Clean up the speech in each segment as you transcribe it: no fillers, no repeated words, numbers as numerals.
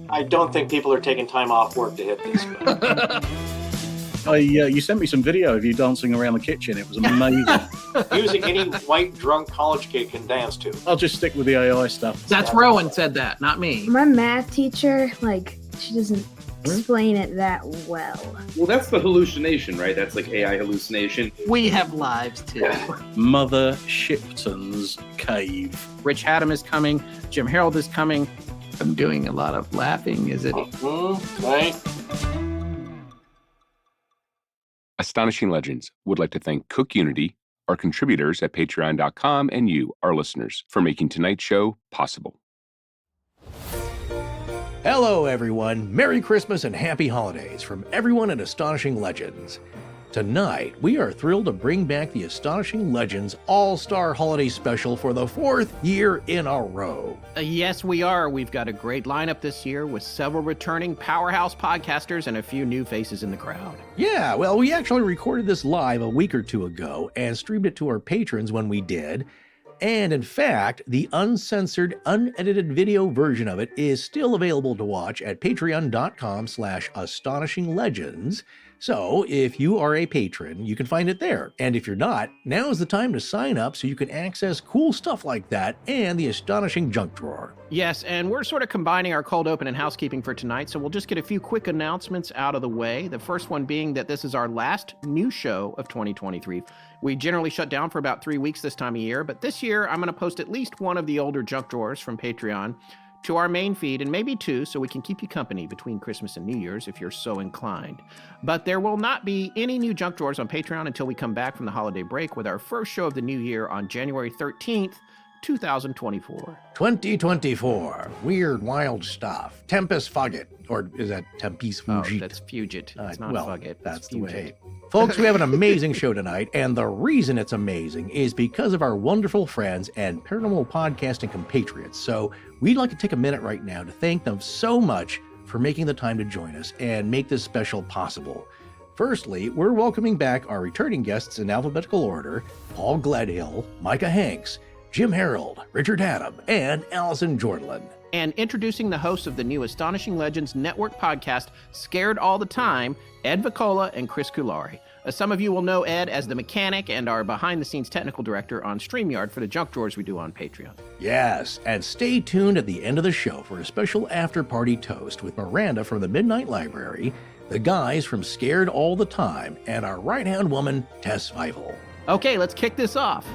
I don't think people are taking time off work to hit this. But. You sent me some video of you dancing around the kitchen. It was amazing. Using any white drunk college kid can dance to. I'll just stick with the AI stuff. That's Rowan said that, not me. My math teacher, she doesn't explain it that well. Well, that's the hallucination, right? That's like AI hallucination. We have lives, too. Mother Shipton's Cave. Rich Haddam is coming. Jim Harold is coming. I'm doing a lot of laughing, is it? Right. Astonishing Legends would like to thank Cook Unity, our contributors at patreon.com, and you, our listeners, for making tonight's show possible. Hello, everyone. Merry Christmas and Happy Holidays from everyone at Astonishing Legends. Tonight, we are thrilled to bring back the Astonishing Legends All-Star Holiday Special for the 4th year in a row. Yes, we are. We've got a great lineup this year with several returning powerhouse podcasters and a few new faces in the crowd. Yeah, well, we actually recorded this live a week or two ago and streamed it to our patrons when we did. And in fact, the uncensored, unedited video version of it is still available to watch at patreon.com/astonishinglegends. So if you are a patron, you can find it there. And if you're not, now is the time to sign up so you can access cool stuff like that and the astonishing junk drawer. Yes, and we're sort of combining our cold open and housekeeping for tonight, so we'll just get a few quick announcements out of the way. The first one being that this is our last new show of 2023. We generally shut down for about 3 weeks this time of year, but this year I'm going to post at least one of the older junk drawers from Patreon to our main feed, and maybe two, so we can keep you company between Christmas and New Year's if you're so inclined. But there will not be any new junk drawers on Patreon until we come back from the holiday break with our first show of the new year on January 13th, 2024. 2024. Weird, wild stuff. Tempest Fugit. Or is that Tempest Fugit? Oh, that's Fugit. It's not Fugit. That's the way. Folks, we have an amazing show tonight, and the reason it's amazing is because of our wonderful friends and paranormal podcasting compatriots. So we'd like to take a minute right now to thank them so much for making the time to join us and make this special possible. Firstly, we're welcoming back our returning guests in alphabetical order: Paul Gledhill, Micah Hanks, Jim Harold, Richard Haddam, and Allison Jordan. And introducing the hosts of the new Astonishing Legends Network podcast, Scared All the Time, Ed Vicola and Chris Kulari. Some of you will know Ed as the mechanic and our behind-the-scenes technical director on StreamYard for the junk drawers we do on Patreon. Yes, and stay tuned at the end of the show for a special after-party toast with Miranda from the Midnight Library, the guys from Scared All the Time, and our right-hand woman, Tess Feivel. Okay, let's kick this off.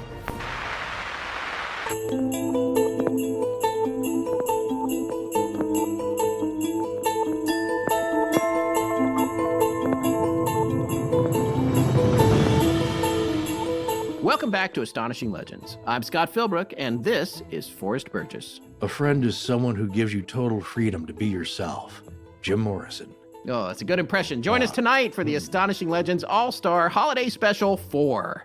Welcome back to Astonishing Legends. I'm Scott Philbrook, and this is Forrest Burgess. A friend is someone who gives you total freedom to be yourself. Jim Morrison. Oh, that's a good impression. Join us tonight for the Astonishing Legends All-Star Holiday Special 4.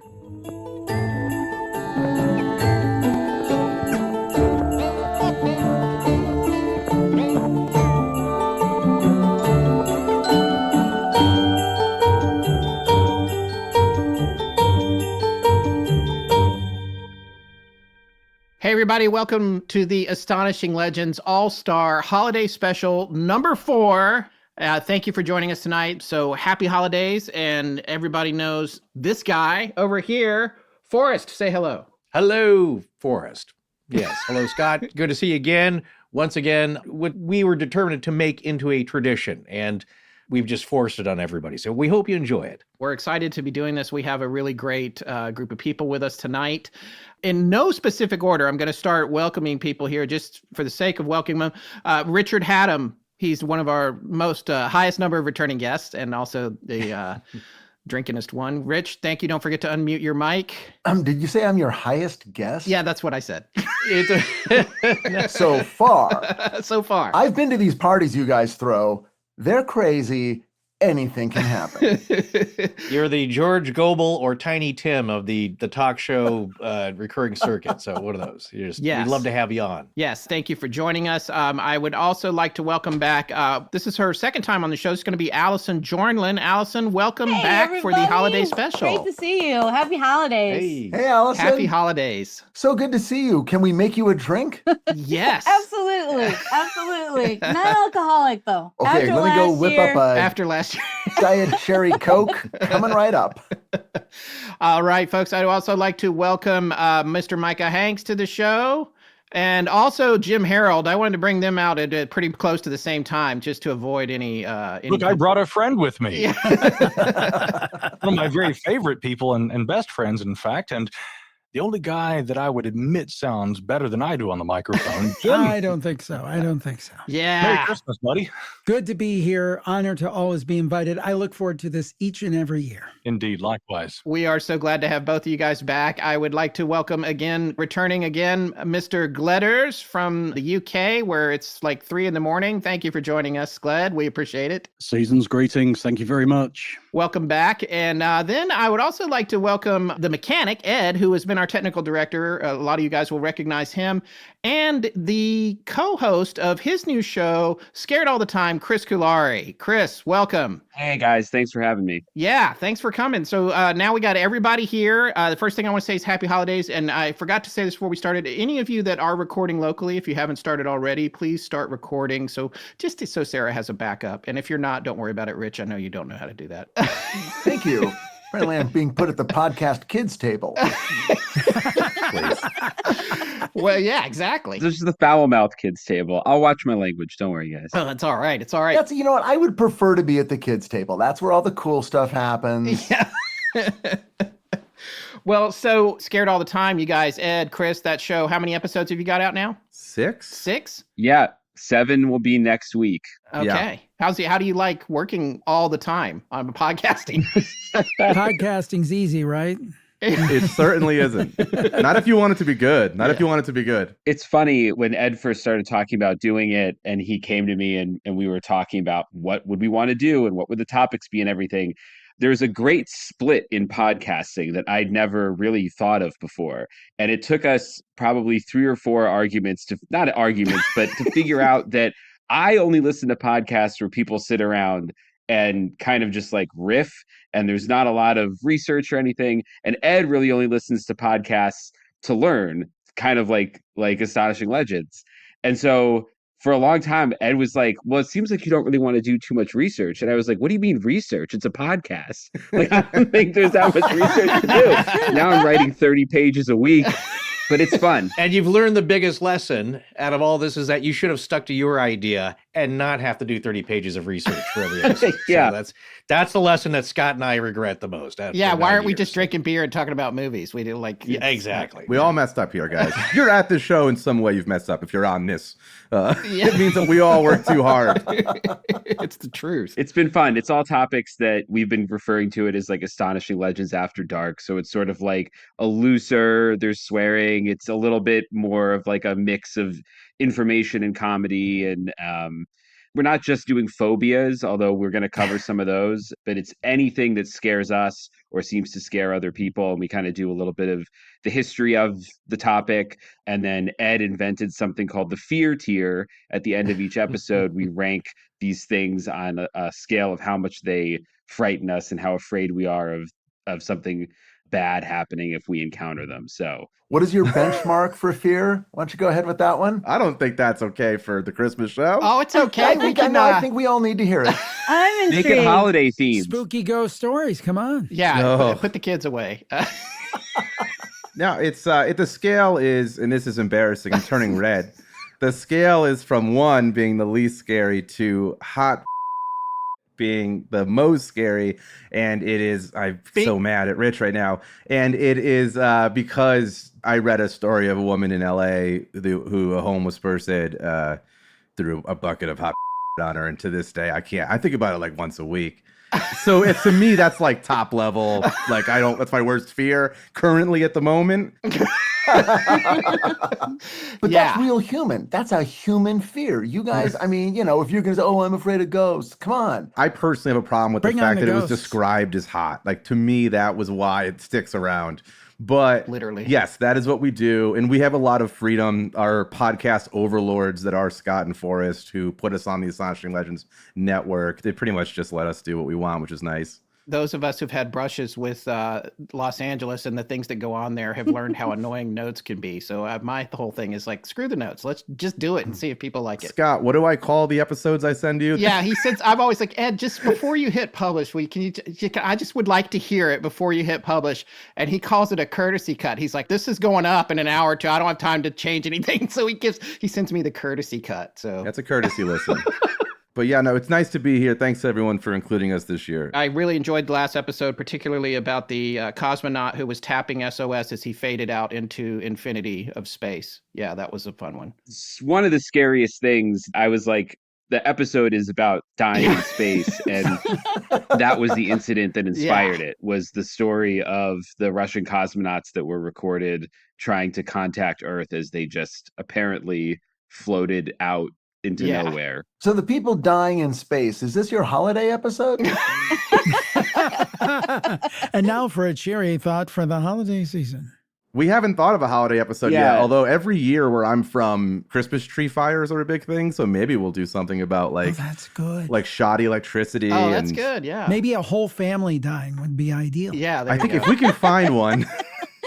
Hey everybody, welcome to the Astonishing Legends All-Star Holiday Special number 4. Thank you for joining us tonight. So happy holidays, and everybody knows this guy over here. Forrest, say hello. Hello, Forrest. Yes, hello, Scott. Good to see you again. Once again, what we were determined to make into a tradition, and we've just forced it on everybody. So we hope you enjoy it. We're excited to be doing this. We have a really great group of people with us tonight. In no specific order, I'm going to start welcoming people here just for the sake of welcoming them. Richard Haddam, he's one of our most highest number of returning guests and also the drinkingest one. Rich, thank you. Don't forget to unmute your mic. Did you say I'm your highest guest? Yeah, that's what I said. So far. So far. I've been to these parties you guys throw. They're crazy. Anything can happen. You're the George Gobel or Tiny Tim of the talk show recurring circuit. So one of those. We'd love to have you on. Yes, thank you for joining us. I would also like to welcome back, this is her second time on the show. It's going to be Allison Jornlin. Allison, welcome back everybody. For the holiday special. Great to see you. Happy holidays. Hey, Allison. Happy holidays. So good to see you. Can we make you a drink? Yes. Absolutely. absolutely. Non-alcoholic though. Okay, After let me go last whip year, up a After last year. Diet Cherry Coke. Coming right up. All right, folks. I'd also like to welcome Mr. Micah Hanks to the show. And also Jim Harold. I wanted to bring them out at pretty close to the same time just to avoid any Look, I brought a friend with me. Yeah. One of my very favorite people and best friends, in fact, and the only guy that I would admit sounds better than I do on the microphone. Jim. I don't think so. Yeah. Merry Christmas, buddy. Good to be here. Honored to always be invited. I look forward to this each and every year. Indeed, likewise. We are so glad to have both of you guys back. I would like to welcome returning again, Mr. Gledders from the UK, where it's like 3 a.m. Thank you for joining us, Gled. We appreciate it. Season's greetings. Thank you very much. Welcome back. And then I would also like to welcome the mechanic, Ed, who has been our technical director. A lot of you guys will recognize him. And the co-host of his new show, Scared All the Time, Chris Kulari. Chris, welcome. Hey, guys. Thanks for having me. Yeah, thanks for coming. So now we got everybody here. The first thing I want to say is happy holidays. And I forgot to say this before we started. Any of you that are recording locally, if you haven't started already, please start recording. So so Sarah has a backup. And if you're not, don't worry about it, Rich. I know you don't know how to do that. Thank you. Apparently I'm being put at the podcast kids table. Well, yeah, exactly. This is the foul mouth kids table. I'll watch my language. Don't worry, guys. Oh, that's all right. It's all right. You know what? I would prefer to be at the kids table. That's where all the cool stuff happens. Yeah. Well, so Scared All the Time, you guys, Ed, Chris, that show, how many episodes have you got out now? 6. 6? Yeah. 7 will be next week. Okay. Yeah. How do you like working all the time on podcasting? Podcasting's easy, right? It certainly isn't. Not if you want it to be good. Not if you want it to be good. It's funny when Ed first started talking about doing it and he came to me and we were talking about what would we want to do and what would the topics be and everything. There's a great split in podcasting that I'd never really thought of before. And it took us probably 3 or 4 arguments not arguments, but to figure out that I only listen to podcasts where people sit around and kind of just like riff and there's not a lot of research or anything. And Ed really only listens to podcasts to learn, kind of like Astonishing Legends. And so for a long time, Ed was like, well, it seems like you don't really want to do too much research. And I was like, what do you mean research? It's a podcast. Like, I don't think there's that much research to do. Now I'm writing 30 pages a week, but it's fun. And you've learned the biggest lesson out of all this is that you should have stuck to your idea and not have to do 30 pages of research for every episode. Yeah. So that's the lesson that Scott and I regret the most. Yeah, why aren't we just drinking beer and talking about movies? We do Yeah, exactly. We all messed up here, guys. If you're at this show in some way, you've messed up. If you're on this, it means that we all work too hard. It's the truth. It's been fun. It's all topics that we've been referring to it as like Astonishing Legends After Dark. So it's sort of like a looser, there's swearing. It's a little bit more of like a mix of information and comedy. And we're not just doing phobias, although we're going to cover some of those, but it's anything that scares us or seems to scare other people. And we kind of do a little bit of the history of the topic. And then Ed invented something called the fear tier. At the end of each episode, we rank these things on a scale of how much they frighten us and how afraid we are of something bad happening if we encounter them. So what is your benchmark for fear? Why don't you go ahead with that one? I don't think that's okay for the Christmas show. Oh, it's okay. I think we all need to hear it. I'm make intrigued. it holiday themed. Spooky ghost stories. Come on. Yeah, No. put the kids away. Now, the scale is, and this is embarrassing, I'm turning red. The scale is from 1 being the least scary to hot being the most scary, and it is, I'm so mad at Rich right now, and it is because I read a story of a woman in LA who a homeless person threw a bucket of hot on her, and to this day I think about it like once a week. So to me that's like top level, like that's my worst fear currently at the moment. But that's real human. That's a human fear. You guys, I mean, if you're going to say, oh, I'm afraid of ghosts, come on. I personally have a problem with the fact that it was described as hot. Like, to me, that was why it sticks around. But literally, yes, that is what we do. And we have a lot of freedom. Our podcast overlords that are Scott and Forrest, who put us on the Astonishing Legends network, they pretty much just let us do what we want, which is nice. those of us who've had brushes with Los Angeles and the things that go on there have learned how annoying notes can be. So my whole thing is like, screw the notes. Let's just do it and see if people like it. Scott, what do I call the episodes I send you? Yeah, he says, I'm always like, Ed, just before you hit publish, I just would like to hear it before you hit publish. And he calls it a courtesy cut. He's like, this is going up in an hour or two. I don't have time to change anything. So he sends me the courtesy cut. So That's a courtesy listen. But yeah, no, it's nice to be here. Thanks everyone for including us this year. I really enjoyed the last episode, particularly about the cosmonaut who was tapping SOS as he faded out into infinity of space. Yeah, that was a fun one. It's one of the scariest things. I was like, the episode is about dying in space, and that was the incident that inspired it, was the story of the Russian cosmonauts that were recorded trying to contact Earth as they just apparently floated out into nowhere. So the people dying in space, is this your holiday episode? And now for a cheery thought for the holiday season. We haven't thought of a holiday episode yet, although every year where I'm from, Christmas tree fires are a big thing. So maybe we'll do something about that's good. Like shoddy electricity. Oh, that's good. Yeah. Maybe a whole family dying would be ideal. Yeah. I think if we can find one.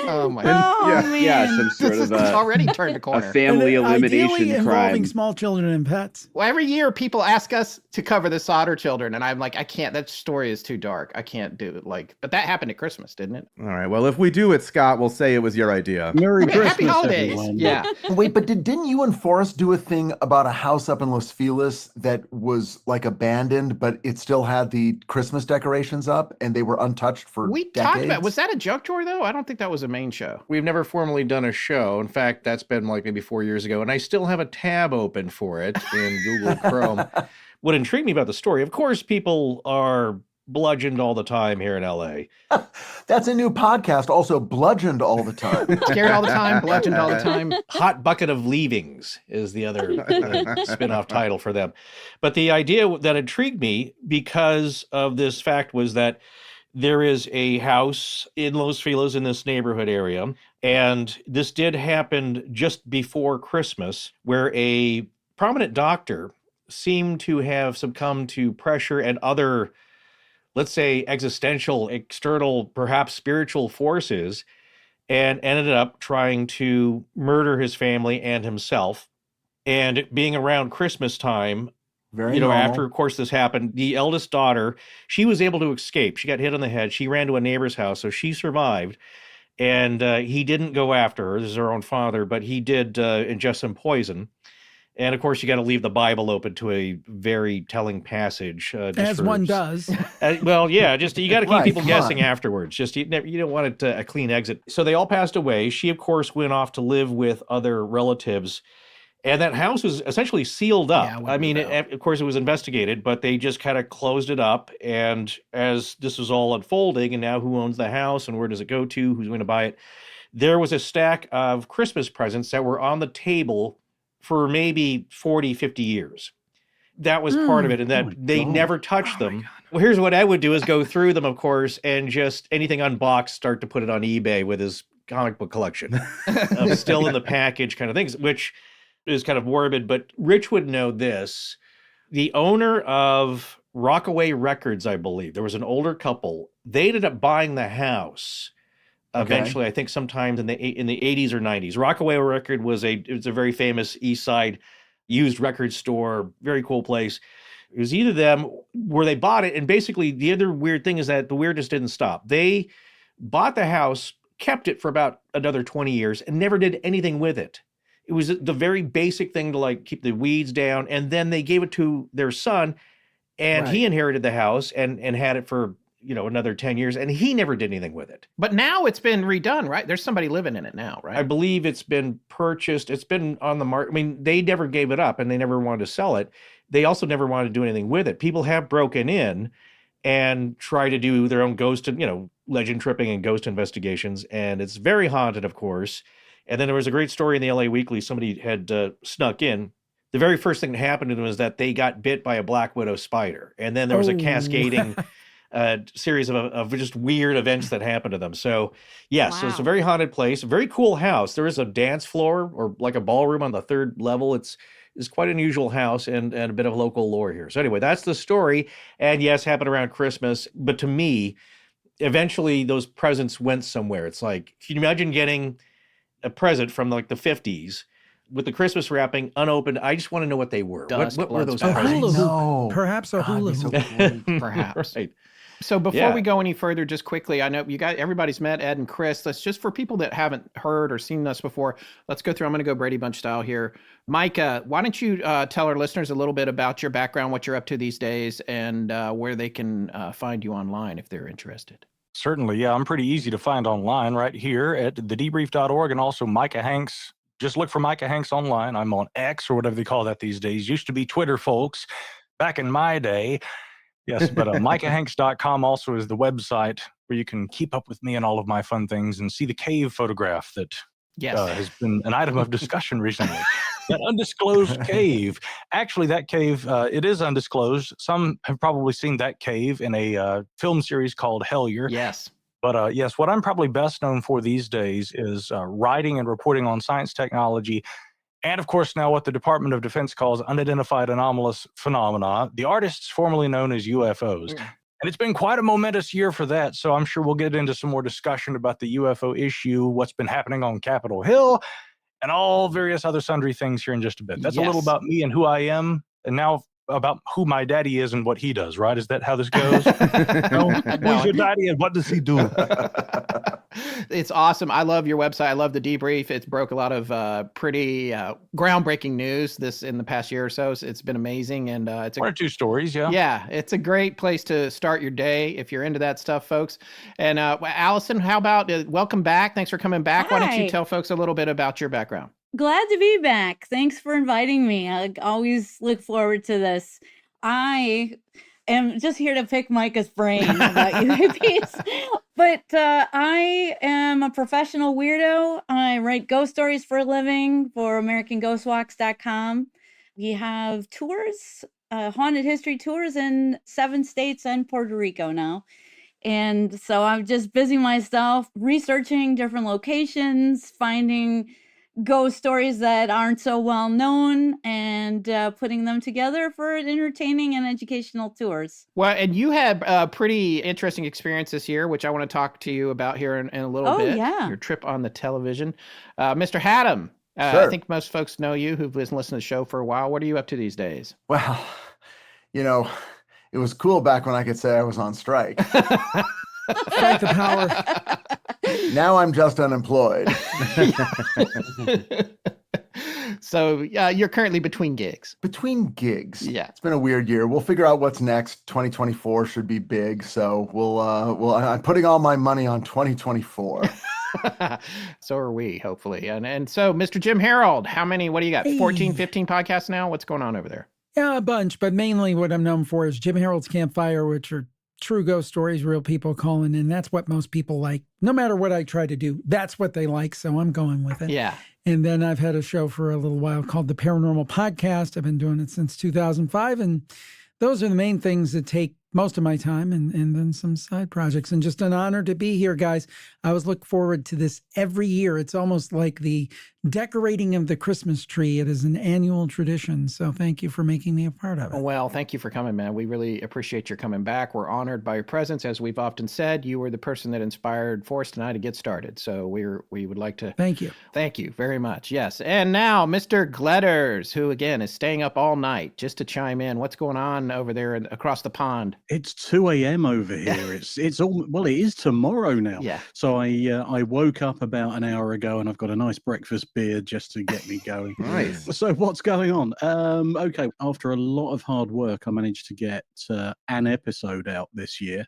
Oh my God. Yeah, some sort this of is already turned a corner. A family elimination Ideally involving crime. small children and pets. Well, every year people ask us to cover the solder children, and I'm like, I can't. That story is too dark. I can't do it. But that happened at Christmas, didn't it? All right. Well, if we do it, Scott, we'll say it was your idea. Merry Christmas, Happy holidays. everyone. Yeah. Wait, but didn't you and Forrest do a thing about a house up in Los Feliz that was like abandoned, but it still had the Christmas decorations up and they were untouched for We decades? talked about. Was that a junk drawer though? I don't think that was a main show. We've never formally done a show. In fact, that's been like maybe 4 years ago, and I still have a tab open for it in Google Chrome. What intrigued me about the story, of course, people are bludgeoned all the time here in LA. That's a new podcast, also bludgeoned all the time. Scared all the time, bludgeoned all the time. Hot Bucket of Leavings is the other spin-off title for them. But the idea that intrigued me because of this fact was that there is a house in Los Feliz in this neighborhood area, and this did happen just before Christmas, where a prominent doctor seemed to have succumbed to pressure and other, let's say, existential, external, perhaps spiritual forces, and ended up trying to murder his family and himself. And being around Christmas time, Very normal. normal. After, of course, this happened, the eldest daughter, she was able to escape. She got hit on the head. She ran to a neighbor's house, so she survived. And he didn't go after her. This is her own father, but he did ingest some poison. And of course, you got to leave the Bible open to a very telling passage. As one does. Well, yeah, just you got to keep Right, people come guessing on. afterwards. Just you don't want it a clean exit. So they all passed away. She, of course, went off to live with other relatives. And that house was essentially sealed up. Yeah, I mean, of course, it was investigated, but they just kind of closed it up. And as this was all unfolding, and now who owns the house and where does it go to? Who's going to buy it? There was a stack of Christmas presents that were on the table for maybe 40, 50 years. That was part of it, and that they never touched them. Well, here's what Ed would do is go through them, of course, and just anything unboxed, start to put it on eBay with his comic book collection of still in the package kind of things, which is kind of morbid, but Rich would know this. The owner of Rockaway Records, I believe, there was an older couple. They ended up buying the house eventually, I think sometimes in the 80s or 90s. Rockaway Record was a very famous East Side used record store, very cool place. It was either them where they bought it, and basically the other weird thing is that the weirdness didn't stop. They bought the house, kept it for about another 20 years, and never did anything with it. It was the very basic thing to like keep the weeds down, and then they gave it to their son, and he inherited the house and had it for another 10 years, and he never did anything with it. But now it's been redone, right? There's somebody living in it now, right? I believe it's been purchased. It's been on the market. I mean, they never gave it up, and they never wanted to sell it. They also never wanted to do anything with it. People have broken in and tried to do their own ghost, legend tripping and ghost investigations, and it's very haunted, of course. And then there was a great story in the LA Weekly. Somebody had snuck in. The very first thing that happened to them was that they got bit by a black widow spider. And then there was a cascading series of just weird events that happen to them. So yes, so it's a Wow. very haunted place, a very cool house. There is a dance floor or like a ballroom on the 3rd level. It's quite an unusual house and a bit of local lore here. So anyway, that's the story. And yes, happened around Christmas. But to me, eventually those presents went somewhere. It's like, can you imagine getting a present from like the 50s with the Christmas wrapping unopened? I just want to know what they were. Dusk, What were those A Bloodsport. presents? hula hoop. Perhaps a hula hoop. Perhaps. Right. So before Yeah. we go any further, just quickly, I know everybody's met Ed and Chris. Let's just, for people that haven't heard or seen us before, let's go through. I'm going to go Brady Bunch style here. Micah, why don't you tell our listeners a little bit about your background, what you're up to these days, and where they can find you online if they're interested. Certainly, yeah. I'm pretty easy to find online right here at thedebrief.org and also Micah Hanks. Just look for Micah Hanks online. I'm on X or whatever they call that these days. Used to be Twitter, folks, back in my day. Yes, but MicahHanks.com also is the website where you can keep up with me and all of my fun things and see the cave photograph that Yes. has been an item of discussion recently. That undisclosed cave. Actually, that cave, it is undisclosed. Some have probably seen that cave in a film series called Hellier. Yes. But yes, what I'm probably best known for these days is writing and reporting on science technology. And of course, now what the Department of Defense calls unidentified anomalous phenomena, the artists formerly known as UFOs. And it's been quite a momentous year for that. So I'm sure we'll get into some more discussion about the UFO issue, what's been happening on Capitol Hill, and all various other sundry things here in just a bit. That's a little Yes. about me and who I am. And now about who my daddy is and what he does, right? Is that how this goes? No? Who's your daddy and what does he do? It's awesome. I love your website. I love the debrief. It's broke a lot of pretty groundbreaking news this in the past year or so. So it's been amazing. And it's One or two stories, yeah. Yeah, it's a great place to start your day if you're into that stuff, folks. And Allison, how about welcome back? Thanks for coming back. Why don't you Hi. tell folks a little bit about your background? Glad to be back. Thanks for inviting me. I always look forward to this. I am just here to pick Micah's brain about UAPs. But I am a professional weirdo. I write ghost stories for a living for AmericanGhostWalks.com. We have tours, haunted history tours in 7 states and Puerto Rico now. And so I'm just busy myself researching different locations, finding ghost stories that aren't so well known, and putting them together for entertaining and educational tours. Well, and you had a pretty interesting experience this year, which I want to talk to you about here in a little Oh, bit. yeah. Your trip on the television. Mr. Haddam, I Sure. think most folks know you who've listened to the show for a while. What are you up to these days? Well, it was cool back when I could say I was on strike. Fight the power. Now I'm just unemployed. So you're currently between gigs. Between gigs. Yeah. It's been a weird year. We'll figure out what's next. 2024 should be big. So I'm putting all my money on 2024. So are we, hopefully. And so, Mr. Jim Harold, what do you got? 14, 15 podcasts now? What's going on over there? Yeah, a bunch, but mainly what I'm known for is Jim Harold's Campfire, which are true ghost stories, real people calling in. That's what most people like. No matter what I try to do, that's what they like. So I'm going with it. Yeah. And then I've had a show for a little while called The Paranormal Podcast. I've been doing it since 2005. And those are the main things that take most of my time, and then some side projects. And just an honor to be here, guys. I always look forward to this every year. It's almost like the decorating of the Christmas tree. It is an annual tradition. So thank you for making me a part of it. Well, thank you for coming, man. We really appreciate your coming back. We're honored by your presence. As we've often said, you were the person that inspired Forrest and I to get started. So we would like to thank you. Thank you very much. Yes. And now Mr. Gledders, who again is staying up all night just to chime in. What's going on over there across the pond? It's 2 a.m. over here. It is tomorrow now. Yeah. So I woke up about an hour ago and I've got a nice breakfast beer just to get me going. Nice. So what's going on? Okay, after a lot of hard work, I managed to get an episode out this year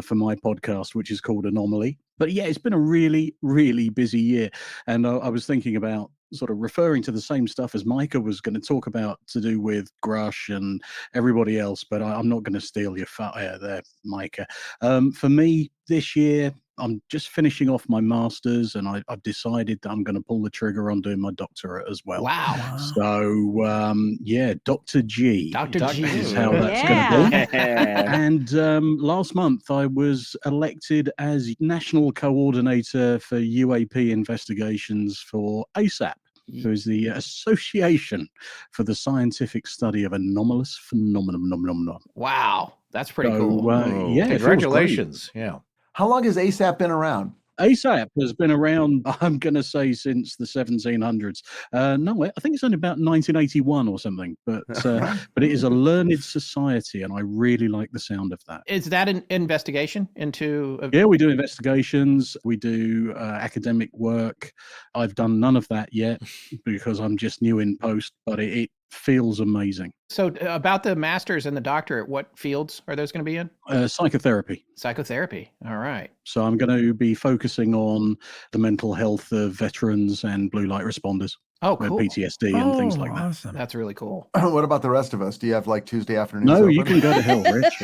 for my podcast, which is called Anomaly. But yeah, it's been a really, really busy year. And I was thinking about sort of referring to the same stuff as Micah was going to talk about to do with Grush and everybody else, but I'm not going to steal your fire there, Micah. For me, this year, I'm just finishing off my master's, and I've decided that I'm going to pull the trigger on doing my doctorate as well. Wow. So yeah, Dr. G. Dr. G. is how that's Yeah. going to be. And last month I was elected as national coordinator for UAP investigations for ASAP, who is the Association for the Scientific Study of Anomalous Phenomena. Wow. That's pretty cool. Yeah, it feels great. Congratulations. Yeah. How long has ASAP been around? ASAP has been around, I'm going to say, since the 1700s. No, I think it's only about 1981 or something. But it is a learned society, and I really like the sound of that. Is that an investigation into? Yeah, we do investigations. We do academic work. I've done none of that yet because I'm just new in post, but it feels amazing. So about the master's and the doctorate, what fields are those going to be in? Psychotherapy. Psychotherapy. All right. So I'm going to be focusing on the mental health of veterans and blue light responders. Oh, cool. PTSD and things like that. Awesome. That's really cool. What about the rest of us? Do you have like Tuesday afternoons? No, open? you can go to hell, Rich.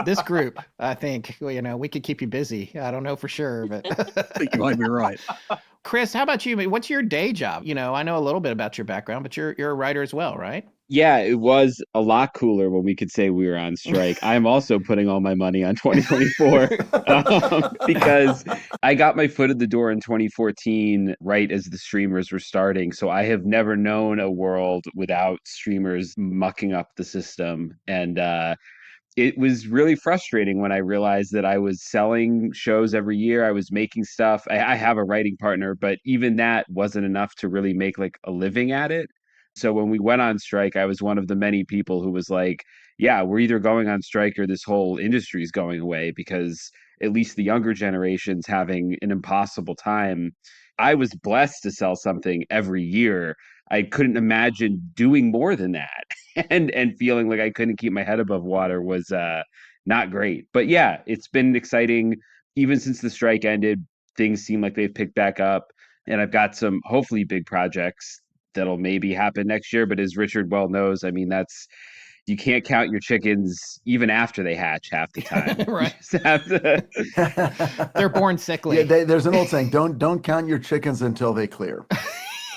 This group, I think, we could keep you busy. I don't know for sure, but I think you might be right. Chris, how about you? What's your day job? I know a little bit about your background, but you're a writer as well, right? Yeah, it was a lot cooler when we could say we were on strike. I'm also putting all my money on 2024 because I got my foot in the door in 2014, right as the streamers were starting. So I have never known a world without streamers mucking up the system. And it was really frustrating when I realized that I was selling shows every year. I was making stuff. I have a writing partner, but even that wasn't enough to really make like a living at it. So when we went on strike, I was one of the many people who was like, yeah, we're either going on strike or this whole industry is going away, because at least the younger generation's having an impossible time. I was blessed to sell something every year. I couldn't imagine doing more than that. and feeling like I couldn't keep my head above water was not great. But yeah, it's been exciting. Even since the strike ended, things seem like they've picked back up. And I've got some hopefully big projects that'll maybe happen next year. But as Richard well knows, I mean, you can't count your chickens even after they hatch half the time. Right. You just have to... They're born sickly. Yeah, there's an old saying, don't count your chickens until they clear.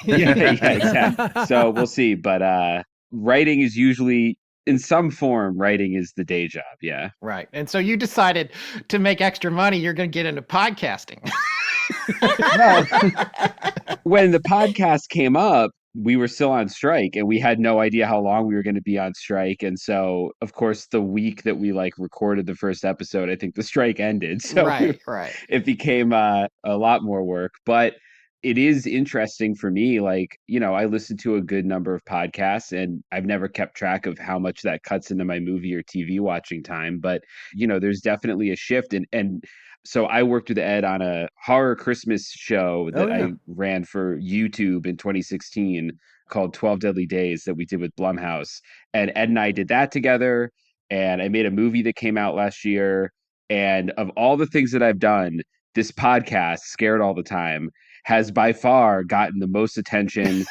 yeah, exactly. So we'll see. But writing is usually, in some form, writing is the day job. Yeah. Right. And so you decided to make extra money, you're going to get into podcasting. When the podcast came up, we were still on strike and we had no idea how long we were going to be on strike. And so, of course, the week that we recorded the first episode, I think the strike ended. So right. It became a lot more work. But it is interesting for me. I listen to a good number of podcasts and I've never kept track of how much that cuts into my movie or TV watching time. But, there's definitely a shift. And so I worked with Ed on a horror Christmas show that I ran for YouTube in 2016 called 12 Deadly Days that we did with Blumhouse. And Ed and I did that together. And I made a movie that came out last year. And of all the things that I've done, this podcast, Scared All the Time, has by far gotten the most attention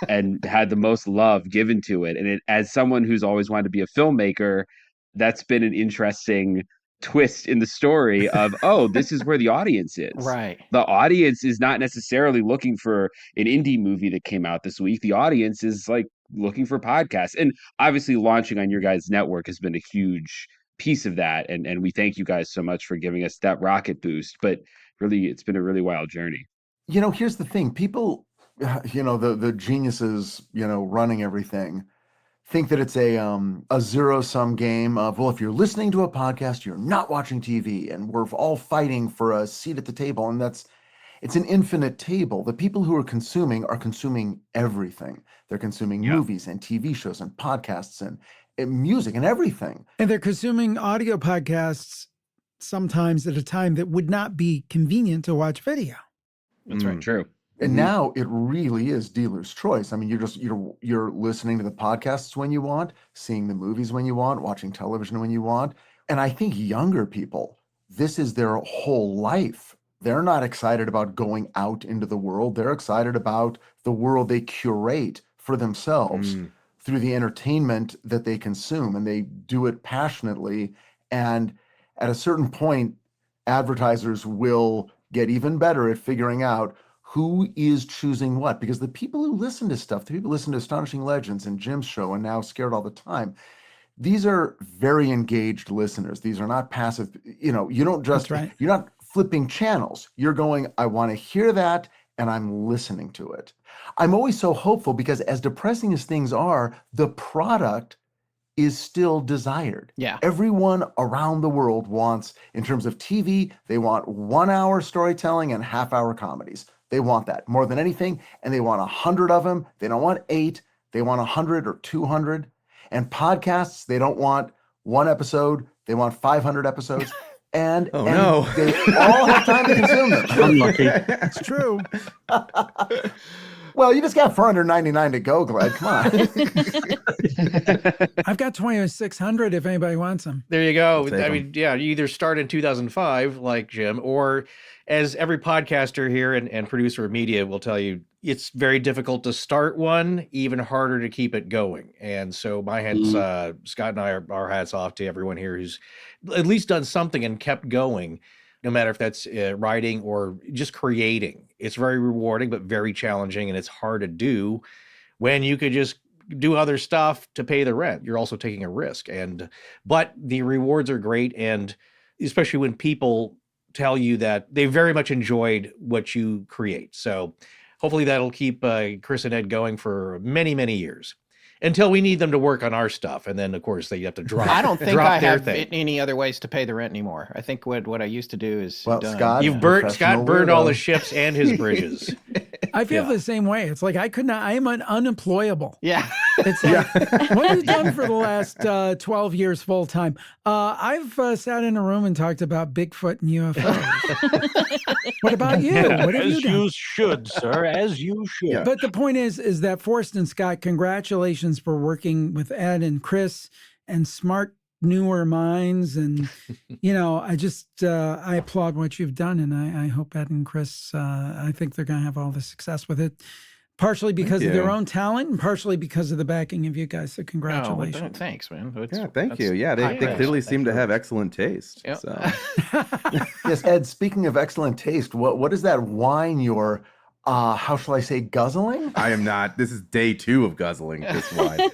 and had the most love given to it. And as someone who's always wanted to be a filmmaker, that's been an interesting twist in the story of, this is where the audience is. Right. The audience is not necessarily looking for an indie movie that came out this week. The audience is looking for podcasts. And obviously launching on your guys' network has been a huge piece of that. And we thank you guys so much for giving us that rocket boost. But really, it's been a really wild journey. Here's the thing. People, the geniuses, running everything, think that it's a zero-sum game of, well, if you're listening to a podcast, you're not watching TV, and we're all fighting for a seat at the table. And it's an infinite table. The people who are consuming everything. They're consuming movies and TV shows and podcasts and music and everything. And they're consuming audio podcasts sometimes at a time that would not be convenient to watch video. That's right. True. And now it really is dealer's choice. I mean, you're listening to the podcasts when you want, seeing the movies when you want, watching television when you want. And I think younger people, this is their whole life. They're not excited about going out into the world. They're excited about the world they curate for themselves through the entertainment that they consume, and they do it passionately. And at a certain point, advertisers will get even better at figuring out who is choosing what, because the people who listen to stuff, the people who listen to Astonishing Legends and Jim's show and now Scared All the Time, these are very engaged listeners. These are not passive, you don't just, you're not flipping channels. You're going, I want to hear that, and I'm listening to it. I'm always so hopeful because as depressing as things are, the product is still desired. Yeah. Everyone around the world wants, in terms of TV, they want 1 hour storytelling and half-hour comedies. They want that more than anything, and they want 100 of them. They don't want 8. They want 100 or 200. And podcasts, they don't want 1 episode. They want 500 episodes. And, Oh, and no. they all have time to consume them. Unlucky. It's true. Well, you just got 499 to go, Glad. Come on. I've got 2600 if anybody wants them. There you go. Take I 'em. mean, yeah, you either start in 2005 like Jim, or as every podcaster here and producer of media will tell you, it's very difficult to start one, even harder to keep it going. And so my hats, Scott and I, our hats off to everyone here who's at least done something and kept going, no matter if that's writing or just creating. It's very rewarding, but very challenging, and it's hard to do when you could just do other stuff to pay the rent. You're also taking a risk, but the rewards are great, and especially when people tell you that they very much enjoyed what you create. So hopefully that'll keep Chris and Ed going for many, many years until we need them to work on our stuff. And then, of course, they have to drop. I don't think drop I their have thing. any other ways to pay the rent anymore. I think what I used to do is done. Scott, You've burnt Scott burned all weirdo. his ships and his bridges. I feel the same way. It's like I am unemployable. Yeah. It's like, what have you done for the last 12 years full time? I've sat in a room and talked about Bigfoot and UFOs. What about you? What have As you done? you should, sir. As you should. But the point is that Forrest and Scott, congratulations for working with Ed and Chris and smart, newer minds. And, I applaud what you've done. And I hope Ed and Chris, I think they're going to have all the success with it. Partially because of their own talent and partially because of the backing of you guys. So congratulations. Oh, thanks, man. Thank you. Yeah, they clearly seem to have excellent taste. Yep. So. Yes, Ed, speaking of excellent taste, what is that wine you're, how shall I say, guzzling? I am not. This is day 2 of guzzling this wine.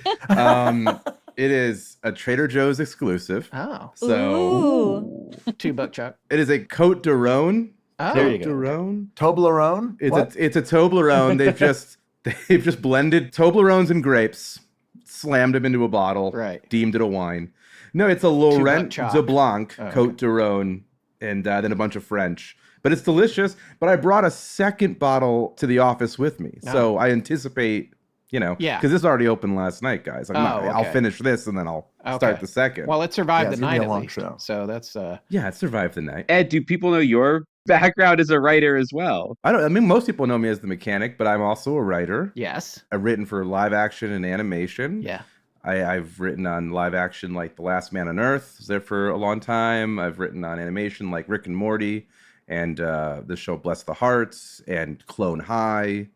It is a Trader Joe's exclusive. Oh. So $2 Chuck. it is a Côte de Rhône. Oh. There you go. Rhône? Toblerone? It's a Toblerone. They've just blended Toblerones and grapes, slammed them into a bottle, deemed it a wine. No, it's a Laurent de Blanc Côte de Rhône, and then a bunch of French. But it's delicious. But I brought a second bottle to the office with me. So I anticipate, because this already opened last night, guys. I'll finish this and then I'll start the second. Well, it survived the it's gonna night be a at long least. show. So that's Yeah, it survived the night. Ed, do people know your background as a writer as well? I mean, most people know me as the mechanic, but I'm also a writer. Yes. I've written for live action and animation. Yeah. I've written on live action like The Last Man on Earth. I was there for a long time. I've written on animation like Rick and Morty and the show Bless the Hearts and Clone High.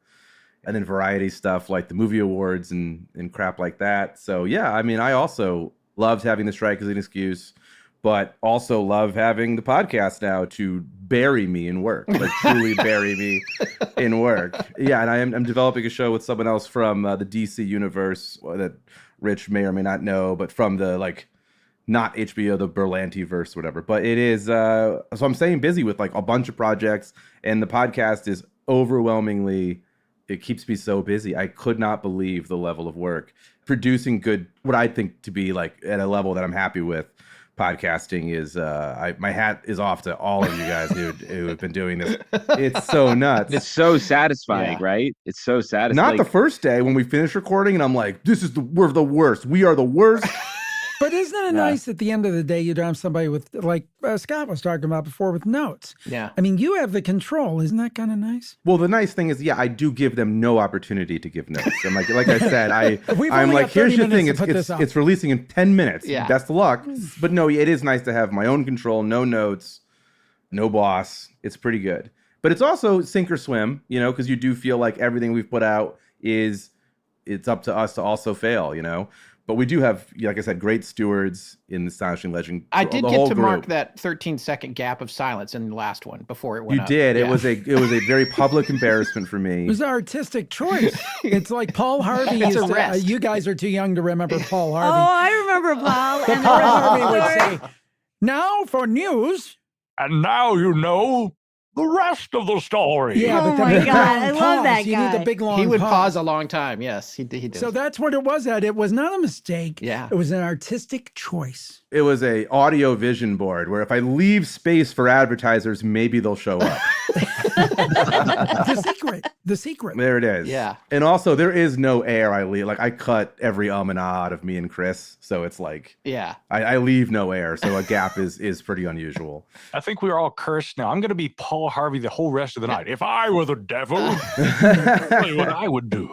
And then variety stuff like the movie awards and crap like that. So, yeah, I mean, I also loved having the strike as an excuse, but also love having the podcast now to bury me in work, like truly bury me in work. Yeah, and I'm developing a show with someone else from the DC universe that Rich may or may not know, but from the, not HBO, the Berlanti-verse, whatever. But it is, so I'm staying busy with, a bunch of projects, and the podcast is overwhelmingly... It keeps me so busy. I could not believe the level of work. Producing good, what I think to be at a level that I'm happy with, podcasting is, my hat is off to all of you guys who have been doing this. It's so nuts. It's so satisfying, right? It's so satisfying. Not the first day when we finish recording and I'm like, we're the worst. We are the worst. But isn't it nice at the end of the day, you don't have somebody with, like Scott was talking about before, with notes? Yeah. I mean, you have the control. Isn't that kind of nice? Well, the nice thing is, I do give them no opportunity to give notes. I'm like I said, We've I'm only like, got 30 here's your thing. minutes to put this up. It's releasing in 10 minutes. Yeah. Best of luck. But no, it is nice to have my own control, no notes, no boss. It's pretty good. But it's also sink or swim, because you do feel like everything we've put out it's up to us to also fail, But we do have, like I said, great stewards in the Astonishing Legend. I the did whole get to mark group. that 13-second gap of silence in the last one before it went You up. did. Yeah. It was a very public embarrassment for me. It was artistic choice. It's like Paul Harvey It's used a to. rest. You guys are too young to remember Paul Oh, Harvey. I remember Paul. But And Paul there was Harvey a would story. say, "Now for news." And now you know the rest of the story. Yeah, Oh but then my big God, long I love pause. that You need guy. the big long He would pause. pause a long time. Yes, he did. So that's what it was. It was not a mistake. Yeah. It was an artistic choice. It was a audio vision board where if I leave space for advertisers, maybe they'll show up. The secret. The secret. There it is. Yeah. And also, there is no air I leave. Like, I cut every and ah out of me and Chris. So it's like, Yeah. I leave no air. So a gap is pretty unusual. I think we are all cursed now. I'm going to be Paul Harvey the whole rest of the night. If I were the devil, I'll tell you what I would do.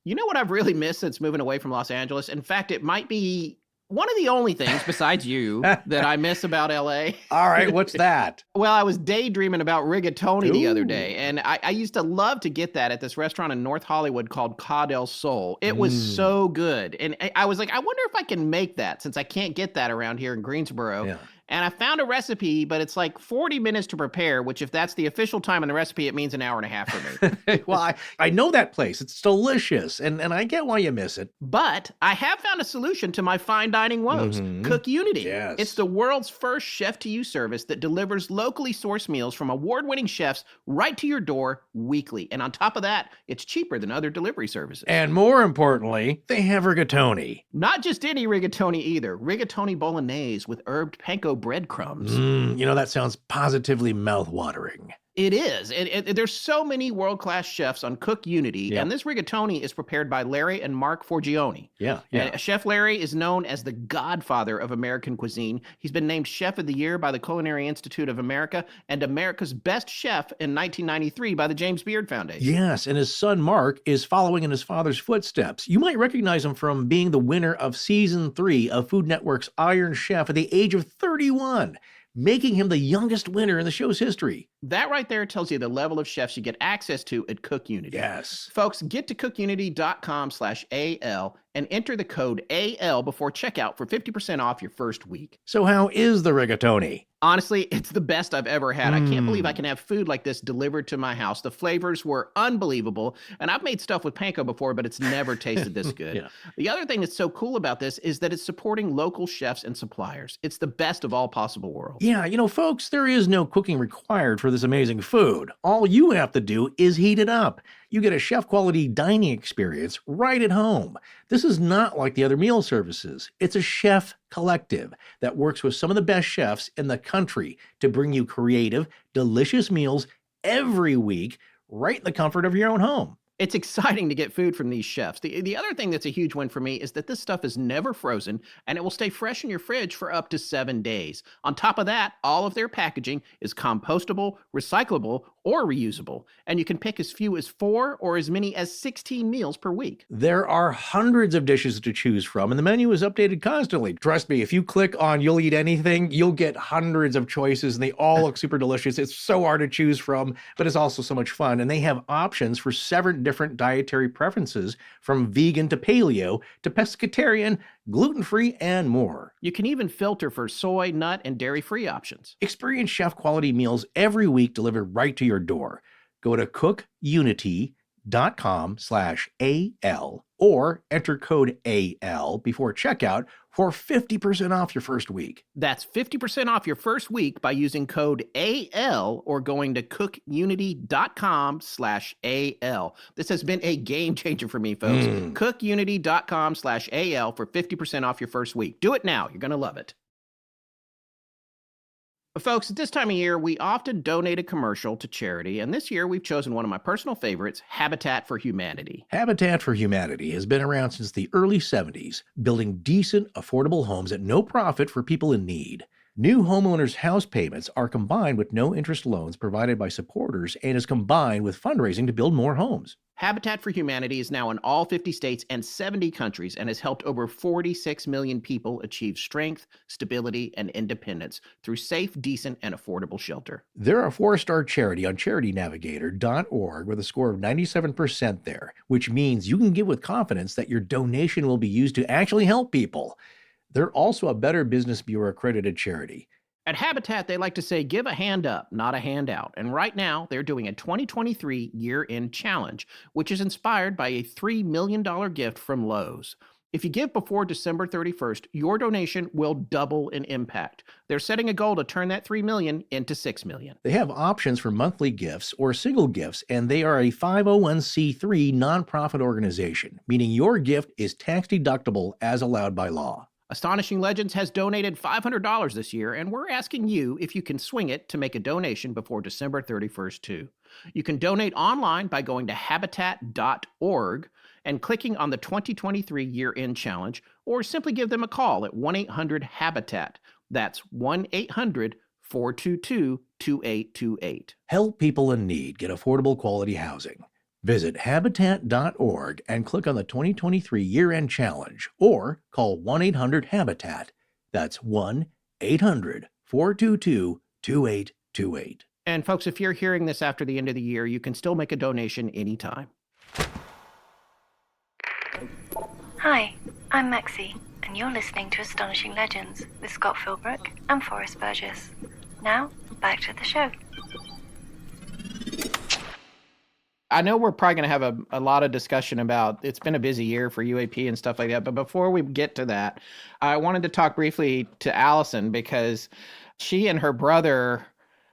You know what I've really missed since moving away from Los Angeles? In fact, it might be one of the only things besides you that I miss about LA. All right, what's that? Well, I was daydreaming about rigatoni the other Ooh. day, and I used to love to get that at this restaurant in North Hollywood called Ca del Sol. It was so good. And I was like, I wonder if I can make that since I can't get that around here in Greensboro. Yeah. And I found a recipe, but it's like 40 minutes to prepare, which if that's the official time in the recipe, it means an hour and a half for me. Well, I know that place. It's delicious, and I get why you miss it. But I have found a solution to my fine dining woes. Cook Unity. Yes. It's the world's first chef-to-you service that delivers locally sourced meals from award-winning chefs right to your door weekly. And on top of that, it's cheaper than other delivery services. And more importantly, they have rigatoni. Not just any rigatoni either. Rigatoni bolognese with herbed panko breadcrumbs. That sounds positively mouth-watering. It is. There's so many world-class chefs on Cook Unity, Yep. and this rigatoni is prepared by Larry and Mark Forgione. Yeah. And Chef Larry is known as the godfather of American cuisine. He's been named Chef of the Year by the Culinary Institute of America and America's Best Chef in 1993 by the James Beard Foundation. Yes, and his son Mark is following in his father's footsteps. You might recognize him from being the winner of Season 3 of Food Network's Iron Chef at the age of 31, making him the youngest winner in the show's history. That right there tells you the level of chefs you get access to at Cook Unity. Yes. Folks, get to cookunity.com/AL and enter the code AL before checkout for 50% off your first week. So how is the rigatoni? Honestly, it's the best I've ever had. I can't believe I can have food like this delivered to my house. The flavors were unbelievable. And I've made stuff with panko before, but it's never tasted this good. Yeah. The other thing that's so cool about this is that it's supporting local chefs and suppliers. It's the best of all possible worlds. Yeah, folks, there is no cooking required for this amazing food. All you have to do is heat it up. You get a chef-quality dining experience right at home. This is not like the other meal services. It's a chef collective that works with some of the best chefs in the country to bring you creative, delicious meals every week right in the comfort of your own home. It's exciting to get food from these chefs. The other thing that's a huge win for me is that this stuff is never frozen and it will stay fresh in your fridge for up to 7 days. On top of that, all of their packaging is compostable, recyclable, or reusable. And you can pick as few as 4 or as many as 16 meals per week. There are hundreds of dishes to choose from, and the menu is updated constantly. Trust me, if you click on You'll Eat Anything, you'll get hundreds of choices, and they all look super delicious. It's so hard to choose from, but it's also so much fun. And they have options for 7 different dietary preferences, from vegan to paleo to pescatarian, gluten-free, and more. You can even filter for soy, nut, and dairy-free options. Experience chef-quality meals every week delivered right to your door. Go to cookunity.com/AL or enter code AL before checkout for 50% off your first week. That's 50% off your first week by using code AL or going to cookunity.com/AL. This has been a game changer for me, folks. Cookunity.com/AL for 50% off your first week. Do it now. You're going to love it. Folks, at this time of year, we often donate a commercial to charity, and this year we've chosen one of my personal favorites, Habitat for Humanity. Habitat for Humanity has been around since the early 70s, building decent, affordable homes at no profit for people in need. New homeowners' house payments are combined with no-interest loans provided by supporters and is combined with fundraising to build more homes. Habitat for Humanity is now in all 50 states and 70 countries and has helped over 46 million people achieve strength, stability, and independence through safe, decent, and affordable shelter. They're a 4-star charity on charitynavigator.org with a score of 97% there, which means you can give with confidence that your donation will be used to actually help people. They're also a Better Business Bureau accredited charity. At Habitat, they like to say, give a hand up, not a handout. And right now, they're doing a 2023 year-end challenge, which is inspired by a $3 million gift from Lowe's. If you give before December 31st, your donation will double in impact. They're setting a goal to turn that $3 million into $6 million. They have options for monthly gifts or single gifts, and they are a 501c3 nonprofit organization, meaning your gift is tax deductible as allowed by law. Astonishing Legends has donated $500 this year, and we're asking you if you can swing it to make a donation before December 31st, too. You can donate online by going to habitat.org and clicking on the 2023 year-end challenge, or simply give them a call at 1-800-HABITAT. That's 1-800-422-2828. Help people in need get affordable quality housing. Visit habitat.org and click on the 2023 year-end challenge or call 1-800-HABITAT. That's 1-800-422-2828. And folks, if you're hearing this after the end of the year, you can still make a donation anytime. Hi, I'm Maxie, and you're listening to Astonishing Legends with Scott Philbrook and Forrest Burgess. Now, back to the show. I know we're probably going to have a lot of discussion about, it's been a busy year for UAP and stuff like that, but before we get to that, I wanted to talk briefly to Allison because she and her brother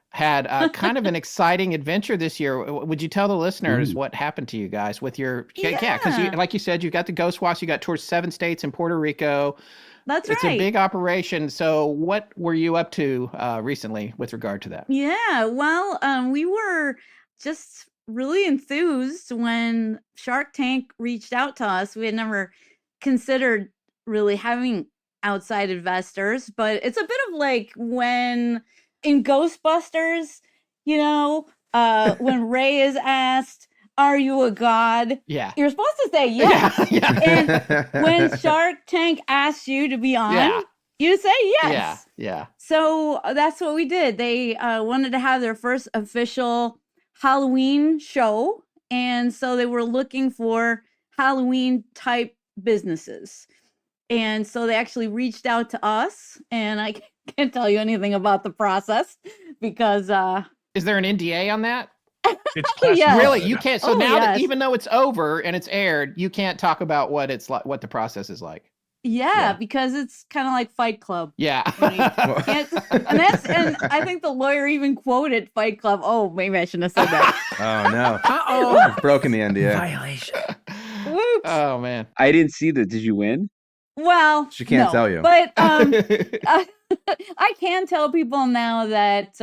had kind of an exciting adventure this year. Would you tell the listeners what happened to you guys with your, because like you said, you got the Ghost Watch, you got towards 7 states and Puerto Rico. That's It's a big operation. So what were you up to recently with regard to that? Yeah, well, we were just really enthused when Shark Tank reached out to us. We had never considered really having outside investors, but it's a bit of like when in Ghostbusters, you know, when Ray is asked, "Are you a god?" Yeah. You're supposed to say yes. Yeah. And when Shark Tank asks you to be on, you say yes. Yeah. So that's what we did. They wanted to have their first official Halloween show, and so they were looking for Halloween type businesses, and so they actually reached out to us, and I can't tell you anything about the process because is there an NDA on that? It's yes. Really, you can't. So now that yes. even though it's over and it's aired, you can't talk about what it's like, what the process is like. Yeah, because it's kind of like Fight Club. Yeah. And I think the lawyer even quoted Fight Club. Oh, maybe I shouldn't have said that. Oh no. Uh-oh. I've broken the NDA. Violation. Whoops. Oh man. I didn't see that. Did you win? Well, She can't no, tell you. But I can tell people now that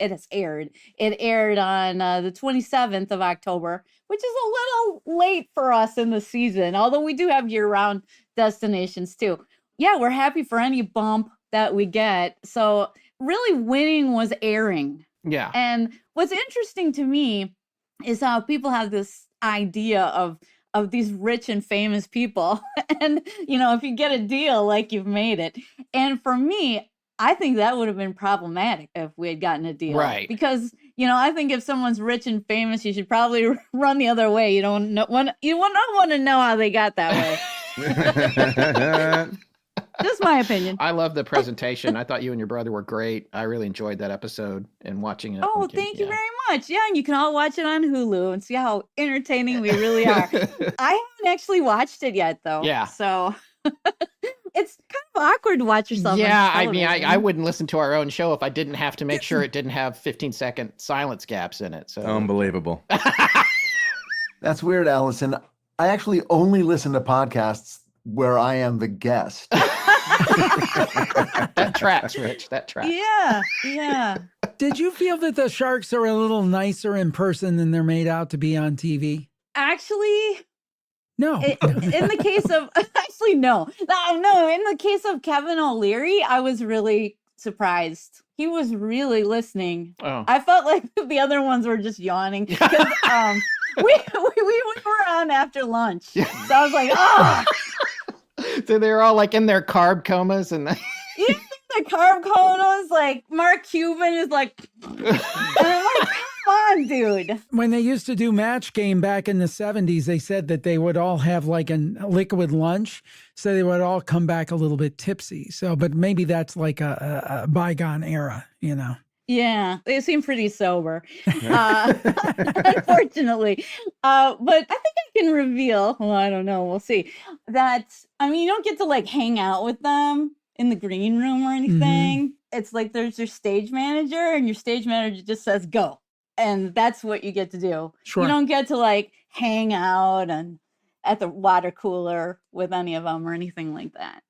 it has aired. It aired on the 27th of October, which is a little late for us in the season, although we do have year-round destinations too. Yeah, we're happy for any bump that we get. So really winning was airing. Yeah. And what's interesting to me is how people have this idea of these rich and famous people. And, you know, if you get a deal, like you've made it. And for me, I think that would have been problematic if we had gotten a deal. Right. Because, you know, I think if someone's rich and famous, you should probably run the other way. You don't want to know how they got that way. Just my opinion. I love the presentation. I thought you and your brother were great. I really enjoyed that episode and watching it. Oh, thank you very much. Yeah, and you can all watch it on Hulu and see how entertaining we really are. I haven't actually watched it yet, though. Yeah. So it's kind of awkward to watch yourself. Yeah, on I mean, television. I wouldn't listen to our own show if I didn't have to make sure it didn't have 15-second silence gaps in it. So Unbelievable. That's weird, Allison. I actually only listen to podcasts where I am the guest. That tracks, Rich. That tracks. Yeah. Did you feel that the sharks are a little nicer in person than they're made out to be on TV? Actually, no. In the case of actually no. In the case of Kevin O'Leary, I was really surprised. He was really listening. Oh. I felt like the other ones were just yawning because we were on after lunch. So I was like, oh. So they're all like in their carb comas and Yeah, the carb comas, like Mark Cuban is like, and I'm like, come on, dude. When they used to do Match Game back in the 70s, they said that they would all have like a liquid lunch, so they would all come back a little bit tipsy. So, but maybe that's like a bygone era, you know. Yeah, they seem pretty sober, unfortunately. But I think I can reveal, well, I don't know, we'll see, that, I mean, you don't get to like hang out with them in the green room or anything. It's like there's your stage manager, and your stage manager just says, go. And that's what you get to do. Sure. You don't get to like hang out and at the water cooler with any of them or anything like that.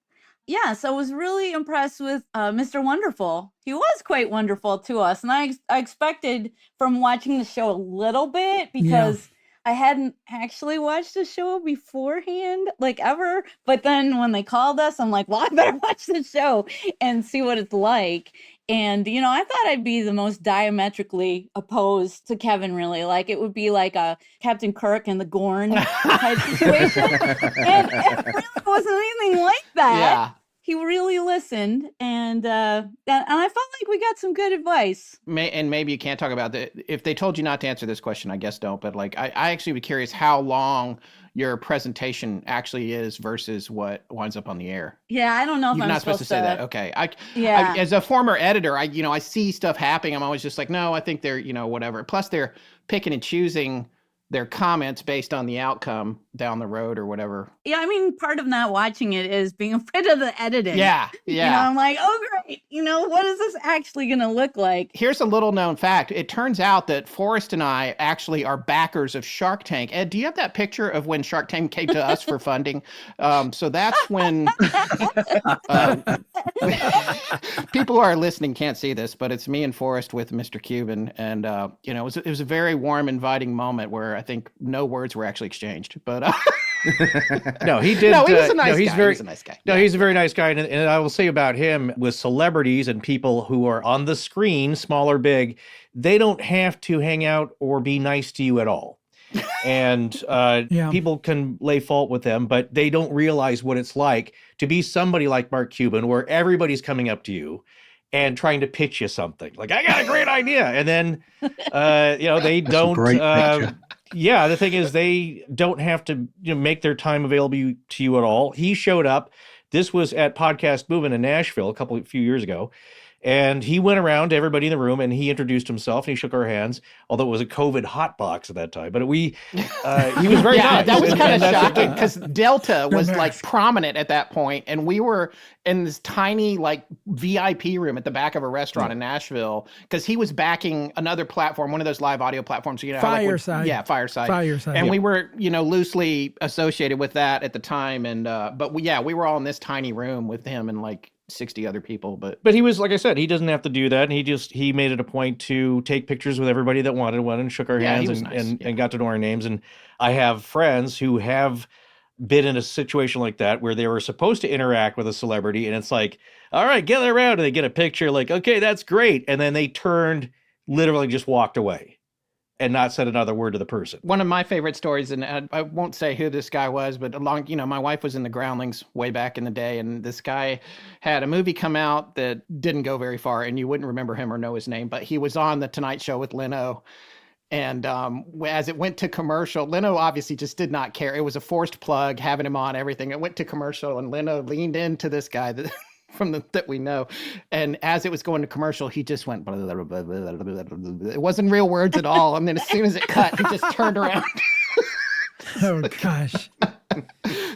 Yeah, so I was really impressed with Mr. Wonderful. He was quite wonderful to us. And I expected from watching the show a little bit, because I hadn't actually watched the show beforehand, like ever. But then when they called us, I'm like, well, I better watch the show and see what it's like. And, you know, I thought I'd be the most diametrically opposed to Kevin, really. Like, it would be like a Captain Kirk and the Gorn type situation. And it really wasn't anything like that. Yeah. He really listened, and I felt like we got some good advice. And maybe you can't talk about that. If they told you not to answer this question, I guess don't. But like, I actually would be curious how long your presentation actually is versus what winds up on the air. Yeah, I don't know if You're I'm not supposed to say that. Okay. Yeah. As a former editor, I see stuff happening. I'm always just like, no, I think they're, whatever. Plus they're picking and choosing their comments based on the outcome down the road or whatever. Yeah, I mean, part of not watching it is being afraid of the editing. Yeah. I'm like, oh, great. What is this actually going to look like? Here's a little known fact. It turns out that Forrest and I actually are backers of Shark Tank. Ed, do you have that picture of when Shark Tank came to us for funding? So that's when people who are listening can't see this, but it's me and Forrest with Mr. Cuban. And, it was a very warm, inviting moment where I think no words were actually exchanged. But no, he did. No, he was a nice guy. He's a nice guy. No, he's a very nice guy. And I will say about him, with celebrities and people who are on the screen, small or big, they don't have to hang out or be nice to you at all. And people can lay fault with them, but they don't realize what it's like to be somebody like Mark Cuban, where everybody's coming up to you and trying to pitch you something. Like, I got a great idea. And then, they don't. Yeah, the thing is, they don't have to make their time available to you at all. He showed up. This was at Podcast Movement in Nashville a few years ago. And he went around to everybody in the room and he introduced himself and he shook our hands, although it was a COVID hot box at that time. But he was very nice. That was kind of shocking because Delta was like prominent at that point, and we were in this tiny like VIP room at the back of a restaurant in Nashville because he was backing another platform, one of those live audio platforms. Fireside. Fireside. And we were loosely associated with that at the time, and but we were all in this tiny room with him and like 60 other people, but he was, like I said, he doesn't have to do that, and he made it a point to take pictures with everybody that wanted one and shook our hands and got to know our names. And I have friends who have been in a situation like that where they were supposed to interact with a celebrity, and it's like, all right, gather around, and they get a picture, like, okay, that's great, and then they turned, literally just walked away and not said another word to the person. One of my favorite stories, and I won't say who this guy was, but my wife was in the Groundlings way back in the day, and this guy had a movie come out that didn't go very far, and you wouldn't remember him or know his name, but he was on The Tonight Show with Leno. And as it went to commercial, Leno obviously just did not care. It was a forced plug, having him on everything. It went to commercial, and Leno leaned into this guy that we know. And as it was going to commercial, he just went, blah, blah, blah, blah, blah, blah. It wasn't real words at all. And then as soon as it cut, he just turned around. Oh, gosh.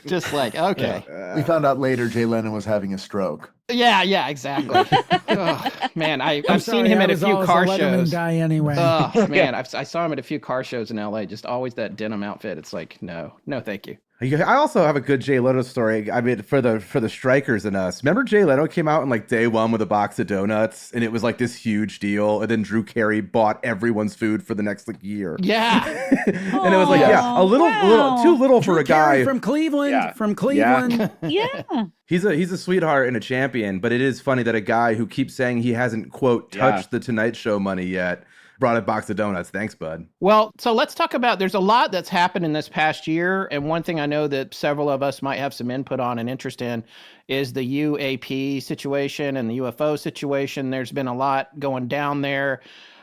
Just like, okay. We found out later Jay Leno was having a stroke. Yeah, exactly. Oh, man, I've seen him at a few car shows. Let him die anyway. Oh, man, I saw him at a few car shows in LA. Just always that denim outfit. It's like, no, thank you. I also have a good Jay Leno story. I mean, for the strikers and us. Remember Jay Leno came out in like day one with a box of donuts, and it was like this huge deal. And then Drew Carey bought everyone's food for the next like year. Yeah, and it was like, a little too little for a guy from Cleveland. Yeah. From Cleveland. Yeah. He's a sweetheart and a champion, but it is funny that a guy who keeps saying he hasn't quote touched the Tonight Show money yet brought a box of donuts. Thanks, bud. Well, so let's talk about, there's a lot that's happened in this past year. And one thing I know that several of us might have some input on and interest in is the UAP situation and the UFO situation. There's been a lot going down there.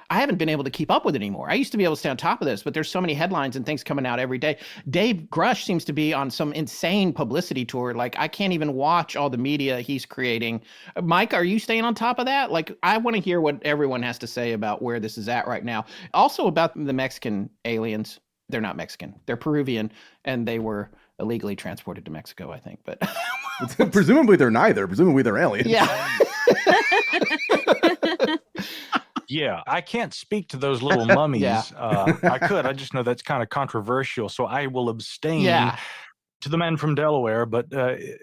I haven't been able to keep up with it anymore. I used to be able to stay on top of this, but there's so many headlines and things coming out every day. Dave Grush seems to be on some insane publicity tour. Like, I can't even watch all the media he's creating. Mike, are you staying on top of that? Like, I want to hear what everyone has to say about where this is at right now. Also about the Mexican aliens. They're not Mexican. They're Peruvian, and they were illegally transported to Mexico, I think. But presumably they're neither. Presumably they're aliens. Yeah. Yeah, I can't speak to those little mummies. Yeah. I could. I just know that's kind of controversial, so I will abstain. Yeah. To the man from Delaware, but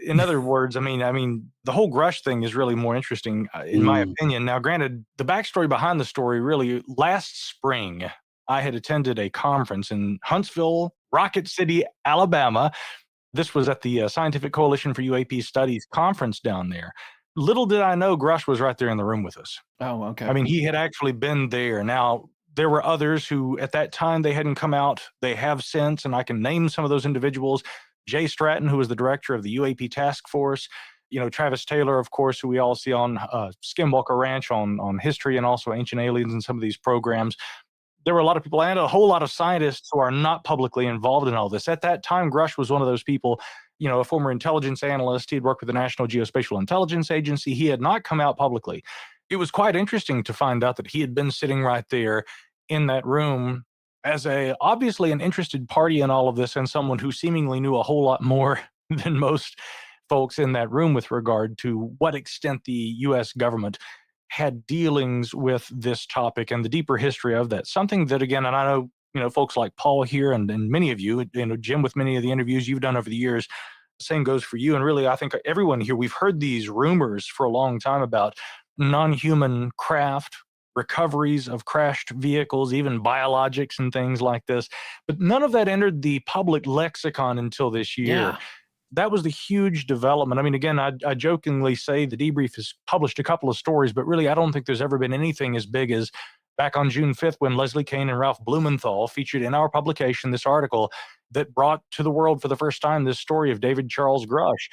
in other words, I mean, the whole Grush thing is really more interesting, in my opinion. Now, granted, the backstory behind the story really, last spring, I had attended a conference in Huntsville, Rocket City, Alabama. This was at the Scientific Coalition for UAP Studies conference down there. Little did I know Grush was right there in the room with us. Oh, okay. I mean, he had actually been there. Now, there were others who, at that time, they hadn't come out. They have since, and I can name some of those individuals. Jay Stratton, who was the director of the UAP task force. You know, Travis Taylor, of course, who we all see on Skinwalker Ranch on history and also Ancient Aliens and some of these programs. There were a lot of people and a whole lot of scientists who are not publicly involved in all this. At that time, Grush was one of those people, you know, a former intelligence analyst. He had worked with the National Geospatial Intelligence Agency. He had not come out publicly. It was quite interesting to find out that he had been sitting right there in that room as obviously an interested party in all of this, and someone who seemingly knew a whole lot more than most folks in that room with regard to what extent the U.S. government had dealings with this topic and the deeper history of that. Something that, again, and I know, you know, folks like Paul here and many of you, Jim, with many of the interviews you've done over the years, same goes for you. And really, I think everyone here, we've heard these rumors for a long time about non-human craft, recoveries of crashed vehicles, even biologics and things like this. But none of that entered the public lexicon until this year. Yeah. That was the huge development. I mean, again, I jokingly say the debrief has published a couple of stories, but really, I don't think there's ever been anything as big as back on June 5th when Leslie Kean and Ralph Blumenthal featured in our publication this article that brought to the world for the first time this story of David Charles Grush.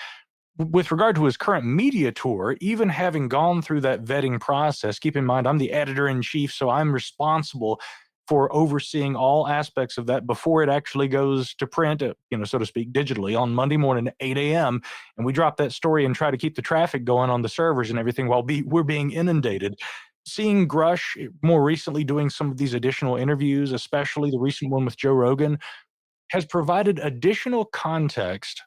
With regard to his current media tour, even having gone through that vetting process, keep in mind, I'm the editor-in-chief, so I'm responsible for overseeing all aspects of that before it actually goes to print, you know, so to speak, digitally on Monday morning at 8 a.m. And we drop that story and try to keep the traffic going on the servers and everything while we're being inundated. Seeing Grush more recently doing some of these additional interviews, especially the recent one with Joe Rogan, has provided additional context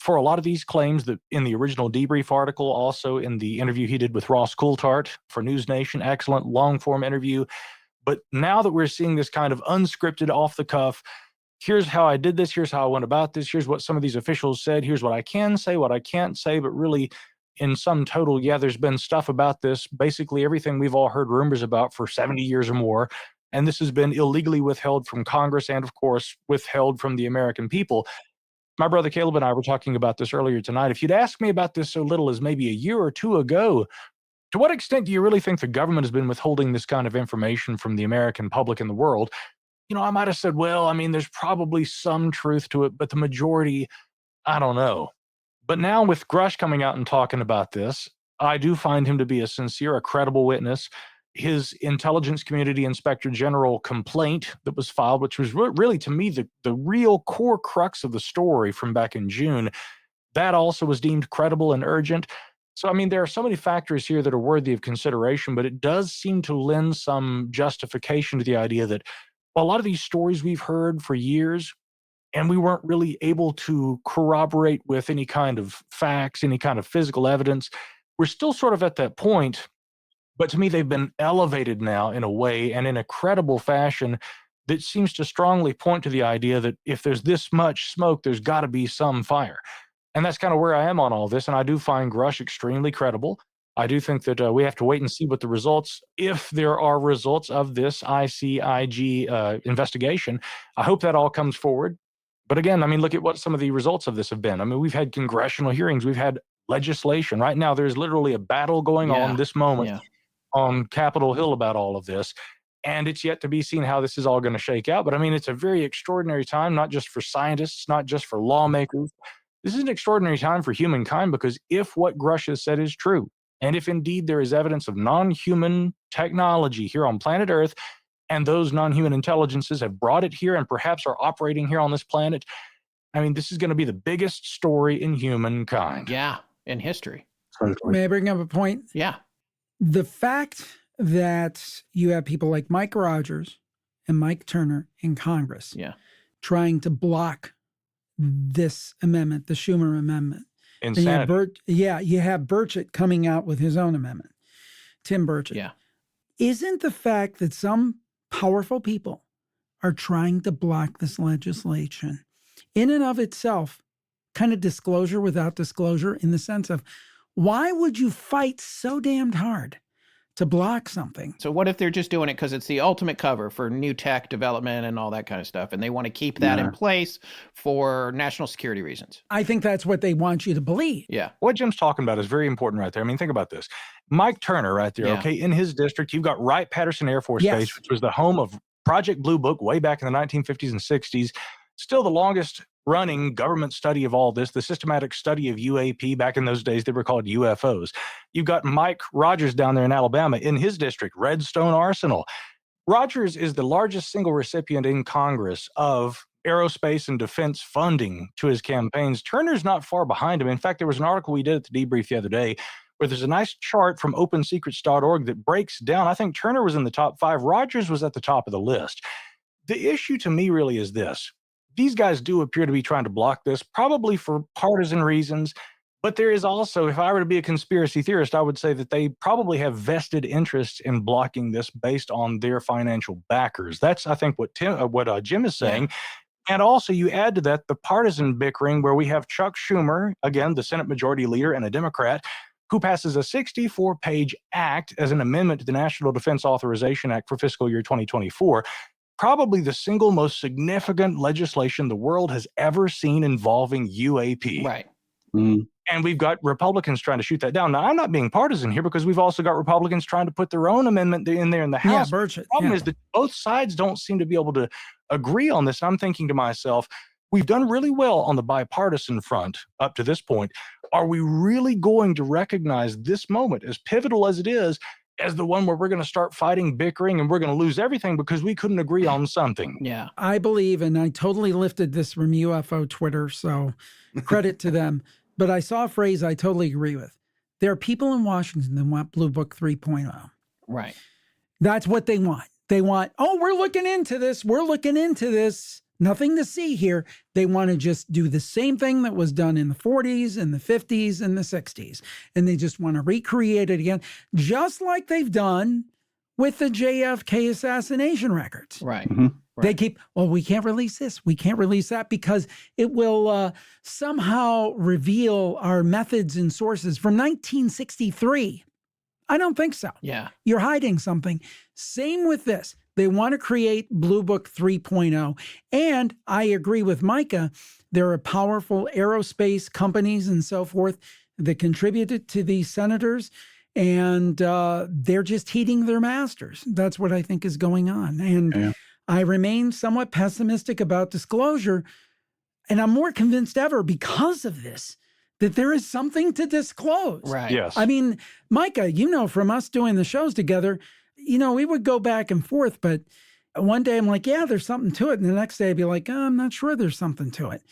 for a lot of these claims that in the original debrief article, also in the interview he did with Ross Coulthart for News Nation, excellent long-form interview. But now that we're seeing this kind of unscripted, off-the-cuff, here's how I did this, here's how I went about this, here's what some of these officials said, here's what I can say, what I can't say, but really, in sum total, yeah, there's been stuff about this, basically everything we've all heard rumors about for 70 years or more, and this has been illegally withheld from Congress and, of course, withheld from the American people. My brother Caleb and I were talking about this earlier tonight. If you'd asked me about this so little as maybe a year or two ago, to what extent do you really think the government has been withholding this kind of information from the American public and the world? You know, I might have said, well, I mean, there's probably some truth to it, but the majority, I don't know. But now with Grush coming out and talking about this, I do find him to be a sincere, a credible witness. His intelligence community inspector general complaint that was filed, which was really, to me, the real core crux of the story from back in June, that also was deemed credible and urgent. So, I mean, there are so many factors here that are worthy of consideration, but it does seem to lend some justification to the idea that a lot of these stories we've heard for years, and we weren't really able to corroborate with any kind of facts, any kind of physical evidence. We're still sort of at that point, but to me, they've been elevated now in a way and in a credible fashion that seems to strongly point to the idea that if there's this much smoke, there's got to be some fire. And that's kind of where I am on all this. And I do find Grush extremely credible. I do think that we have to wait and see what the results, if there are results of this ICIG investigation. I hope that all comes forward. But again, I mean, look at what some of the results of this have been. I mean, we've had congressional hearings. We've had legislation. Right now, there's literally a battle going on this moment on Capitol Hill about all of this. And it's yet to be seen how this is all going to shake out. But I mean, it's a very extraordinary time, not just for scientists, not just for lawmakers. This is an extraordinary time for humankind, because if what Grush has said is true, and if indeed there is evidence of non-human technology here on planet Earth, and those non-human intelligences have brought it here and perhaps are operating here on this planet, I mean, this is going to be the biggest story in humankind. Yeah, in history. May I bring up a point? Yeah. The fact that you have people like Mike Rogers and Mike Turner in Congress trying to block this amendment, the Schumer amendment. Insanity. You have Burchett coming out with his own amendment, Tim Burchett. Yeah. Isn't the fact that some powerful people are trying to block this legislation in and of itself kind of disclosure without disclosure, in the sense of, why would you fight so damned hard to block something? So what if they're just doing it because it's the ultimate cover for new tech development and all that kind of stuff, and they want to keep that in place for national security reasons? I think that's what they want you to believe. Yeah. What Jim's talking about is very important right there. I mean, think about this. Mike Turner right there, okay, in his district, you've got Wright-Patterson Air Force Base, which was the home of Project Blue Book way back in the 1950s and 60s. Still the longest running government study of all this, the systematic study of UAP. Back in those days, they were called UFOs. You've got Mike Rogers down there in Alabama, in his district, Redstone Arsenal. Rogers is the largest single recipient in Congress of aerospace and defense funding to his campaigns. Turner's not far behind him. In fact, there was an article we did at the debrief the other day where there's a nice chart from opensecrets.org that breaks down. I think Turner was in the top 5. Rogers was at the top of the list. The issue to me really is this. These guys do appear to be trying to block this, probably for partisan reasons. But there is also, if I were to be a conspiracy theorist, I would say that they probably have vested interests in blocking this based on their financial backers. That's, I think, what Jim is saying. And also, you add to that the partisan bickering where we have Chuck Schumer, again, the Senate Majority Leader and a Democrat, who passes a 64-page act as an amendment to the National Defense Authorization Act for fiscal year 2024. Probably the single most significant legislation the world has ever seen involving UAP. Right. And we've got Republicans trying to shoot that down. Now, I'm not being partisan here, because we've also got Republicans trying to put their own amendment in there in the House. The problem is that both sides don't seem to be able to agree on this. I'm thinking to myself, we've done really well on the bipartisan front up to this point. Are we really going to recognize this moment, as pivotal as it is, as the one where we're going to start fighting, bickering, and we're going to lose everything because we couldn't agree on something? Yeah. I believe, and I totally lifted this from UFO Twitter, so credit to them. But I saw a phrase I totally agree with. There are people in Washington that want Blue Book 3.0. Right. That's what they want. They want, oh, we're looking into this. We're looking into this. Nothing to see here. They want to just do the same thing that was done in the 40s and the 50s and the 60s. And they just want to recreate it again, just like they've done with the JFK assassination records. Right. They keep, well, we can't release this. We can't release that because it will somehow reveal our methods and sources from 1963. I don't think so. Yeah. You're hiding something. Same with this. They want to create Blue Book 3.0. And I agree with Micah. There are powerful aerospace companies and so forth that contributed to these senators. And they're just heeding their masters. That's what I think is going on. And I remain somewhat pessimistic about disclosure. And I'm more convinced ever because of this that there is something to disclose. Right. Yes. I mean, Micah, you know, from us doing the shows together, you know, we would go back and forth, but one day I'm like, yeah, there's something to it. And the next day I'd be like, oh, I'm not sure there's something to it.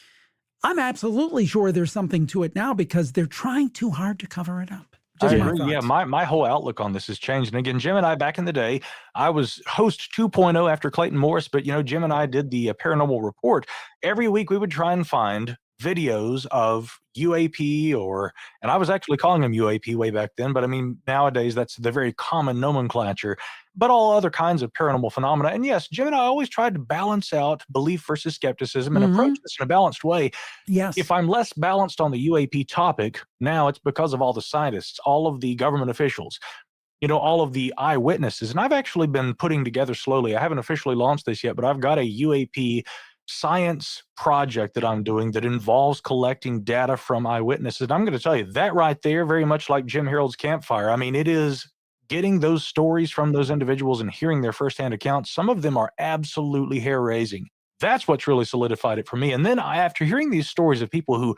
I'm absolutely sure there's something to it now because they're trying too hard to cover it up. I agree. Yeah, my whole outlook on this has changed. And again, Jim and I, back in the day, I was host 2.0 after Clayton Morris, but, you know, Jim and I did the paranormal report. Every week we would try and find videos of UAP and I was actually calling them UAP way back then, but I mean, nowadays that's the very common nomenclature, but all other kinds of paranormal phenomena. And yes, Jim and I always tried to balance out belief versus skepticism and approach this in a balanced way. Yes. If I'm less balanced on the UAP topic, now it's because of all the scientists, all of the government officials, all of the eyewitnesses. And I've actually been putting together slowly. I haven't officially launched this yet, but I've got a UAP science project that I'm doing that involves collecting data from eyewitnesses. And I'm going to tell you that right there, very much like Jim Harold's campfire. I mean, it is getting those stories from those individuals and hearing their firsthand accounts. Some of them are absolutely hair-raising. That's what's really solidified it for me. And then after hearing these stories of people who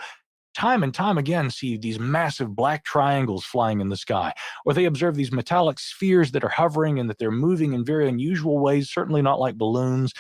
time and time again see these massive black triangles flying in the sky, or they observe these metallic spheres that are hovering and that they're moving in very unusual ways, certainly not like balloons,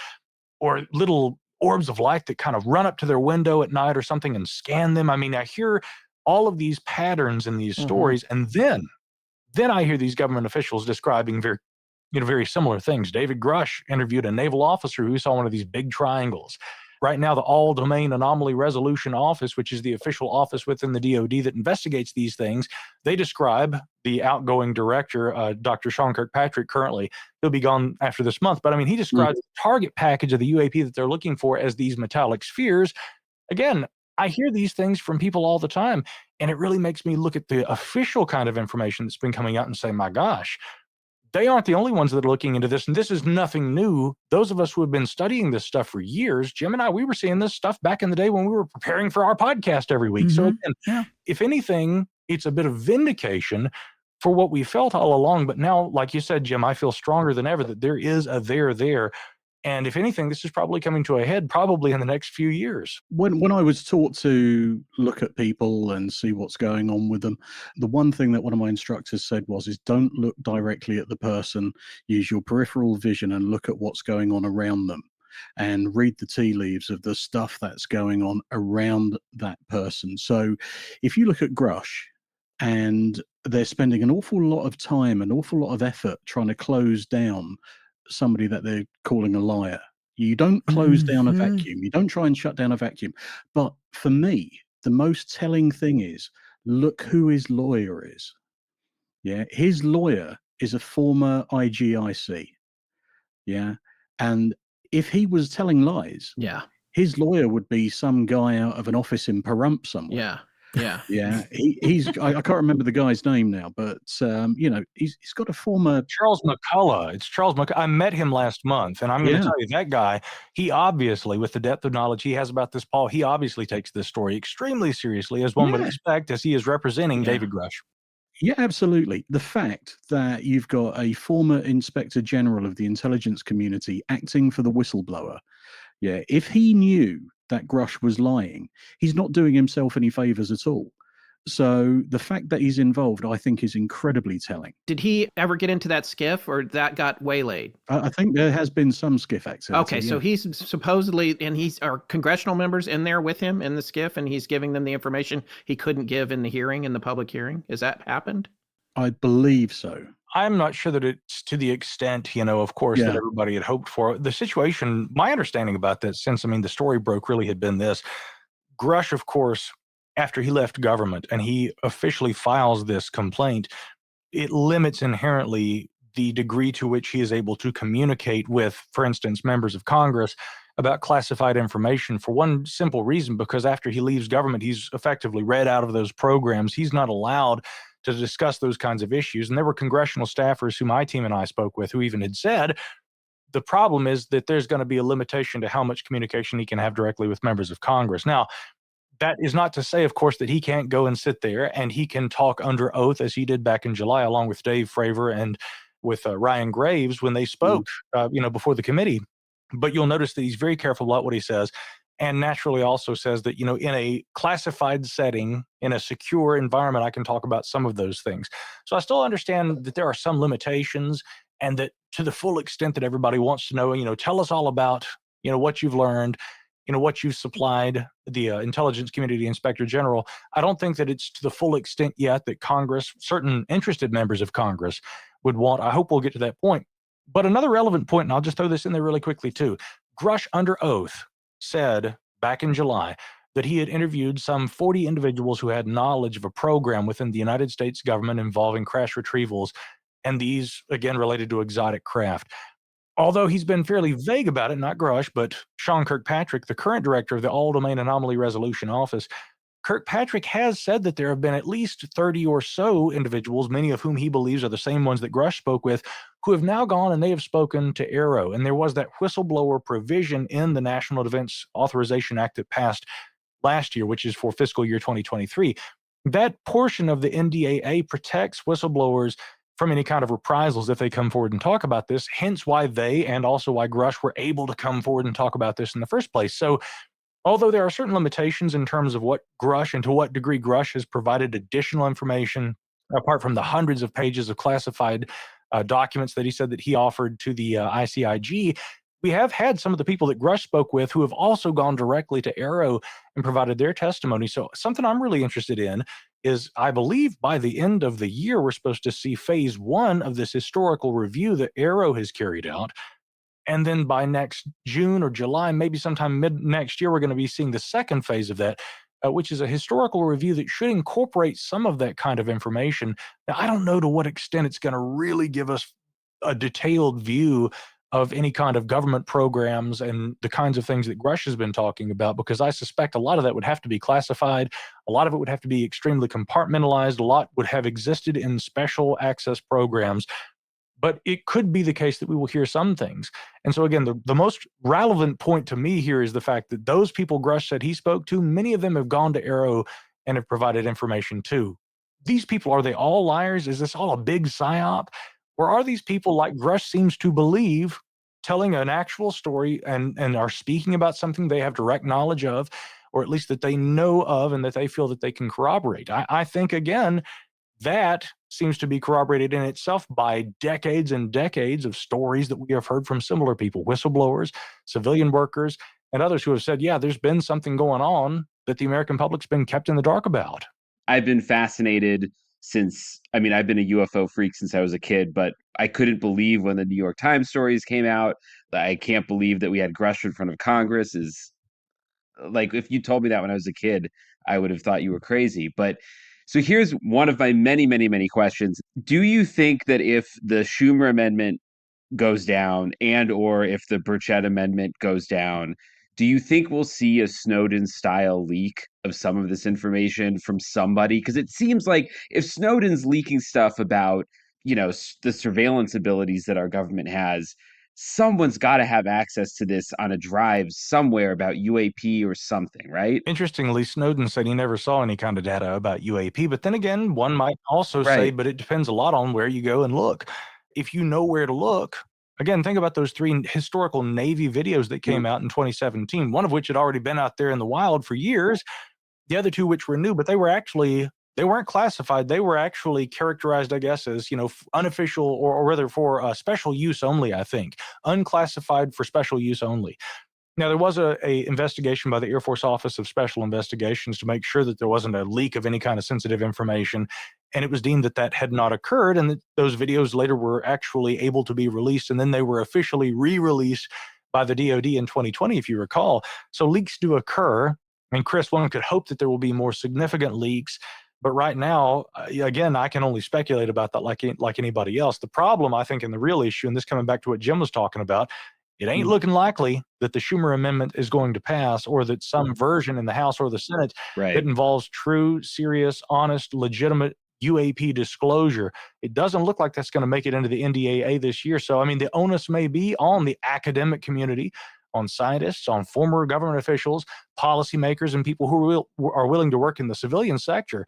or little orbs of light that kind of run up to their window at night or something and scan them. I mean, I hear all of these patterns in these stories, and then I hear these government officials describing very similar things. David Grush interviewed a naval officer who saw one of these big triangles. Right now, the All-Domain Anomaly Resolution Office, which is the official office within the DoD that investigates these things, they describe the outgoing director, Dr. Sean Kirkpatrick, currently. He'll be gone after this month. But I mean, he describes the target package of the UAP that they're looking for as these metallic spheres. Again, I hear these things from people all the time, and it really makes me look at the official kind of information that's been coming out and say, my gosh, they aren't the only ones that are looking into this, and this is nothing new. Those of us who have been studying this stuff for years, Jim and I, we were seeing this stuff back in the day when we were preparing for our podcast every week. So again, if anything, it's a bit of vindication for what we felt all along. But now, like you said, Jim, I feel stronger than ever that there is a there. And if anything, this is probably coming to a head probably in the next few years. When I was taught to look at people and see what's going on with them, the one thing that one of my instructors said is don't look directly at the person, use your peripheral vision and look at what's going on around them and read the tea leaves of the stuff that's going on around that person. So if you look at Grush, and they're spending an awful lot of time, an awful lot of effort trying to close down somebody that they're calling a liar. You don't close down a vacuum. You don't try and shut down a vacuum. But for me, the most telling thing is, look who his lawyer is. Yeah, his lawyer is a former IGIC. Yeah, and if he was telling lies, his lawyer would be some guy out of an office in Pahrump somewhere. Yeah. He's I can't remember the guy's name now, but he's got a former Charles McCullough. It's Charles McCullough. I met him last month, and I'm going to tell you, that guy, he obviously, with the depth of knowledge he has about this, Paul, he obviously takes this story extremely seriously, as one would expect, as he is representing David Grush. Yeah, absolutely. The fact that you've got a former Inspector General of the intelligence community acting for the whistleblower. Yeah, if he knew that Grush was lying, he's not doing himself any favors at all. So the fact that he's involved, I think, is incredibly telling. Did he ever get into that skiff, or that got waylaid? I think there has been some skiff activity. Okay, so he's supposedly, and are congressional members in there with him in the skiff, and he's giving them the information he couldn't give in the hearing, in the public hearing? Has that happened? I believe so. I'm not sure that it's to the extent, of course, that everybody had hoped for. The situation, my understanding about that, since, the story broke, really had been this. Grush, of course, after he left government and he officially files this complaint, it limits inherently the degree to which he is able to communicate with, for instance, members of Congress about classified information, for one simple reason, because after he leaves government, he's effectively read out of those programs. He's not allowed to discuss those kinds of issues. And there were congressional staffers who my team and I spoke with who even had said, the problem is that there's going to be a limitation to how much communication he can have directly with members of Congress. Now, that is not to say, of course, that he can't go and sit there and he can talk under oath, as he did back in July, along with Dave Fravor and with Ryan Graves when they spoke, before the committee. But you'll notice that he's very careful about what he says, and naturally also says that, in a classified setting, in a secure environment, I can talk about some of those things. So I still understand that there are some limitations, and that to the full extent that everybody wants to know, tell us all about, what you've learned, what you've supplied the intelligence community inspector general. I don't think that it's to the full extent yet that Congress, certain interested members of Congress, would want. I hope we'll get to that point. But another relevant point, and I'll just throw this in there really quickly too, Grush under oath said back in July that he had interviewed some 40 individuals who had knowledge of a program within the United States government involving crash retrievals, and these, again, related to exotic craft. Although he's been fairly vague about it, not Grush, but Sean Kirkpatrick, the current director of the All-Domain Anomaly Resolution Office, Kirkpatrick has said that there have been at least 30 or so individuals, many of whom he believes are the same ones that Grush spoke with, who have now gone and they have spoken to Arrow. And there was that whistleblower provision in the National Defense Authorization Act that passed last year, which is for fiscal year 2023. That portion of the NDAA protects whistleblowers from any kind of reprisals if they come forward and talk about this, hence why they and also why Grush were able to come forward and talk about this in the first place. So although there are certain limitations in terms of what Grush and to what degree Grush has provided additional information, apart from the hundreds of pages of classified documents that he said that he offered to the ICIG, we have had some of the people that Grush spoke with who have also gone directly to Arrow and provided their testimony. So something I'm really interested in is, I believe by the end of the year, we're supposed to see phase 1 of this historical review that Arrow has carried out. And then by next June or July, maybe sometime mid next year, we're going to be seeing the second phase of that, which is a historical review that should incorporate some of that kind of information. Now, I don't know to what extent it's going to really give us a detailed view of any kind of government programs and the kinds of things that Grush has been talking about, because I suspect a lot of that would have to be classified. A lot of it would have to be extremely compartmentalized. A lot would have existed in special access programs. But it could be the case that we will hear some things. And so again, the most relevant point to me here is the fact that those people Grush said he spoke to, many of them have gone to Arrow and have provided information too. These people, are they all liars? Is this all a big psyop? Or are these people, like Grush seems to believe, telling an actual story and are speaking about something they have direct knowledge of, or at least that they know of and that they feel that they can corroborate? I think, again, that seems to be corroborated in itself by decades and decades of stories that we have heard from similar people, whistleblowers, civilian workers, and others who have said, yeah, there's been something going on that the American public's been kept in the dark about. I've been fascinated since, I mean, I've been a UFO freak since I was a kid, but I couldn't believe when the New York Times stories came out. I can't believe that we had Grush in front of Congress. Is like, if you told me that when I was a kid, I would have thought you were crazy. But so here's one of my many, many, many questions. Do you think that if the Schumer amendment goes down and or if the Burchett amendment goes down, do you think we'll see a Snowden-style leak of some of this information from somebody? Because it seems like if Snowden's leaking stuff about, you know, the surveillance abilities that our government has, someone's got to have access to this on a drive somewhere about UAP or something, right? Interestingly, Snowden said he never saw any kind of data about UAP. But then again, one might also say, but it depends a lot on where you go and look. If you know where to look, again, think about those 3 historical Navy videos that came out in 2017, one of which had already been out there in the wild for years. The other 2 which were new, but they weren't classified. They were actually characterized, I guess, as, you know, unofficial or rather for special use only, I think. Unclassified for special use only. Now, there was a investigation by the Air Force Office of Special Investigations to make sure that there wasn't a leak of any kind of sensitive information. And it was deemed that that had not occurred, and that those videos later were actually able to be released. And then they were officially re-released by the DoD in 2020, if you recall. So leaks do occur. I mean, Chris, one could hope that there will be more significant leaks. But right now, again, I can only speculate about that like anybody else. The problem, I think, and the real issue, and this coming back to what Jim was talking about, it ain't looking likely that the Schumer amendment is going to pass, or that some version in the House or the Senate that involves true, serious, honest, legitimate UAP disclosure. It doesn't look like that's going to make it into the NDAA this year. So, I mean, the onus may be on the academic community, on scientists, on former government officials, policymakers, and people who are willing to work in the civilian sector.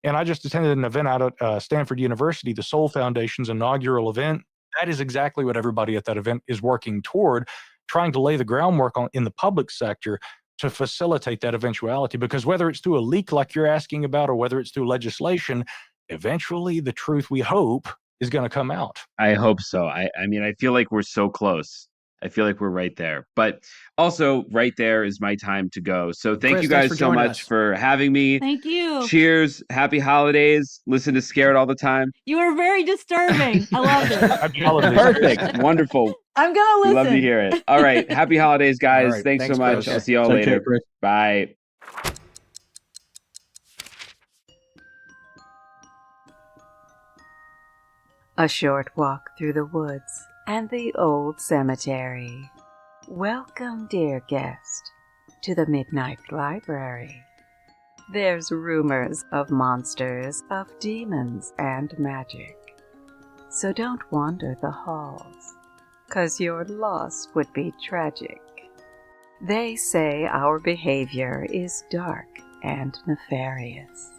And I just attended an event out at Stanford University, the Soul Foundation's inaugural event. That is exactly what everybody at that event is working toward, trying to lay the groundwork in the public sector to facilitate that eventuality. Because whether it's through a leak like you're asking about, or whether it's through legislation, eventually the truth, we hope, is going to come out. I hope so. I mean, I feel like we're so close. I feel like we're right there. But also, right there is my time to go. So thank Chris, you guys so much us. for having me. Thank you. Cheers. Happy holidays. Listen to Scared all the time. You were very disturbing. I loved it. Perfect. Wonderful. I'm going to listen. Love to hear it. All right. Happy holidays, guys. Right. Thanks so Thanks, much. Chris. I'll see y'all Take later. care, Chris. Bye. A short walk through the woods and the old cemetery. Welcome, dear guest, to the Midnight Library. There's rumors of monsters, of demons and magic. So don't wander the halls, 'cause your loss would be tragic. They say our behavior is dark and nefarious.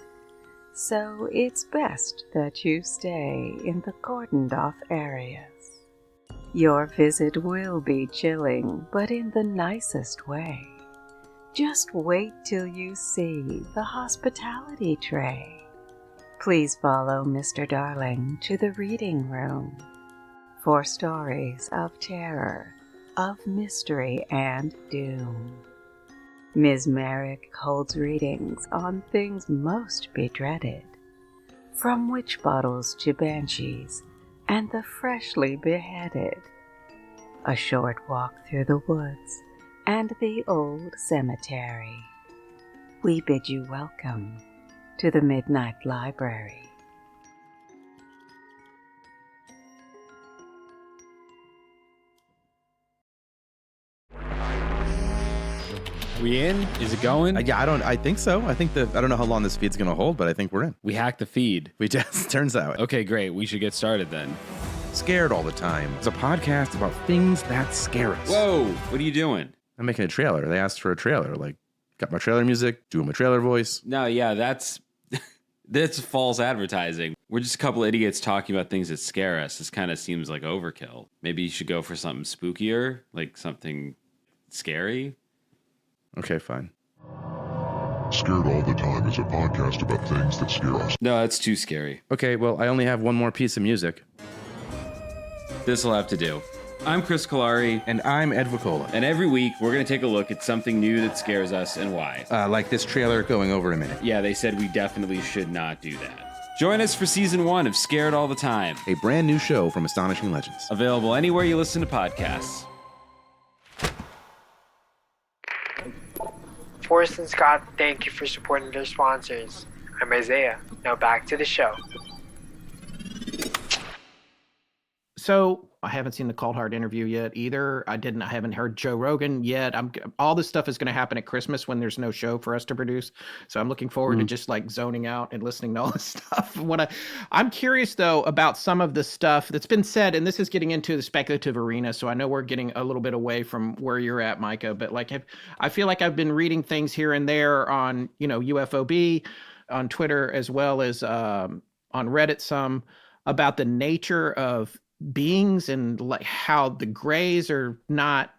So it's best that you stay in the cordoned-off areas. Your visit will be chilling, but in the nicest way. Just wait till you see the hospitality tray. Please follow Mr. Darling to the reading room for stories of terror, of mystery and doom. Ms. Merrick holds readings on things most be dreaded, from witch bottles to banshees and the freshly beheaded. A short walk through the woods and the old cemetery. We bid you welcome to the Midnight Library. We in? Is it going? Yeah, I think so. I don't know how long this feed's gonna hold, but I think we're in. We hacked the feed. We just, turns out. Okay, great. We should get started then. Scared All the Time. It's a podcast about things that scare us. Whoa, what are you doing? I'm making a trailer. They asked for a trailer. Like, got my trailer music, doing my trailer voice. No, yeah, that's false advertising. We're just a couple idiots talking about things that scare us. This kind of seems like overkill. Maybe you should go for something spookier, like something scary. Okay, fine. Scared All the Time is a podcast about things that scare us. No, that's too scary. Okay, well, I only have one more piece of music. This'll have to do. I'm Chris Kalari. And I'm Ed Vicola. And every week, we're going to take a look at something new that scares us and why. Like this trailer going over a minute. Yeah, they said we definitely should not do that. Join us for Season 1 of Scared All the Time. A brand new show from Astonishing Legends. Available anywhere you listen to podcasts. Forrest and Scott, thank you for supporting their sponsors. I'm Isaiah. Now back to the show. So I haven't seen the Cold Hard interview yet either. I haven't heard Joe Rogan yet. All this stuff is going to happen at Christmas when there's no show for us to produce. So I'm looking forward to just like zoning out and listening to all this stuff. I'm curious though about some of the stuff that's been said, and this is getting into the speculative arena. So I know we're getting a little bit away from where you're at, Micah, but like I feel like I've been reading things here and there on, UFOB, on Twitter, as well as on Reddit, some about the nature of beings and like how the grays are not,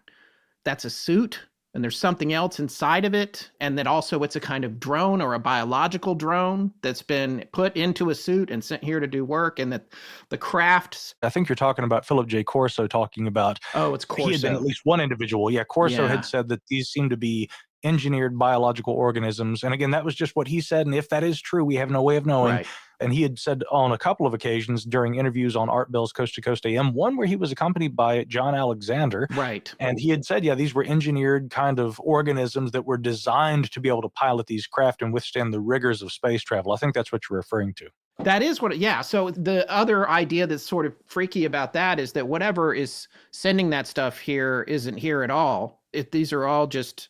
that's a suit and there's something else inside of it, and that also it's a kind of drone or a biological drone that's been put into a suit and sent here to do work, and that the crafts. I think you're talking about Philip J. Corso talking about. Oh, it's Corso. He had been at least one individual. Yeah, Corso had said that these seem to be engineered biological organisms. And again, that was just what he said. And if that is true, we have no way of knowing. Right. And he had said on a couple of occasions during interviews on Art Bell's Coast to Coast AM, one where he was accompanied by John Alexander. Right. And he had said, yeah, these were engineered kind of organisms that were designed to be able to pilot these craft and withstand the rigors of space travel. I think that's what you're referring to. That is what, yeah. So the other idea that's sort of freaky about that is that whatever is sending that stuff here isn't here at all. These are all just,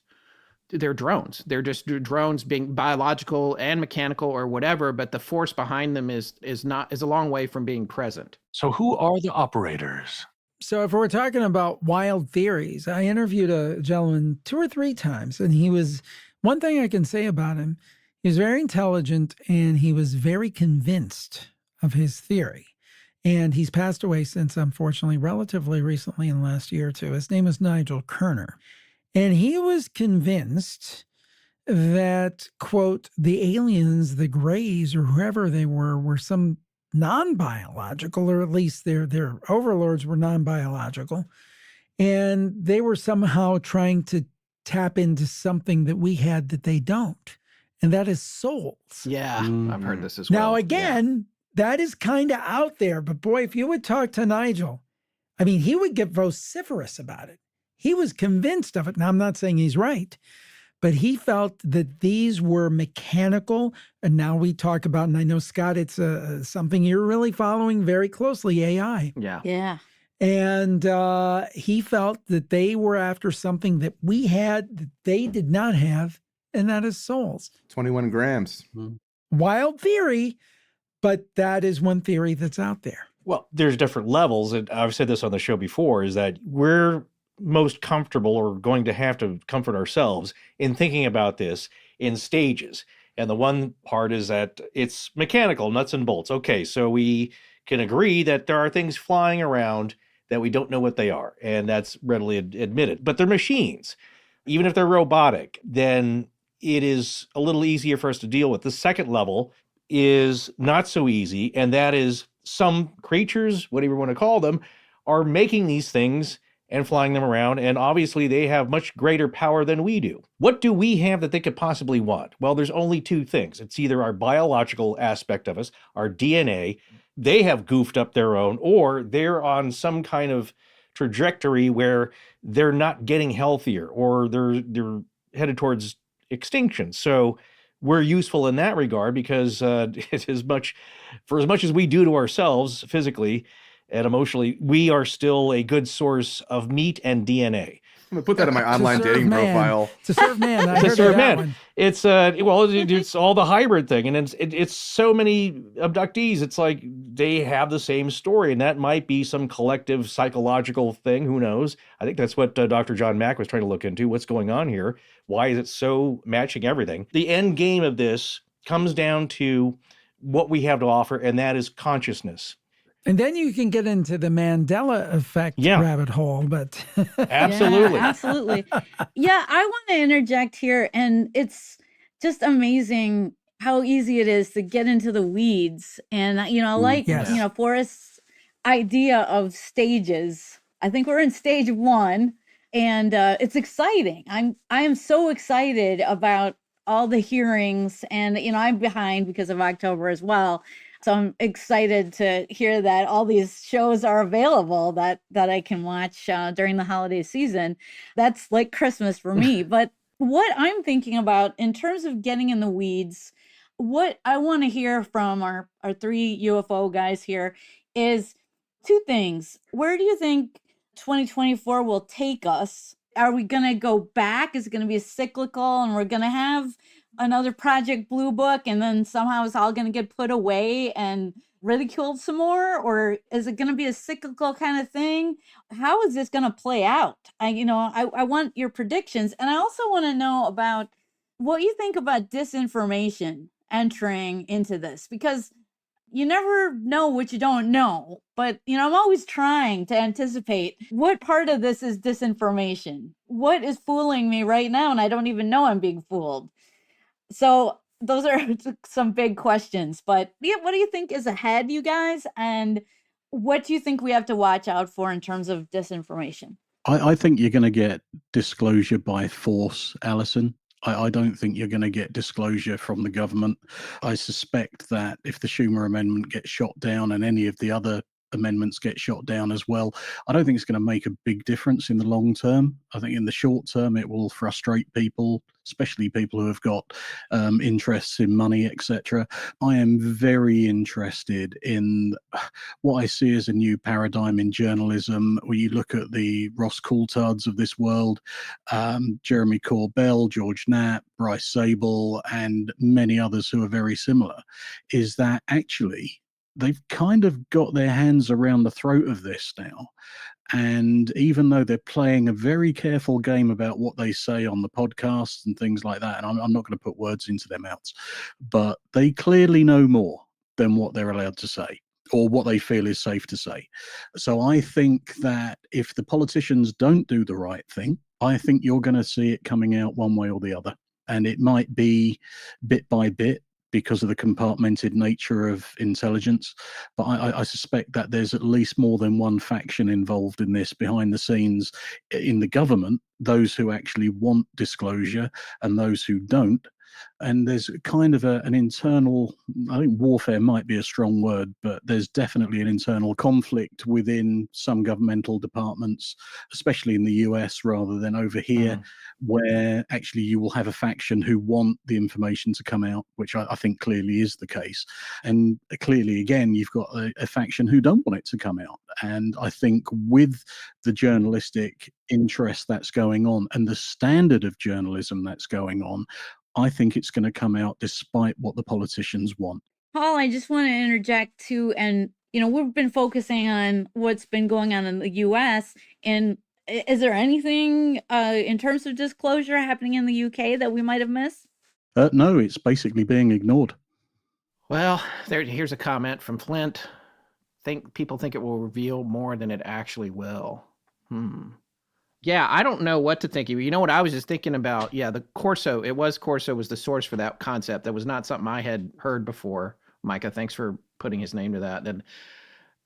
they're drones. They're just drones being biological and mechanical or whatever, but the force behind them is a long way from being present. So who are the operators? So if we're talking about wild theories, I interviewed a gentleman 2 or 3 times, and one thing I can say about him, he was very intelligent and he was very convinced of his theory. And he's passed away since, unfortunately, relatively recently in the last year or two. His name was Nigel Kerner. And he was convinced that, quote, the aliens, the Greys, or whoever they were some non-biological, or at least their overlords were non-biological. And they were somehow trying to tap into something that we had that they don't. And that is souls. Yeah, I've heard this as well. Now, again, that is kind of out there. But boy, if you would talk to Nigel, I mean, he would get vociferous about it. He was convinced of it. Now, I'm not saying he's right, but he felt that these were mechanical. And now we talk about, and I know, Scott, it's something you're really following very closely, AI. Yeah. Yeah. And he felt that they were after something that we had that they did not have, and that is souls. 21 grams. Wild theory, but that is one theory that's out there. Well, there's different levels, and I've said this on the show before, is that we're most comfortable or going to have to comfort ourselves in thinking about this in stages. And the one part is that it's mechanical, nuts and bolts. Okay, so we can agree that there are things flying around that we don't know what they are, and that's readily admitted. But they're machines. Even if they're robotic, then it is a little easier for us to deal with. The second level is not so easy, and that is some creatures, whatever you want to call them, are making these things and flying them around, and obviously they have much greater power than we do. What do we have that they could possibly want? Well, there's only two things. It's either our biological aspect of us, our DNA, they have goofed up their own, or they're on some kind of trajectory where they're not getting healthier, or they're headed towards extinction. So we're useful in that regard because it is for as much as we do to ourselves physically and emotionally, we are still a good source of meat and DNA. I'm gonna put that in my online dating profile. To serve man. I To heard serve that man. one. It's it's all the hybrid thing, and it's so many abductees. It's like they have the same story, and that might be some collective psychological thing. Who knows? I think that's what Dr. John Mack was trying to look into. What's going on here? Why is it so matching everything? The end game of this comes down to what we have to offer, and that is consciousness. And then you can get into the Mandela effect rabbit hole, but Absolutely. Yeah, absolutely. Yeah, I want to interject here, and it's just amazing how easy it is to get into the weeds. And like Forrest's idea of stages. I think we're in stage 1, and it's exciting. I am so excited about all the hearings, and I'm behind because of October as well. So I'm excited to hear that all these shows are available that I can watch during the holiday season. That's like Christmas for me. But what I'm thinking about in terms of getting in the weeds, what I want to hear from our 3 UFO guys here is 2 things. Where do you think 2024 will take us? Are we going to go back? Is it going to be cyclical and we're going to have another Project Blue Book and then somehow it's all going to get put away and ridiculed some more? Or is it going to be a cyclical kind of thing? How is this going to play out? I want your predictions. And I also want to know about what you think about disinformation entering into this, because you never know what you don't know. But, I'm always trying to anticipate what part of this is disinformation. What is fooling me right now? And I don't even know I'm being fooled. So those are some big questions. But what do you think is ahead, you guys? And what do you think we have to watch out for in terms of disinformation? I think you're going to get disclosure by force, Alison. I don't think you're going to get disclosure from the government. I suspect that if the Schumer Amendment gets shot down and any of the other amendments get shot down as well, I don't think it's going to make a big difference in the long term. I think in the short term, it will frustrate people, especially people who have got interests in money, etc. I am very interested in what I see as a new paradigm in journalism, where you look at the Ross Coulthards of this world, Jeremy Corbell, George Knapp, Bryce Zabel, and many others who are very similar, is that actually they've kind of got their hands around the throat of this now. And even though they're playing a very careful game about what they say on the podcasts and things like that, and I'm not going to put words into their mouths, but they clearly know more than what they're allowed to say or what they feel is safe to say. So I think that if the politicians don't do the right thing, I think you're going to see it coming out one way or the other. And it might be bit by bit, because of the compartmented nature of intelligence. But I suspect that there's at least more than one faction involved in this behind the scenes in the government, those who actually want disclosure and those who don't. And there's kind of an internal, I think warfare might be a strong word, but there's definitely an internal conflict within some governmental departments, especially in the US rather than over here, where actually you will have a faction who want the information to come out, which I think clearly is the case. And clearly, again, you've got a faction who don't want it to come out. And I think with the journalistic interest that's going on and the standard of journalism that's going on, I think it's going to come out despite what the politicians want. Paul, I just want to interject too, and we've been focusing on what's been going on in the U.S. and is there anything in terms of disclosure happening in the UK that we might have missed? No, it's basically being ignored. Well, here's a comment from Flint. People think it will reveal more than it actually will. Yeah, I don't know what to think. You know what I was just thinking about? Yeah, the Corso. Corso was the source for that concept. That was not something I had heard before. Micah, thanks for putting his name to that. And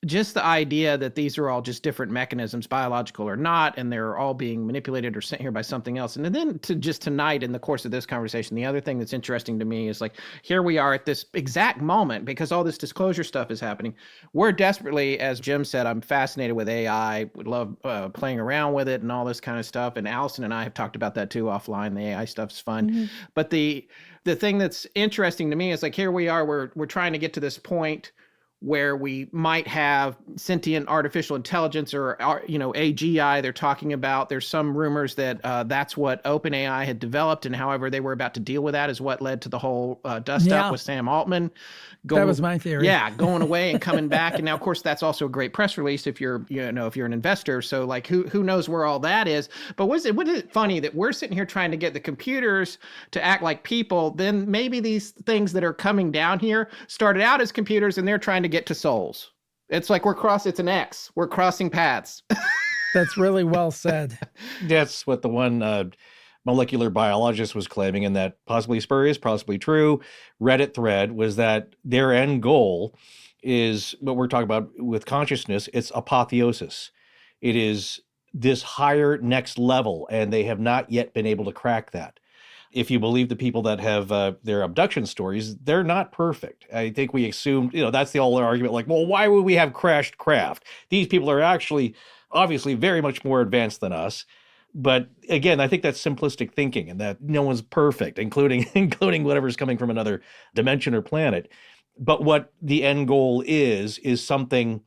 just the idea that these are all just different mechanisms, biological or not, and they're all being manipulated or sent here by something else. And then just tonight in the course of this conversation, the other thing that's interesting to me is like, here we are at this exact moment because all this disclosure stuff is happening. We're desperately, as Jim said, I'm fascinated with AI, would love playing around with it and all this kind of stuff. And Allison and I have talked about that too offline. The AI stuff's fun. But the thing that's interesting to me is like, here we are, we're trying to get to this point where we might have sentient artificial intelligence or, AGI they're talking about. There's some rumors that that's what OpenAI had developed, and however they were about to deal with that is what led to the whole dust up with Sam Altman. That was my theory. Yeah, going away and coming back. And now, of course, that's also a great press release if you're an investor. So, like, who knows where all that is? But wasn't it funny that we're sitting here trying to get the computers to act like people? Then maybe these things that are coming down here started out as computers, and they're trying to get to souls. It's like it's an X. We're crossing paths. That's really well said. That's what the one molecular biologist was claiming, and that possibly spurious, possibly true Reddit thread was that their end goal is what we're talking about with consciousness. It's apotheosis. It is this higher next level, and they have not yet been able to crack that. If you believe the people that have their abduction stories, they're not perfect. I think we assumed, that's the whole argument, like, well, why would we have crashed craft? These people are actually obviously very much more advanced than us. But again, I think that's simplistic thinking, and that no one's perfect, including whatever's coming from another dimension or planet. But what the end goal is something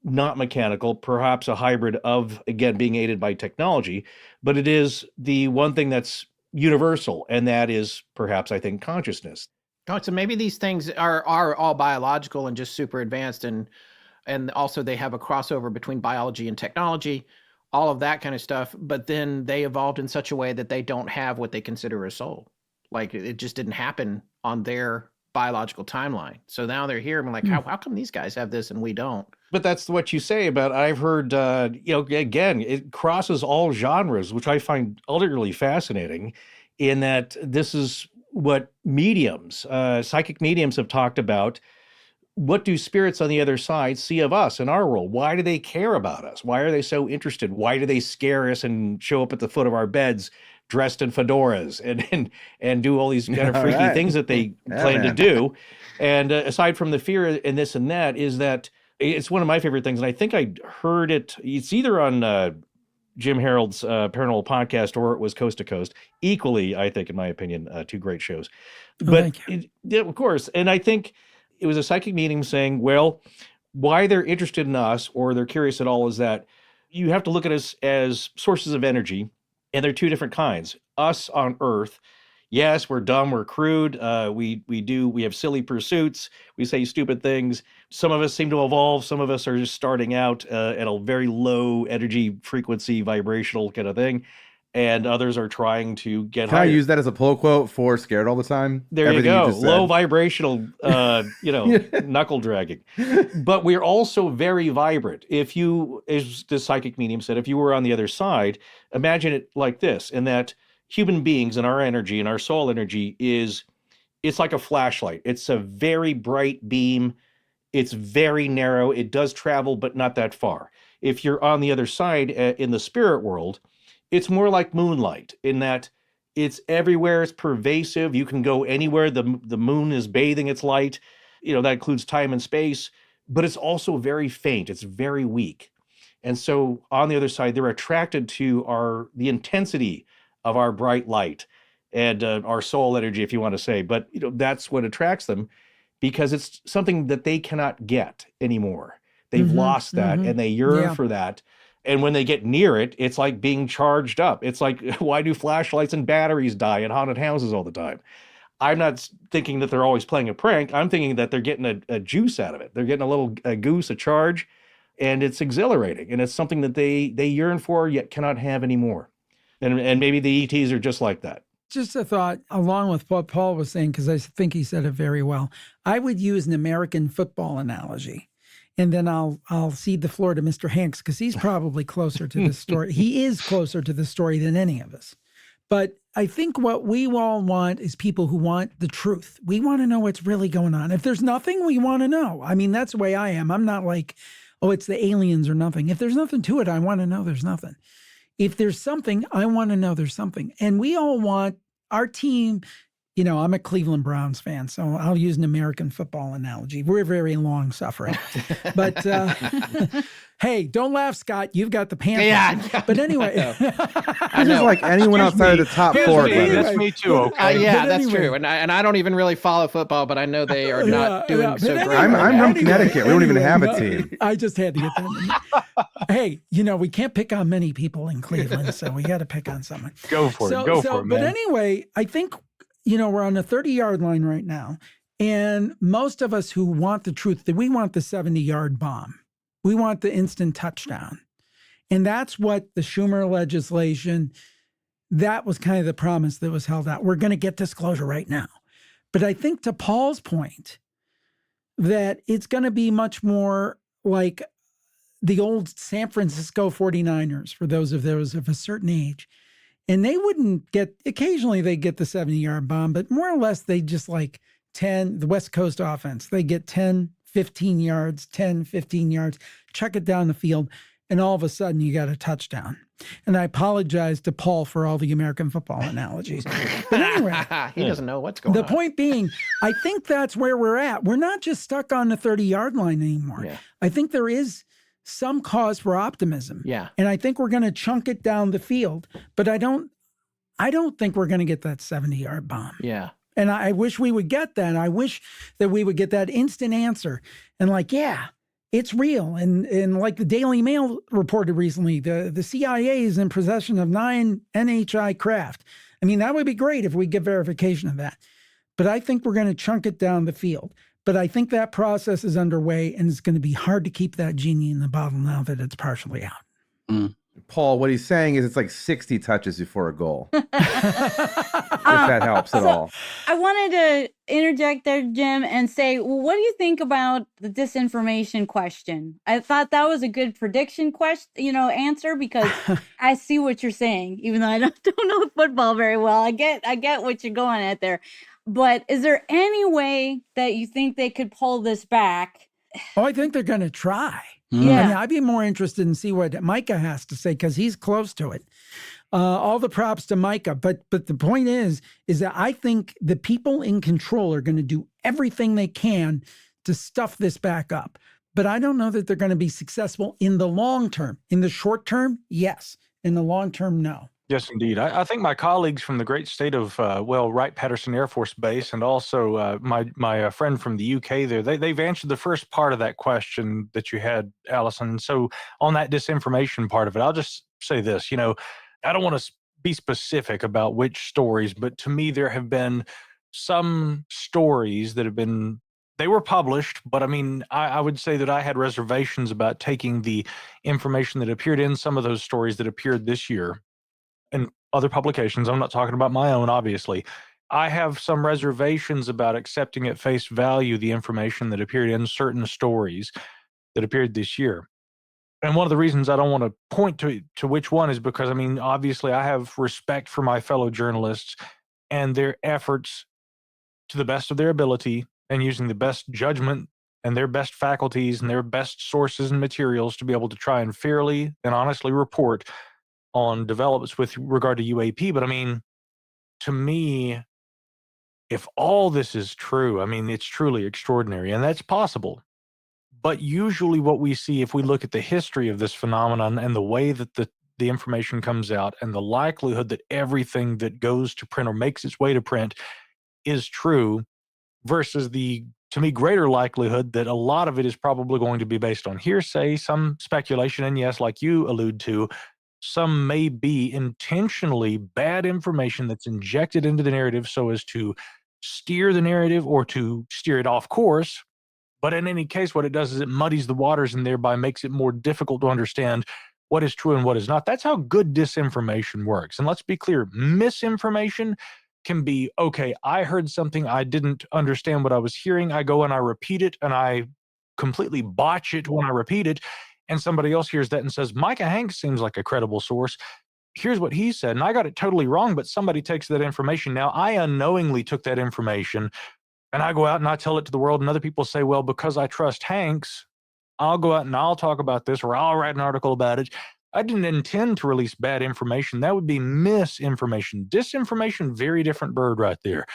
not mechanical, perhaps a hybrid of, again, being aided by technology. But it is the one thing that's universal, and that is perhaps, I think, consciousness. Oh, so maybe these things are all biological and just super advanced, and also they have a crossover between biology and technology, all of that kind of stuff. But then they evolved in such a way that they don't have what they consider a soul. Like, it just didn't happen on their biological timeline. So now they're here, and I'm like, how come these guys have this and we don't? But that's what you say about, I've heard, again, it crosses all genres, which I find utterly fascinating, in that this is what mediums, psychic mediums have talked about. What do spirits on the other side see of us in our world? Why do they care about us? Why are they so interested? Why do they scare us and show up at the foot of our beds dressed in fedoras and do all these kind of freaky things that they plan to do? And aside from the fear and this and that, is that it's one of my favorite things. And I think I heard it. It's either on Jim Harold's Paranormal Podcast, or it was Coast to Coast. Equally, I think, in my opinion, two great shows. But of course, and I think it was a psychic medium saying, well, why they're interested in us or they're curious at all is that you have to look at us as sources of energy, and they're two different kinds. Us on Earth, yes, we're dumb, we're crude, we have silly pursuits, we say stupid things. Some of us seem to evolve, some of us are just starting out at a very low energy frequency, vibrational kind of thing. And others are trying to get Can higher. I use that as a pull quote for Scared All the Time? There Everything you go. just said. Low vibrational, knuckle dragging. But we're also very vibrant. If you, as the psychic medium said, if you were on the other side, imagine it like this, in that human beings and our energy and our soul energy it's like a flashlight. It's a very bright beam. It's very narrow. It does travel, but not that far. If you're on the other side in the spirit world, it's more like moonlight, in that It's everywhere. It's pervasive. You can go anywhere. The moon is bathing its light. That includes time and space, but it's also very faint. It's very weak. And so on the other side, they're attracted to the intensity of our bright light and our soul energy, if you want to say. But that's what attracts them, because it's something that they cannot get anymore. They've lost that, and they yearn for that. And when they get near it, it's like being charged up. It's like, why do flashlights and batteries die in haunted houses all the time? I'm not thinking that they're always playing a prank. I'm thinking that they're getting a juice out of it. They're getting a goose, a charge, and it's exhilarating. And it's something that they yearn for, yet cannot have anymore. And maybe the ETs are just like that. Just a thought, along with what Paul was saying, because I think he said it very well. I would use an American football analogy. And then I'll cede the floor to Mr. Hanks, because he's probably closer to the story. He is closer to the story than any of us. But I think what we all want is people who want the truth. We want to know what's really going on. If there's nothing, we want to know. I mean, that's the way I am. I'm not like, oh, it's the aliens or nothing. If there's nothing to it, I want to know there's nothing. If there's something, I want to know there's something. And we all want our team. I'm a Cleveland Browns fan, so I'll use an American football analogy. We're very long-suffering. But, hey, don't laugh, Scott. You've got the Panthers. Yeah. But anyway. This is like anyone outside of the top four. That's me too, okay? Yeah, that's true. And I don't even really follow football, but I know they are not doing so great. I'm from Connecticut. We don't even have a team. I just had to get that. Hey, we can't pick on many people in Cleveland, so we got to pick on someone. Go for it, man. But anyway, I think we're on the 30-yard line right now. And most of us who want the truth, we want the 70-yard bomb. We want the instant touchdown. And that's what the Schumer legislation, that was kind of the promise that was held out. We're going to get disclosure right now. But I think to Paul's point, that it's going to be much more like the old San Francisco 49ers, for those of a certain age. And they wouldn't occasionally they get the 70-yard bomb, but more or less they just like 10, the West Coast offense, they get 10, 15 yards, 10, 15 yards, chuck it down the field, and all of a sudden you got a touchdown. And I apologize to Paul for all the American football analogies. But anyway. He doesn't know what's going on. The point being, I think that's where we're at. We're not just stuck on the 30-yard line anymore. Yeah. I think there is some cause for optimism. Yeah. And I think we're going to chunk it down the field, but I don't think we're going to get that 70-yard bomb. Yeah. And I wish we would get that. I wish that we would get that instant answer and like, yeah, it's real. And like the Daily Mail reported recently, the CIA is in possession of 9 NHI craft. I mean, that would be great if we get verification of that. But I think we're going to chunk it down the field. But I think that process is underway, and it's going to be hard to keep that genie in the bottle now that it's partially out. Mm. Paul, what he's saying is it's like 60 touches before a goal. If that helps at all. I wanted to interject there, Jim, and say, well, what do you think about the disinformation question? I thought that was a good prediction answer, because I see what you're saying, even though I don't know football very well. I get what you're going at there. But is there any way that you think they could pull this back? Oh, I think they're going to try. Yeah. I mean, I'd be more interested in see what Micah has to say, because he's close to it. All the props to Micah. But the point is that I think the people in control are going to do everything they can to stuff this back up. But I don't know that they're going to be successful in the long term. In the short term, yes. In the long term, no. Yes, indeed. I think my colleagues from the great state of, Wright-Patterson Air Force Base, and also my friend from the UK there, they've answered the first part of that question that you had, Allison. So on that disinformation part of it, I'll just say this, I don't want to be specific about which stories, but to me, there have been some stories that they were published, but I mean, I would say that I had reservations about taking the information that appeared in some of those stories that appeared this year and other publications. I'm not talking about my own, obviously. I have some reservations about accepting at face value the information that appeared in certain stories that appeared this year. And one of the reasons I don't want to point to which one is because, I mean, obviously I have respect for my fellow journalists and their efforts to the best of their ability and using the best judgment and their best faculties and their best sources and materials to be able to try and fairly and honestly report on developments with regard to UAP. But I mean, to me, if all this is true, I mean, it's truly extraordinary, and that's possible. But usually what we see, if we look at the history of this phenomenon and the way that the information comes out and the likelihood that everything that goes to print or makes its way to print is true versus the, to me, greater likelihood that a lot of it is probably going to be based on hearsay, some speculation, and yes, like you allude to, some may be intentionally bad information that's injected into the narrative so as to steer the narrative or to steer it off course. But in any case, what it does is it muddies the waters and thereby makes it more difficult to understand what is true and what is not. That's how good disinformation works. And let's be clear, misinformation can be, okay, I heard something, I didn't understand what I was hearing. I go and I repeat it and I completely botch it when I repeat it. And somebody else hears that and says, Micah Hanks seems like a credible source. Here's what he said. And I got it totally wrong, but somebody takes that information. Now, I unknowingly took that information and I go out and I tell it to the world, and other people say, well, because I trust Hanks, I'll go out and I'll talk about this, or I'll write an article about it. I didn't intend to release bad information. That would be misinformation. Disinformation, very different bird right there,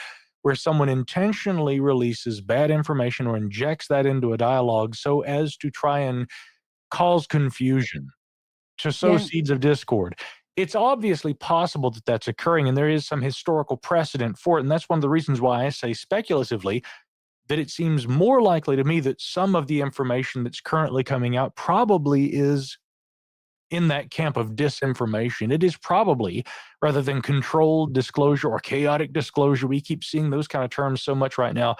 where someone intentionally releases bad information or injects that into a dialogue so as to try and cause confusion, to sow Yeah. seeds of discord. It's obviously possible that that's occurring, and there is some historical precedent for it. And that's one of the reasons why I say speculatively that it seems more likely to me that some of the information that's currently coming out probably is in that camp of disinformation. It is probably, rather than controlled disclosure or chaotic disclosure, we keep seeing those kind of terms so much right now,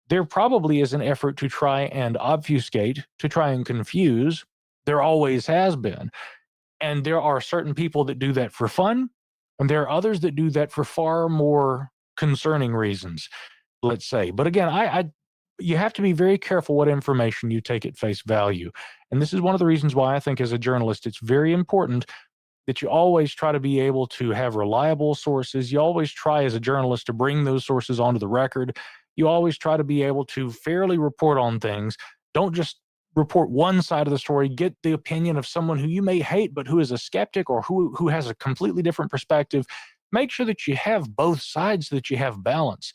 there probably is an effort to try and obfuscate, to try and confuse. There always has been. And there are certain people that do that for fun, and there are others that do that for far more concerning reasons, let's say. But again, you have to be very careful what information you take at face value. And this is one of the reasons why I think as a journalist, it's very important that you always try to be able to have reliable sources. You always try as a journalist to bring those sources onto the record. You always try to be able to fairly report on things. Don't just report one side of the story. Get the opinion of someone who you may hate, but who is a skeptic or who has a completely different perspective. Make sure that you have both sides, so that you have balance.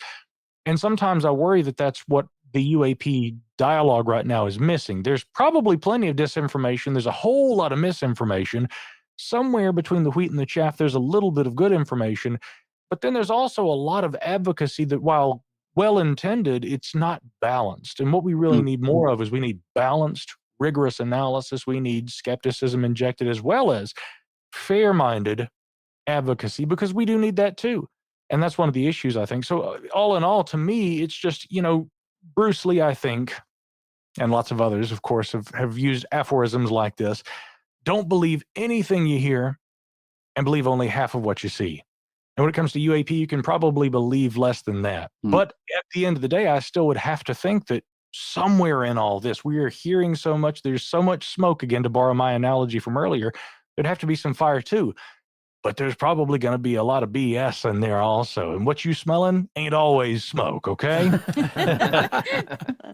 And sometimes I worry that that's what the UAP dialogue right now is missing. There's probably plenty of disinformation. There's a whole lot of misinformation. Somewhere between the wheat and the chaff, there's a little bit of good information. But then there's also a lot of advocacy that, while well-intended, it's not balanced. And what we really need more of is we need balanced, rigorous analysis. We need skepticism injected as well as fair-minded advocacy, because we do need that too. And that's one of the issues, I think. So all in all, to me, it's just, Bruce Lee, I think, and lots of others, of course, have used aphorisms like this. Don't believe anything you hear and believe only half of what you see. And when it comes to UAP, you can probably believe less than that. But at the end of the day, I still would have to think that somewhere in all this, we are hearing so much, there's so much smoke, again, to borrow my analogy from earlier, there'd have to be some fire too. But there's probably going to be a lot of BS in there also. And what you smelling ain't always smoke, okay?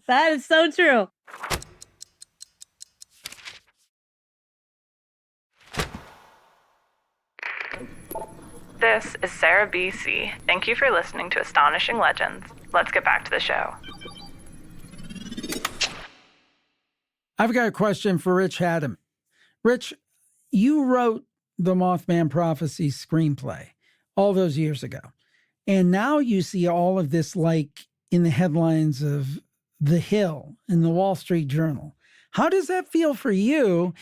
That is so true. This is Sarah BC. Thank you for listening to Astonishing Legends. Let's get back to the show. I've got a question for Rich Haddam. Rich, you wrote the Mothman Prophecy screenplay all those years ago. And now you see all of this like in the headlines of The Hill and the Wall Street Journal. How does that feel for you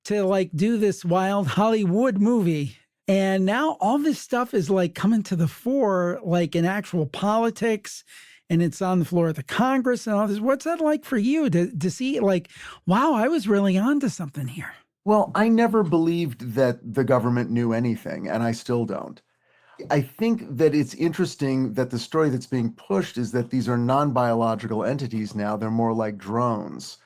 to like do this wild Hollywood movie? And now all this stuff is like coming to the fore, like in actual politics, and it's on the floor of the Congress and all this. What's that like for you to see like, wow, I was really onto something here? Well, I never believed that the government knew anything, and I still don't. I think that it's interesting that the story that's being pushed is that these are non-biological entities now. They're more like drones.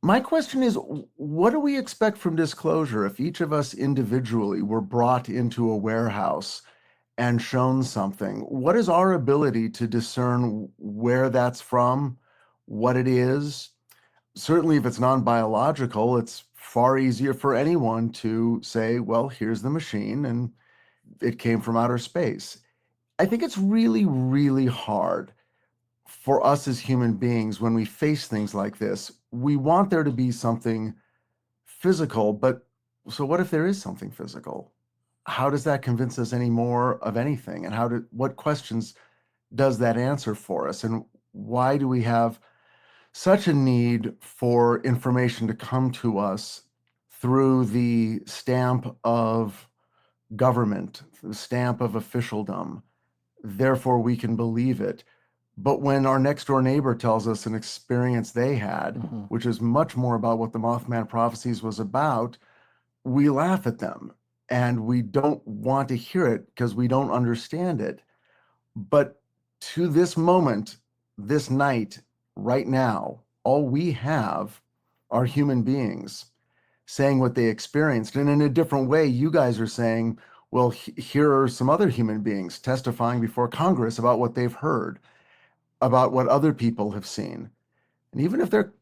My question is, what do we expect from disclosure if each of us individually were brought into a warehouse and shown something? What is our ability to discern where that's from, what it is? Certainly, if it's non-biological, it's far easier for anyone to say, well, here's the machine and it came from outer space. I think it's really, really hard for us as human beings when we face things like this. We want there to be something physical, but so what if there is something physical? How does that convince us any more of anything? And what questions does that answer for us? And why do we have such a need for information to come to us through the stamp of government, the stamp of officialdom? Therefore, we can believe it. But when our next door neighbor tells us an experience they had, which is much more about what the Mothman Prophecies was about, we laugh at them and we don't want to hear it because we don't understand it. But to this moment, this night, right now, all we have are human beings saying what they experienced. And in a different way, you guys are saying, well, here are some other human beings testifying before Congress about what they've heard, about what other people have seen. And even if they're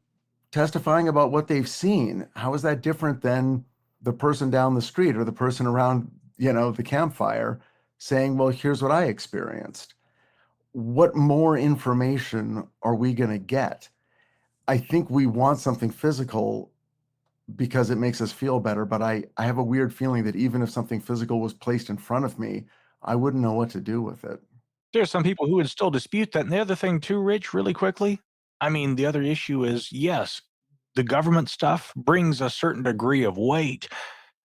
testifying about what they've seen, how is that different than the person down the street or the person around, the campfire saying, well, here's what I experienced? What more information are we going to get? I think we want something physical because it makes us feel better, but I have a weird feeling that even if something physical was placed in front of me, I wouldn't know what to do with it. There are some people who would still dispute that. And the other thing too, Rich, really quickly, I mean, the other issue is, yes, the government stuff brings a certain degree of weight.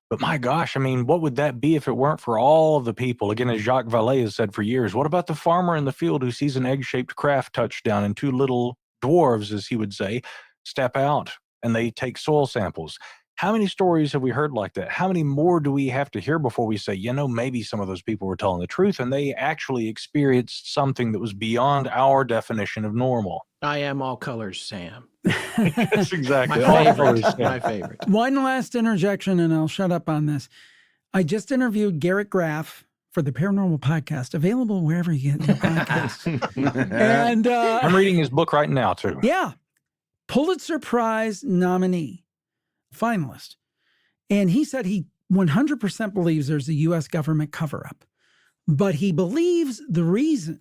But my gosh, I mean, what would that be if it weren't for all of the people? Again, as Jacques Vallée has said for years, what about the farmer in the field who sees an egg-shaped craft touchdown and two little dwarves, as he would say, step out and they take soil samples? How many stories have we heard like that? How many more do we have to hear before we say, maybe some of those people were telling the truth and they actually experienced something that was beyond our definition of normal? I am all colors, Sam. That's exactly my all favorite. colors, Sam. My favorite. One last interjection, and I'll shut up on this. I just interviewed Garrett Graff for the Paranormal Podcast, available wherever you get your podcasts. And I'm reading his book right now, too. Yeah. Pulitzer Prize nominee, finalist. And he said he 100% believes there's a U.S. government cover-up. But he believes the reason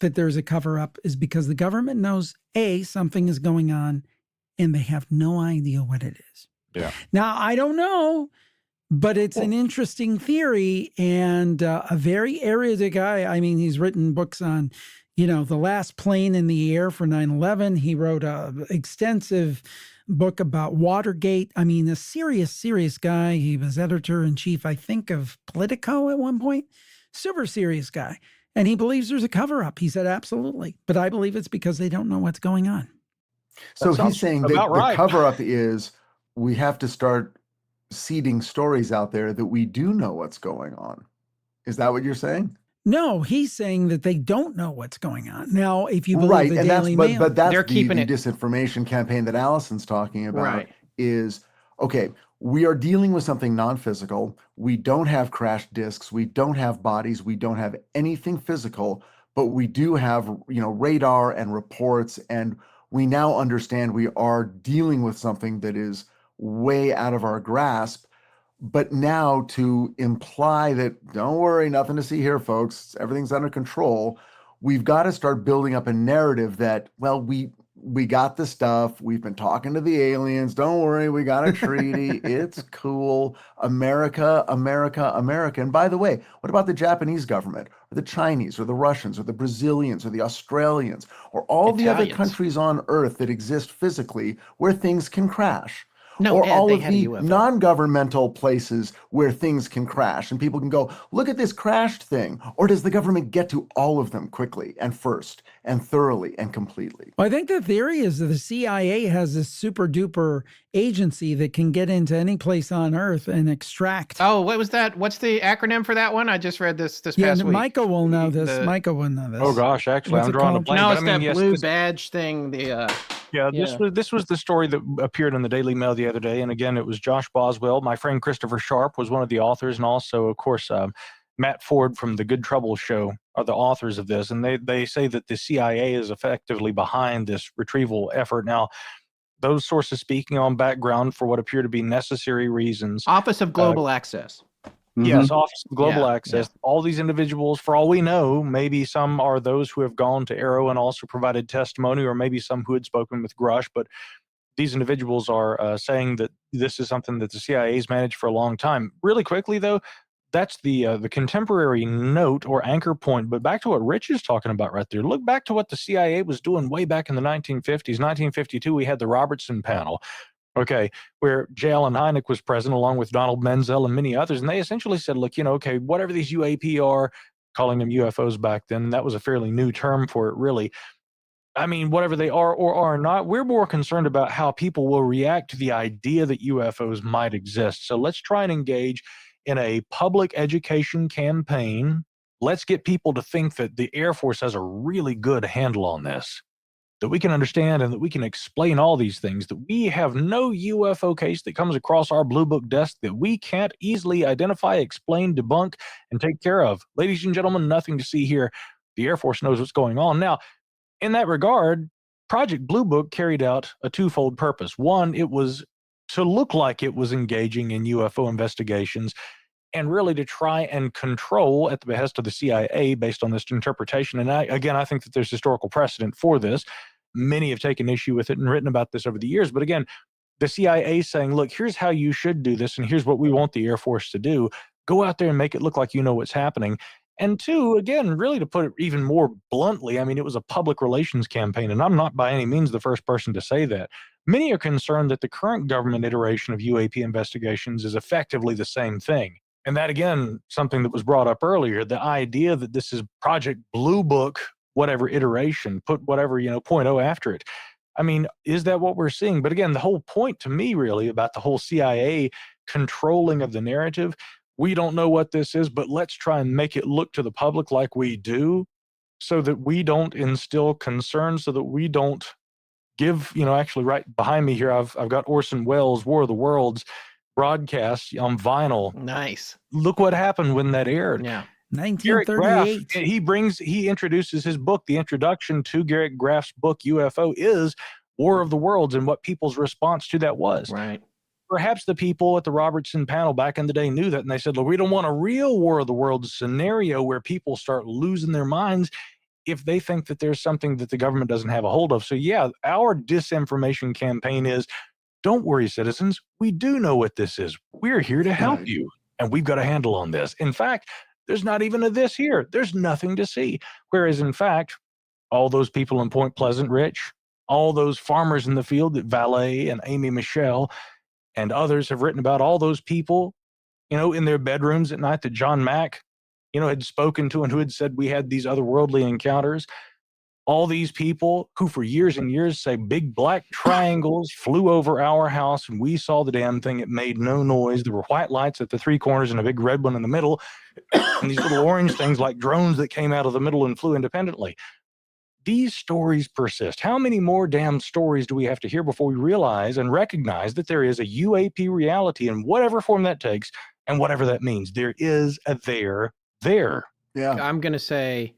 that there's a cover-up is because the government knows, A, something is going on, and they have no idea what it is. Yeah. Now, I don't know, but it's an interesting theory and a very erudite guy. I mean, he's written books on, the last plane in the air for 9/11. He wrote an extensive book about Watergate. I mean, a serious, serious guy. He was editor-in-chief, I think, of Politico at one point. Super serious guy. And he believes there's a cover-up. He said, absolutely. But I believe it's because they don't know what's going on. So he's saying that the cover-up is we have to start seeding stories out there that we do know what's going on. Is that what you're saying? No, he's saying that they don't know what's going on. Now, if you believe the Daily Mail, but that's they're the keeping it disinformation campaign that Allison's talking about. Right. Is, okay, we are dealing with something non-physical. We don't have crash disks. We don't have bodies. We don't have anything physical, but we do have, radar and reports. And we now understand we are dealing with something that is way out of our grasp. But now to imply that, don't worry, nothing to see here, folks, everything's under control, we've got to start building up a narrative that, well, we got the stuff. We've been talking to the aliens. Don't worry, we got a treaty. It's cool. America, America, America. And by the way, what about the Japanese government or the Chinese or the Russians or the Brazilians or the Australians or all the other countries on Earth that exist physically where things can crash? No, or Ed, all they of had a the UFO. non-governmental places where things can crash and people can go, look at this crashed thing. Or does the government get to all of them quickly and first and thoroughly and completely? Well, I think the theory is that the CIA has this super duper agency that can get into any place on Earth and extract. Oh, what was that? What's the acronym for that one? I just read this past week. Micah will know this. Micah will know this. Oh gosh, actually, What's I'm it drawing a called? blank. No, but it's I mean, that yes, blue badge thing. This was the story that appeared in the Daily Mail the other day, and again, it was Josh Boswell. My friend Christopher Sharp was one of the authors, and also, of course, Matt Ford from the Good Trouble show are the authors of this, and they say that the CIA is effectively behind this retrieval effort. Now, those sources speaking on background for what appear to be necessary reasons. Office of Global Access. Yes, Office of Global Yeah, Access. All these individuals, for all we know, maybe some are those who have gone to Arrow and also provided testimony, or maybe some who had spoken with Grush. But these individuals are saying that this is something that the CIA's managed for a long time. Really quickly, though, that's the contemporary note or anchor point. But back to what Rich is talking about right there. Look back to what the CIA was doing way back in the 1950s. 1952, we had the Robertson panel. Okay, where J. Allen Hynek was present along with Donald Menzel and many others. And they essentially said, look, okay, whatever these UAP are, calling them UFOs back then, and that was a fairly new term for it, really. I mean, whatever they are or are not, we're more concerned about how people will react to the idea that UFOs might exist. So let's try and engage in a public education campaign. Let's get people to think that the Air Force has a really good handle on this, that we can understand and that we can explain all these things, that we have no UFO case that comes across our blue book desk that we can't easily identify, explain, debunk, and take care of. Ladies and gentlemen, nothing to see here. The Air Force knows what's going on. Now, in that regard, Project Blue Book carried out a twofold purpose. One, it was to look like it was engaging in UFO investigations and really to try and control at the behest of the CIA based on this interpretation. And I think that there's historical precedent for this. Many have taken issue with it and written about this over the years. But again, the CIA saying, look, here's how you should do this, and here's what we want the Air Force to do. Go out there and make it look like you know what's happening. And two, again, really to put it even more bluntly, I mean, it was a public relations campaign, and I'm not by any means the first person to say that. Many are concerned that the current government iteration of UAP investigations is effectively the same thing. And that, again, something that was brought up earlier, the idea that this is Project Blue Book, whatever iteration, put whatever, 0.0 after it. I mean, is that what we're seeing? But again, the whole point to me really about the whole CIA controlling of the narrative, we don't know what this is, but let's try and make it look to the public like we do so that we don't instill concern, so that we don't give, actually right behind me here, I've got Orson Welles' War of the Worlds broadcast on vinyl. Nice. Look what happened when that aired. Yeah. Garrett Graff, 1938. he introduces his book. The introduction to Garrett Graff's book, UFO, is War of the Worlds and what people's response to that was. Right. Perhaps the people at the Robertson panel back in the day knew that, and they said, look, we don't want a real War of the Worlds scenario where people start losing their minds if they think that there's something that the government doesn't have a hold of. So yeah, our disinformation campaign is, don't worry, citizens. We do know what this is. We're here to help you, and we've got a handle on this. In fact, there's not even a this here. There's nothing to see. Whereas, in fact, all those people in Point Pleasant, Rich, all those farmers in the field that Valet and Amy Michelle and others have written about, all those people, in their bedrooms at night that John Mack, had spoken to and who had said we had these otherworldly encounters. All these people who for years and years say big black triangles flew over our house and we saw the damn thing. It made no noise. There were white lights at the three corners and a big red one in the middle. And these little orange things like drones that came out of the middle and flew independently. These stories persist. How many more damn stories do we have to hear before we realize and recognize that there is a UAP reality in whatever form that takes and whatever that means? There is a there. Yeah. I'm going to say,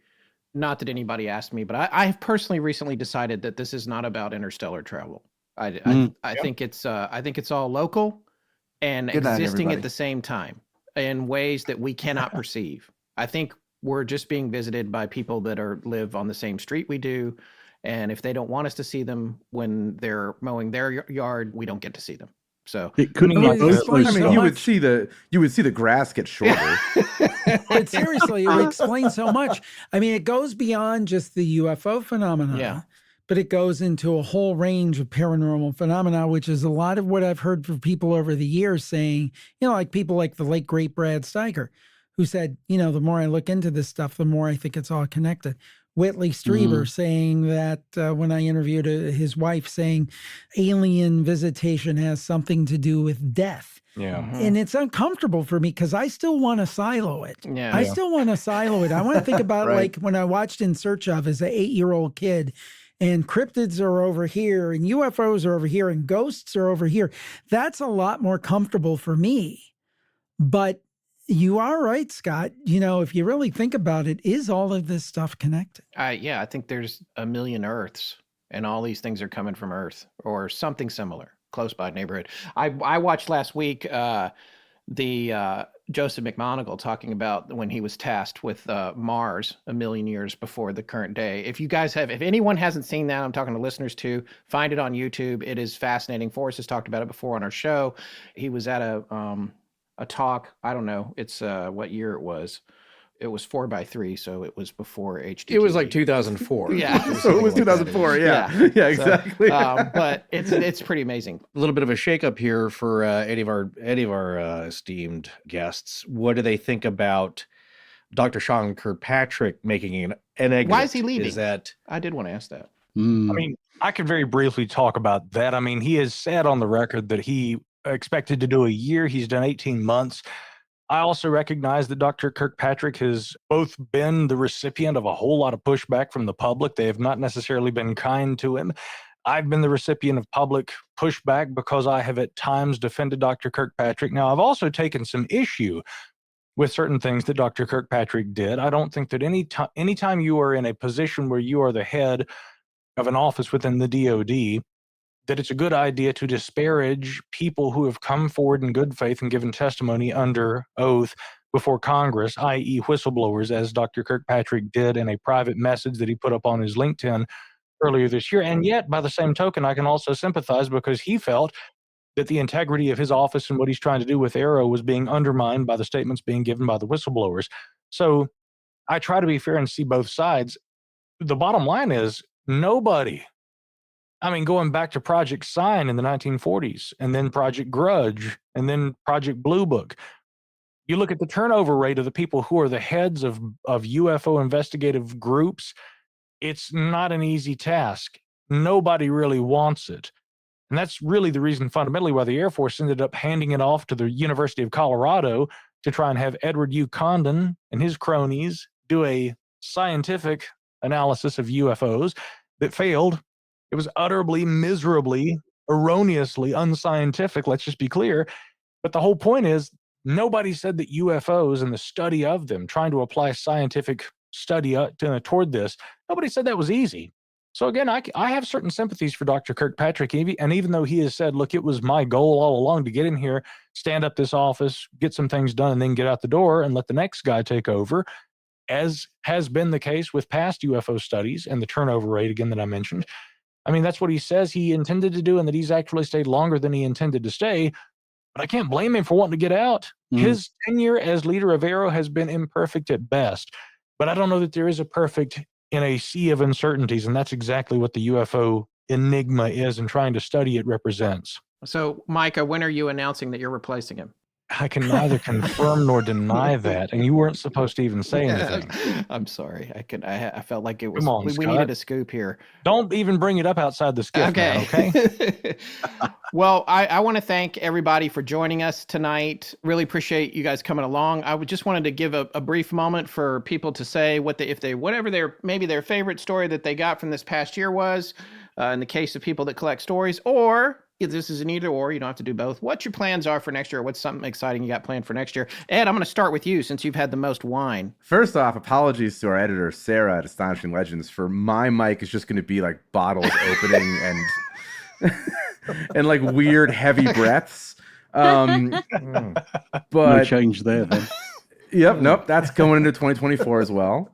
not that anybody asked me, but I have personally recently decided that this is not about interstellar travel. I think it's all local and Good night, existing everybody. at the same time in ways that we cannot perceive. I think we're just being visited by people that live on the same street we do, and if they don't want us to see them when they're mowing their yard, we don't get to see them. So it couldn't Oh, be it's both like ways. so you much. would see the grass get shorter. But seriously, it explains so much. I mean, it goes beyond just the UFO phenomena, Yeah. but it goes into a whole range of paranormal phenomena, which is a lot of what I've heard from people over the years saying, like people like the late, great Brad Steiger, who said, the more I look into this stuff, the more I think it's all connected. Whitley Strieber saying that when I interviewed his wife, saying alien visitation has something to do with death. Yeah. And it's uncomfortable for me because I still want to silo it. Yeah. I still want to silo it. I want to think about Right. like when I watched In Search of as an 8-year-old kid, and cryptids are over here and UFOs are over here and ghosts are over here. That's a lot more comfortable for me. But you are right, Scott. If you really think about it, is all of this stuff connected? I think there's a million Earths, and all these things are coming from Earth or something similar, close by neighborhood. I watched last week the Joseph McMoneagle talking about when he was tasked with Mars a million years before the current day. If anyone hasn't seen that, I'm talking to listeners too, find it on YouTube. It is fascinating. Forrest has talked about it before on our show. He was at a talk. I don't know. It's what year it was. It was 4x3, so it was before HD. It was like 2004. Yeah. So it was 2004. Yeah. Yeah, exactly. But it's pretty amazing. A little bit of a shakeup here for any of our esteemed guests. What do they think about Dr. Sean Kirkpatrick making an exit? Why is he leaving? Is that I did want to ask that. I mean, I could very briefly talk about that. I mean, he has said on the record that he expected to do a year. He's done 18 months. I also recognize that Dr. Kirkpatrick has both been the recipient of a whole lot of pushback from the public. They have not necessarily been kind to him. I've been the recipient of public pushback because I have at times defended Dr. Kirkpatrick. Now, I've also taken some issue with certain things that Dr. Kirkpatrick did. I don't think that anytime you are in a position where you are the head of an office within the DoD, that it's a good idea to disparage people who have come forward in good faith and given testimony under oath before Congress, i.e. whistleblowers, as Dr. Kirkpatrick did in a private message that he put up on his LinkedIn earlier this year. And yet, by the same token, I can also sympathize because he felt that the integrity of his office and what he's trying to do with Arrow was being undermined by the statements being given by the whistleblowers. So I try to be fair and see both sides. The bottom line is nobody, I mean, going back to Project Sign in the 1940s, and then Project Grudge, and then Project Blue Book, you look at the turnover rate of the people who are the heads of UFO investigative groups, it's not an easy task. Nobody really wants it. And that's really the reason fundamentally why the Air Force ended up handing it off to the University of Colorado to try and have Edward U. Condon and his cronies do a scientific analysis of UFOs that failed. It was utterly, miserably, erroneously unscientific, let's just be clear. But the whole point is nobody said that UFOs and the study of them, trying to apply scientific study toward this, nobody said that was easy. So again, I have certain sympathies for Dr. Kirkpatrick, and even though he has said, look, it was my goal all along to get in here, stand up this office, get some things done, and then get out the door and let the next guy take over, as has been the case with past UFO studies and the turnover rate, again, that I mentioned. I mean, that's what he says he intended to do, and that he's actually stayed longer than he intended to stay. But I can't blame him for wanting to get out. His tenure as leader of Arrow has been imperfect at best. But I don't know that there is a perfect in a sea of uncertainties, and that's exactly what the UFO enigma is, and trying to study it represents. So, Micah, when are you announcing that you're replacing him? I can neither confirm nor deny that, and you weren't supposed to even say anything. I'm sorry. I felt like it was. Come on, we needed a scoop here. Don't even bring it up outside the skiff. Okay. Man, okay. Well, I want to thank everybody for joining us tonight. Really appreciate you guys coming along. I just wanted to give a brief moment for people to say whatever their favorite story that they got from this past year was. In the case of people that collect stories, or if this is an either or, you don't have to do both. What your plans are for next year? What's something exciting you got planned for next year? Ed, I'm going to start with you since you've had the most wine. First off, apologies to our editor, Sarah at Astonishing Legends, for my mic is just going to be like bottles opening and and like weird heavy breaths. But no change there then. Yep, nope, that's going into 2024 as well.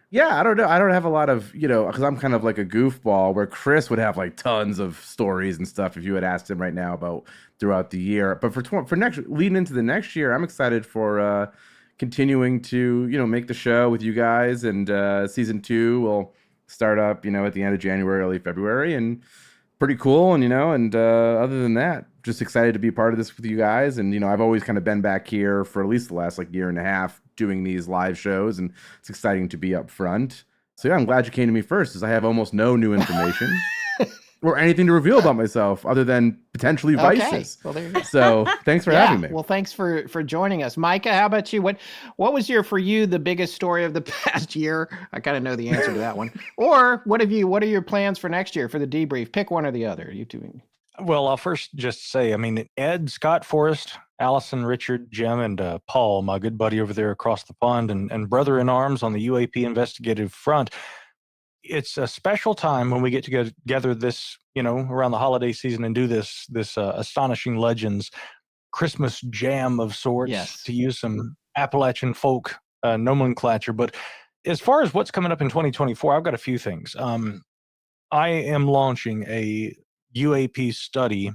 Yeah, I don't know. I don't have a lot of, because I'm kind of like a goofball, where Chris would have like tons of stories and stuff if you had asked him right now about throughout the year. But for next, leading into the next year, I'm excited for continuing to, make the show with you guys. And season 2 will start up, at the end of January, early February, and pretty cool. And, other than that, just excited to be part of this with you guys. And, I've always kind of been back here for at least the last year and a half doing these live shows, and it's exciting to be up front. So yeah, I'm glad you came to me first, as I have almost no new information or anything to reveal about myself other than potentially vices. Well, there you go. So thanks for having me. Well, thanks for joining us. Micah, how about you? What was for you the biggest story of the past year? I kind of know the answer to that one. Or what are your plans for next year for the debrief? Pick one or the other. You two. Well, I'll first just say, Ed, Scott, Forrest, Allison, Richard, Jim, and Paul, my good buddy over there across the pond, and brother in arms on the UAP investigative front. It's a special time when we get together this, around the holiday season and do this Astonishing Legends Christmas jam of sorts, Yes. to use some Appalachian folk nomenclature. But as far as what's coming up in 2024, I've got a few things. I am launching a UAP study.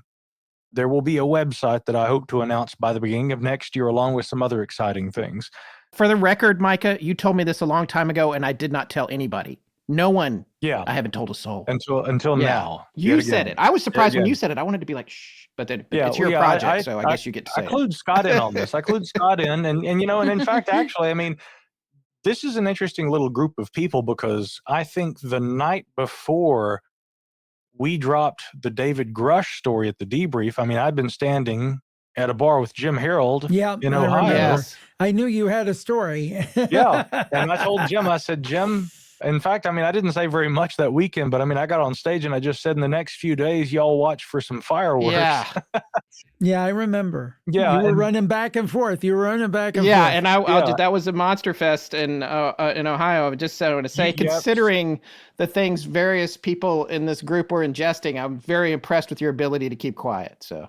There will be a website that I hope to announce by the beginning of next year, along with some other exciting things. For the record, Micah, you told me this a long time ago, and I did not tell anybody. No one. Yeah. I haven't told a soul. Until now. You said it. I was surprised when you said it. I wanted to be like, shh, but then it's your project, so I guess you get to say I include Scott in on this. I include Scott in, and in fact, actually, I mean, this is an interesting little group of people, because I think the night before we dropped the David Grush story at the debrief, I mean, I'd been standing at a bar with Jim Harold in Ohio. Yes. I knew you had a story. Yeah. And I told Jim, I said, Jim, in fact, I mean, I didn't say very much that weekend, but I mean, I got on stage and I just said, in the next few days, y'all watch for some fireworks. Yeah. Yeah, I remember. Yeah, you were running back and forth. You were running back and forth. And that was a Monster Fest in Ohio. I just want to say, considering the things various people in this group were ingesting, I'm very impressed with your ability to keep quiet. So.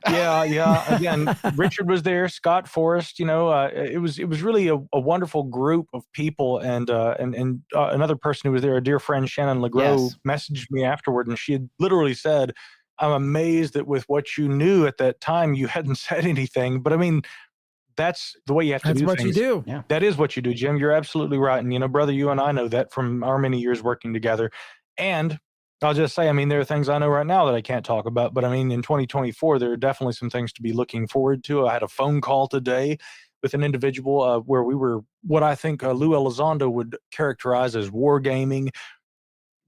Yeah. Again, Richard was there, Scott Forrest. It was really a wonderful group of people, and another person who was there, a dear friend, Shannon Legros, messaged me afterward, and she had literally said, "I'm amazed that with what you knew at that time, you hadn't said anything." But I mean, that's the way you have to do things. That's what you do. Yeah. That is what you do, Jim. You're absolutely right. And brother, you and I know that from our many years working together. And I'll just say, I mean, there are things I know right now that I can't talk about, but I mean, in 2024, there are definitely some things to be looking forward to. I had a phone call today with an individual where we were what I think Lou Elizondo would characterize as wargaming,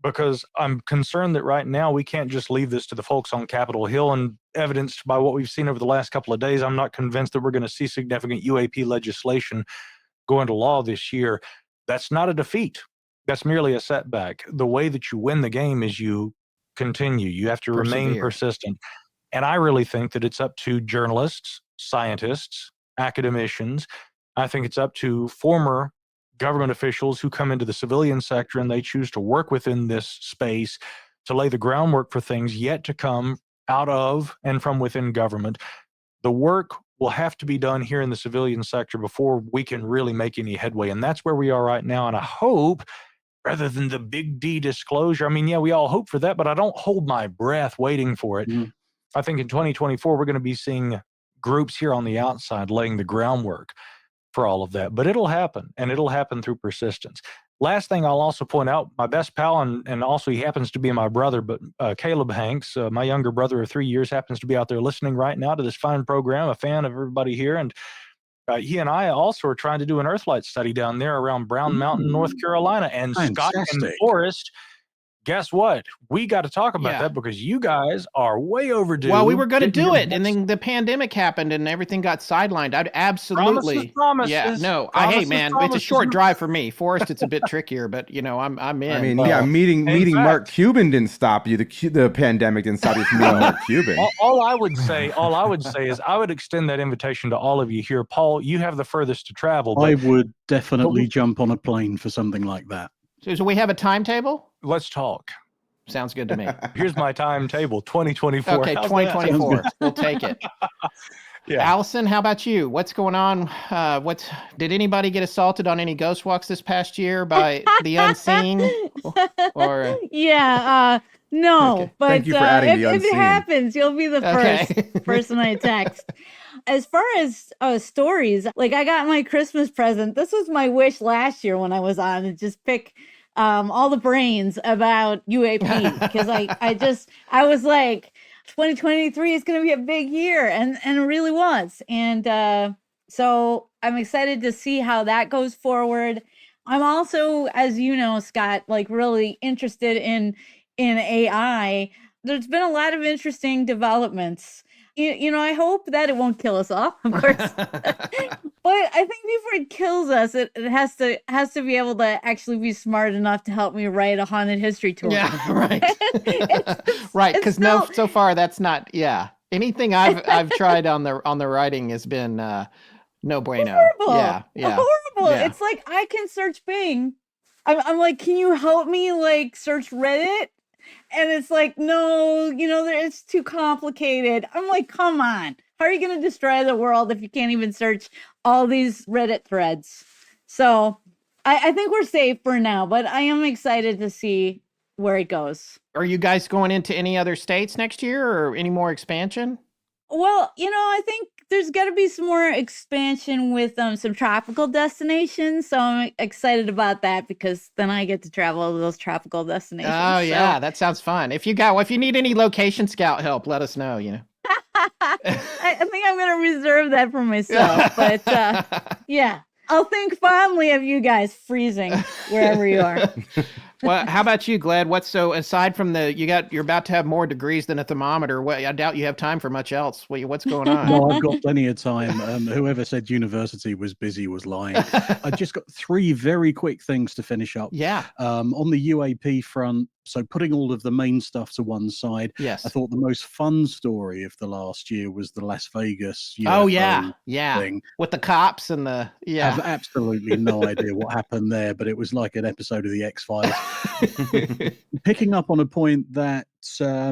because I'm concerned that right now we can't just leave this to the folks on Capitol Hill, and evidenced by what we've seen over the last couple of days, I'm not convinced that we're going to see significant UAP legislation go into law this year. That's not a defeat. That's merely a setback. The way that you win the game is you continue. You have to remain persistent. And I really think that it's up to journalists, scientists, academicians. I think it's up to former government officials who come into the civilian sector and they choose to work within this space to lay the groundwork for things yet to come out of and from within government. The work will have to be done here in the civilian sector before we can really make any headway. And that's where we are right now. And I hope, rather than the big D disclosure, I mean, yeah, we all hope for that, but I don't hold my breath waiting for it. I think in 2024, we're going to be seeing groups here on the outside laying the groundwork for all of that. But it'll happen, and it'll happen through persistence. Last thing I'll also point out, my best pal, and also he happens to be my brother, but Caleb Hanks, my younger brother of 3 years, happens to be out there listening right now to this fine program, a fan of everybody here. And he and I also are trying to do an Earthlight study down there around Brown Mountain, North Carolina. And Scott and Forrest, guess what? We got to talk about that, because you guys are way overdue. Well, we were going to do it, and then the pandemic happened, and everything got sidelined. I'd absolutely. Promises. Yeah, no. Promises, hey, man, it's a short drive for me. Forrest, it's a bit trickier, but I'm in. I mean, meeting Mark Cuban didn't stop you. The pandemic didn't stop you from meeting Mark Cuban. All I would say is I would extend that invitation to all of you here. Paul, you have the furthest to travel. I would definitely jump on a plane for something like that. So we have a timetable? Let's talk. Sounds good to me. Here's my timetable, 2024. Okay, 2024. We'll take it. Yeah. Allison, how about you? What's going on? Did anybody get assaulted on any ghost walks this past year by the unseen? No, Okay. but Thank you for adding the if unseen. it happens, you'll be the first person I text. As far as stories, like I got my Christmas present. This was my wish last year when I was on to just pick all the brains about UAP, because I was like, 2023 is going to be a big year, and it really was. And so I'm excited to see how that goes forward. I'm also, as you know, Scott, like really interested in AI. There's been a lot of interesting developments. I hope that it won't kill us all, of course. But I think before it kills us, it has to be able to actually be smart enough to help me write a haunted history tour. Yeah, right. Right, because so far that's not. Yeah, anything I've tried on the writing has been no bueno. Horrible. Yeah. Horrible. Yeah. It's like I can search Bing. I'm like, can you help me like search Reddit? And it's like, no, it's too complicated. I'm like, come on. How are you going to destroy the world if you can't even search all these Reddit threads? So I think we're safe for now, but I am excited to see where it goes. Are you guys going into any other states next year or any more expansion? Well, I think there's got to be some more expansion with some tropical destinations. So I'm excited about that because then I get to travel to those tropical destinations. Oh, yeah, that sounds fun. If you need any location scout help, let us know, I think I'm going to reserve that for myself. But yeah, I'll think fondly of you guys freezing wherever you are. Well, how about you, Glad? Aside from you're about to have more degrees than a thermometer. I doubt you have time for much else. What's going on? No, I've got plenty of time. Whoever said university was busy was lying. I just got 3 very quick things to finish up. Yeah. On the UAP front, so putting all of the main stuff to one side, yes, I thought the most fun story of the last year was the Las Vegas UFO oh, yeah. thing. With the cops and I have absolutely no idea what happened there, but it was like an episode of the X-Files. Picking up on a point that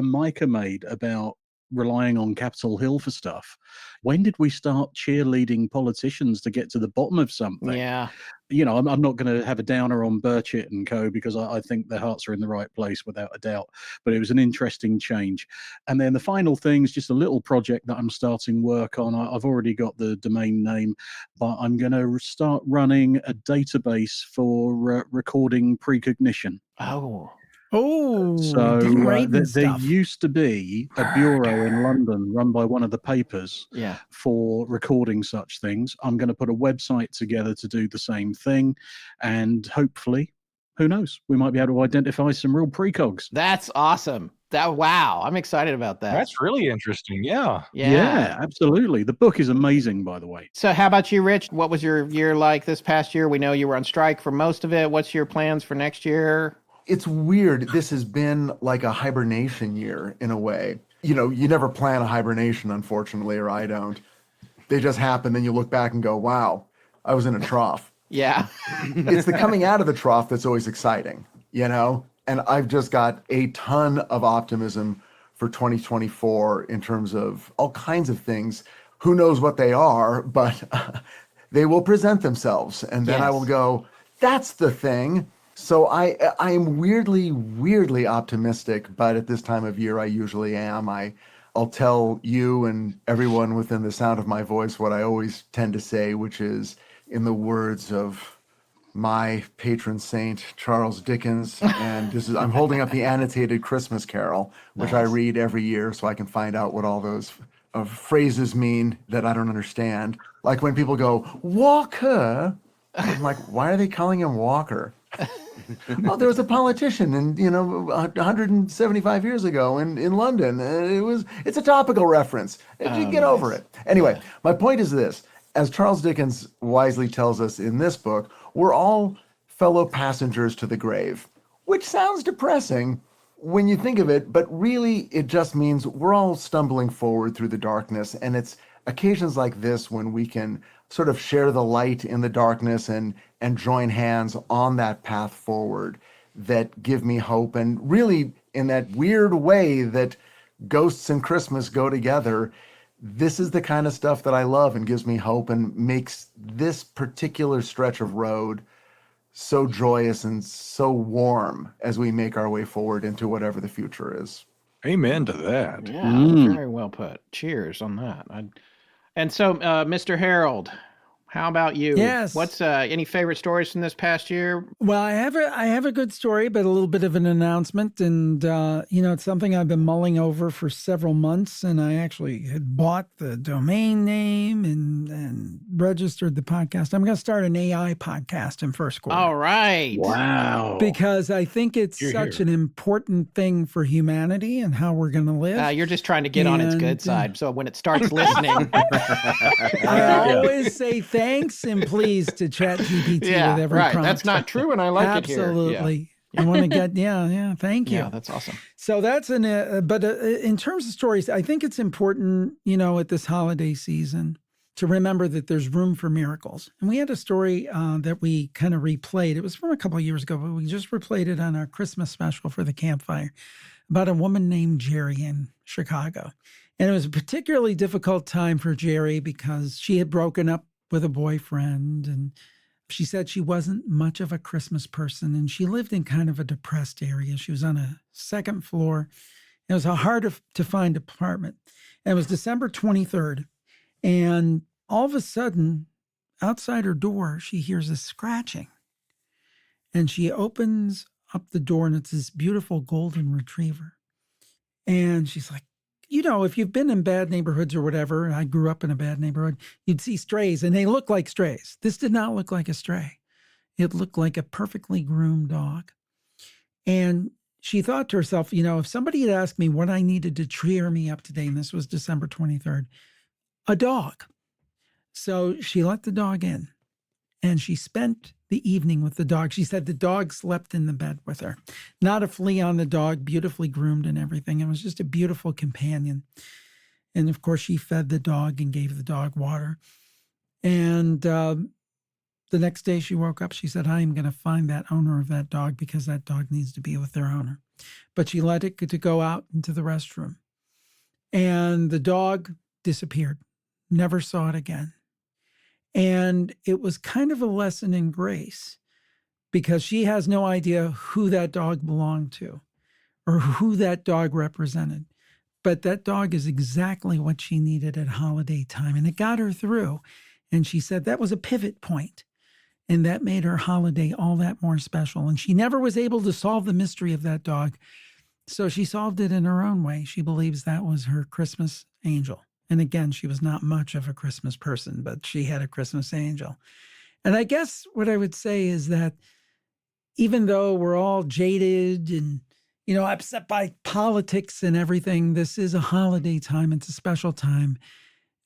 Micah made about relying on Capitol Hill for stuff. When did we start cheerleading politicians to get to the bottom of something? Yeah. I'm not going to have a downer on Burchett and co because I think their hearts are in the right place without a doubt. But it was an interesting change. And then the final thing is just a little project that I'm starting work on. I've already got the domain name, but I'm going to start running a database for recording precognition. Oh, so writing there stuff. used to be a bureau in London run by one of the papers Yeah. for recording such things. I'm going to put a website together to do the same thing, and hopefully, who knows, we might be able to identify some real precogs. That's awesome. Wow, I'm excited about that. That's really interesting. Yeah. Yeah, absolutely. The book is amazing, by the way. So how about you, Rich? What was your year like this past year? We know you were on strike for most of it. What's your plans for next year? It's weird. This has been like a hibernation year in a way. You never plan a hibernation, unfortunately, or I don't. They just happen. Then you look back and go, wow, I was in a trough. Yeah. It's the coming out of the trough that's always exciting, And I've just got a ton of optimism for 2024 in terms of all kinds of things. Who knows what they are, but they will present themselves. And then I will go, that's the thing. So I am weirdly optimistic, but at this time of year, I usually am. I'll tell you and everyone within the sound of my voice what I always tend to say, which is in the words of my patron saint, Charles Dickens. And I'm holding up the annotated Christmas Carol, which I read every year so I can find out what all those phrases mean that I don't understand. Like when people go, Walker, I'm like, why are they calling him Walker? Oh, there was a politician, and 175 years ago in London. It's a topical reference. Get over it. Anyway, my point is this: as Charles Dickens wisely tells us in this book, we're all fellow passengers to the grave, which sounds depressing when you think of it, but really it just means we're all stumbling forward through the darkness, and it's occasions like this when we can sort of share the light in the darkness and join hands on that path forward that give me hope. And really, in that weird way that ghosts and Christmas go together, this is the kind of stuff that I love and gives me hope and makes this particular stretch of road so joyous and so warm as we make our way forward into whatever the future is. Amen to that. Yeah, very well put. Cheers on that. And so, Mr. Harold, how about you? Yes. What's any favorite stories from this past year? Well, I have a good story, but a little bit of an announcement, and it's something I've been mulling over for several months, and I actually had bought the domain name and registered the podcast. I'm going to start an AI podcast in first quarter. All right. Wow. Because I think it's such an important thing for humanity and how we're going to live. You're just trying to get on its good side, so when it starts listening, I always say thanks and please to ChatGPT with every prompt. That's not true, and I like it here. Absolutely. You want to get, thank you. Yeah, that's awesome. So that's but in terms of stories, I think it's important, at this holiday season to remember that there's room for miracles. And we had a story that we kind of replayed. It was from a couple of years ago, but we just replayed it on our Christmas special for the campfire about a woman named Jerry in Chicago. And it was a particularly difficult time for Jerry because she had broken up with a boyfriend, and she said she wasn't much of a Christmas person, and she lived in kind of a depressed area. She was on a second floor. It was a hard to find apartment. And it was December 23rd. And all of a sudden, outside her door, she hears a scratching. And she opens up the door, and it's this beautiful golden retriever. And she's like, you know, if you've been in bad neighborhoods or whatever, I grew up in a bad neighborhood, you'd see strays, and they look like strays. This did not look like a stray. It looked like a perfectly groomed dog. And she thought to herself, you know, if somebody had asked me what I needed to cheer me up today, and this was December 23rd, a dog. So she let the dog in, and she spent the evening with the dog. She said the dog slept in the bed with her. Not a flea on the dog, beautifully groomed and everything. It was just a beautiful companion. And of course, she fed the dog and gave the dog water. And the next day she woke up, she said, I am going to find that owner of that dog because that dog needs to be with their owner. But she let it to go out into the restroom. And the dog disappeared. Never saw it again. And it was kind of a lesson in grace because she has no idea who that dog belonged to or who that dog represented. But that dog is exactly what she needed at holiday time. And it got her through. And she said that was a pivot point. And that made her holiday all that more special. And she never was able to solve the mystery of that dog. So she solved it in her own way. She believes that was her Christmas angel. And again, she was not much of a Christmas person, but she had a Christmas angel. And I guess what I would say is that even though we're all jaded and, you know, upset by politics and everything, this is a holiday time. It's a special time.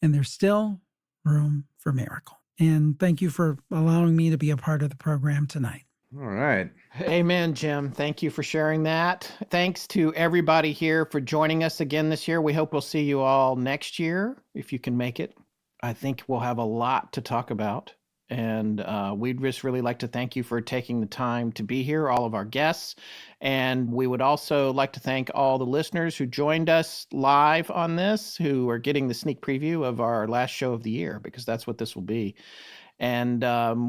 And there's still room for miracle. And thank you for allowing me to be a part of the program tonight. All right. Amen, Jim. Thank you for sharing that. Thanks to everybody here for joining us again this year. We hope we'll see you all next year, if you can make it. I think we'll have a lot to talk about. And we'd just really like to thank you for taking the time to be here, all of our guests. And we would also like to thank all the listeners who joined us live on this, who are getting the sneak preview of our last show of the year, because that's what this will be. And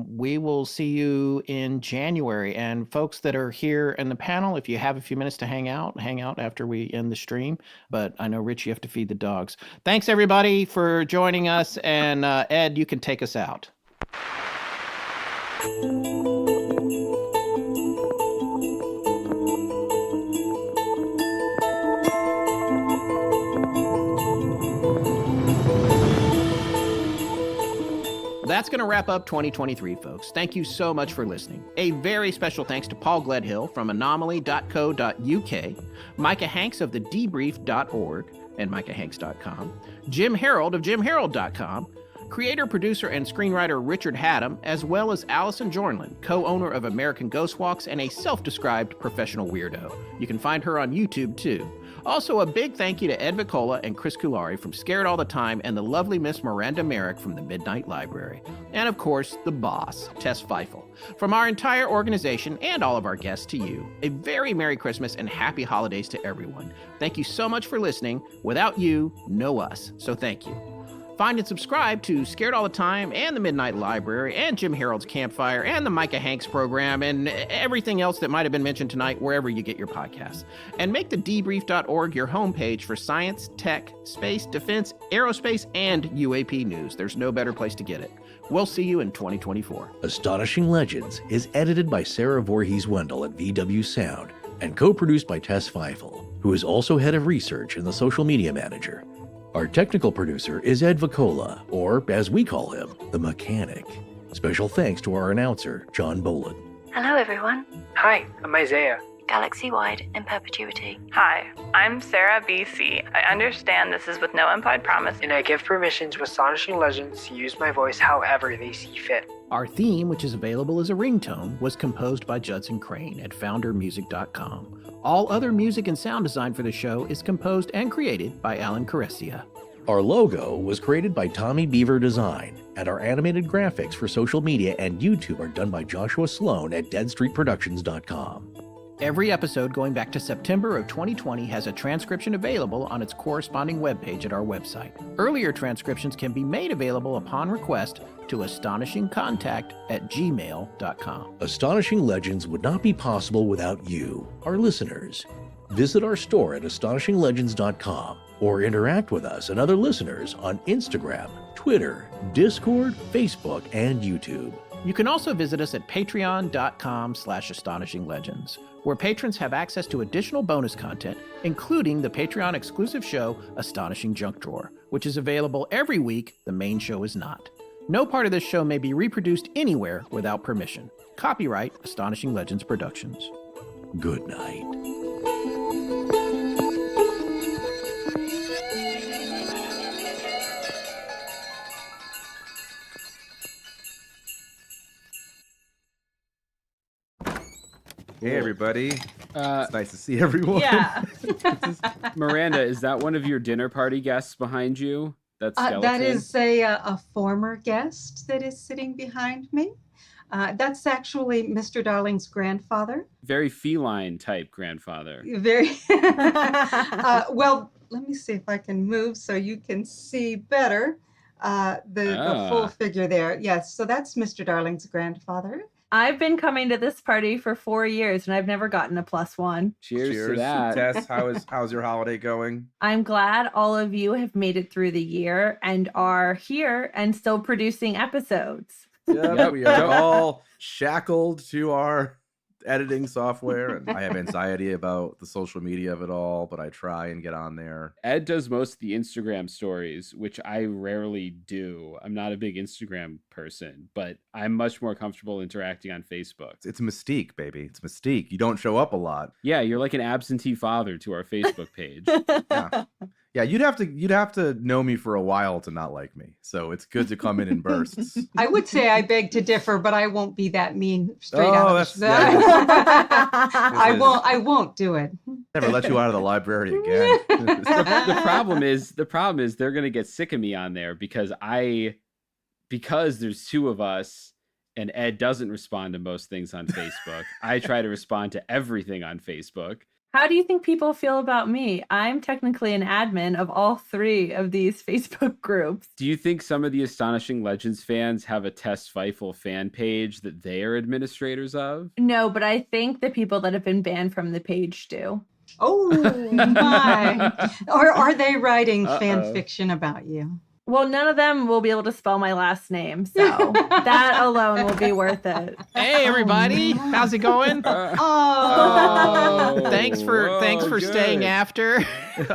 we will see you in January. And folks that are here in the panel, if you have a few minutes to hang out after we end the stream. But I know, Rich, you have to feed the dogs. Thanks, everybody, for joining us. And Ed, you can take us out. That's going to wrap up 2023, folks. Thank you so much for listening. A very special thanks to Paul Gledhill from anomaly.co.uk, Micah Hanks of thedebrief.org and micahhanks.com, Jim Harold of jimharold.com, creator, producer, and screenwriter Richard Haddam, as well as Allison Jornlin, co-owner of American Ghost Walks and a self-described professional weirdo. You can find her on YouTube, too. Also, a big thank you to Ed Vicola and Chris Kulari from Scared All the Time and the lovely Miss Miranda Merrick from the Midnight Library. And of course, the boss, Tess Feifel. From our entire organization and all of our guests to you, a very Merry Christmas and Happy Holidays to everyone. Thank you so much for listening. Without you, no us. So thank you. Find and subscribe to Scared All the Time and the Midnight Library and Jim Harold's Campfire and the Micah Hanks program and everything else that might have been mentioned tonight wherever you get your podcasts. And make the debrief.org your homepage for science, tech, space, defense, aerospace, and UAP news. There's no better place to get it. We'll see you in 2024. Astonishing Legends is edited by Sarah Voorhees-Wendell at VW Sound and co-produced by Tess Feifel, who is also head of research and the social media manager. Our technical producer is Ed Vicola, or as we call him, the Mechanic. Special thanks to our announcer, John Boland. Hello, everyone. Hi, I'm Isaiah. Galaxy-wide in perpetuity. Hi, I'm Sarah BC. I understand this is with no implied promise. And I give permission to Astonishing Legends to use my voice however they see fit. Our theme, which is available as a ringtone, was composed by Judson Crane at foundermusic.com. All other music and sound design for the show is composed and created by Alan Carestia. Our logo was created by Tommy Beaver Design, and our animated graphics for social media and YouTube are done by Joshua Sloan at deadstreetproductions.com. Every episode going back to September of 2020 has a transcription available on its corresponding webpage at our website. Earlier transcriptions can be made available upon request to astonishingcontact@gmail.com. Astonishing Legends would not be possible without you, our listeners. Visit our store at astonishinglegends.com or interact with us and other listeners on Instagram, Twitter, Discord, Facebook, and YouTube. You can also visit us at patreon.com/astonishinglegends, where patrons have access to additional bonus content, including the Patreon exclusive show, Astonishing Junk Drawer, which is available every week. The main show is not. No part of this show may be reproduced anywhere without permission. Copyright Astonishing Legends Productions. Good night. Hey, everybody. It's nice to see everyone. Yeah. Miranda, is that one of your dinner party guests behind you? That's skeleton? That is a former guest that is sitting behind me. That's actually Mr. Darling's grandfather. Very feline type grandfather. Very well. Let me see if I can move so you can see better the full figure there. Yes, so that's Mr. Darling's grandfather. I've been coming to this party for 4 years and I've never gotten a +1. Cheers to that. Tess, how's your holiday going? I'm glad all of you have made it through the year and are here and still producing episodes. Yeah, we are all shackled to our editing software, and I have anxiety about the social media of it all, but I try and get on there. Ed does most of the Instagram stories, which I rarely do. I'm not a big Instagram person, but I'm much more comfortable interacting on Facebook. It's mystique, baby. It's mystique. You don't show up a lot. Yeah, you're like an absentee father to our Facebook page. Yeah, you'd have to know me for a while to not like me. So it's good to come in bursts. I would say I beg to differ, but I won't be that mean straight Oh, out. that's- I won't do it. Never let you out of the library again. the problem is they're gonna get sick of me on there because there's two of us and Ed doesn't respond to most things on Facebook. I try to respond to everything on Facebook. How do you think people feel about me? I'm technically an admin of all 3 of these Facebook groups. Do you think some of the Astonishing Legends fans have a Tess Feifel fan page that they are administrators of? No, but I think the people that have been banned from the page do. Oh my. Or are they writing fan Uh-oh. fiction about you? Well, none of them will be able to spell my last name, so that alone will be worth it. Hey, everybody. How's it going? Oh. Thanks for good. staying after.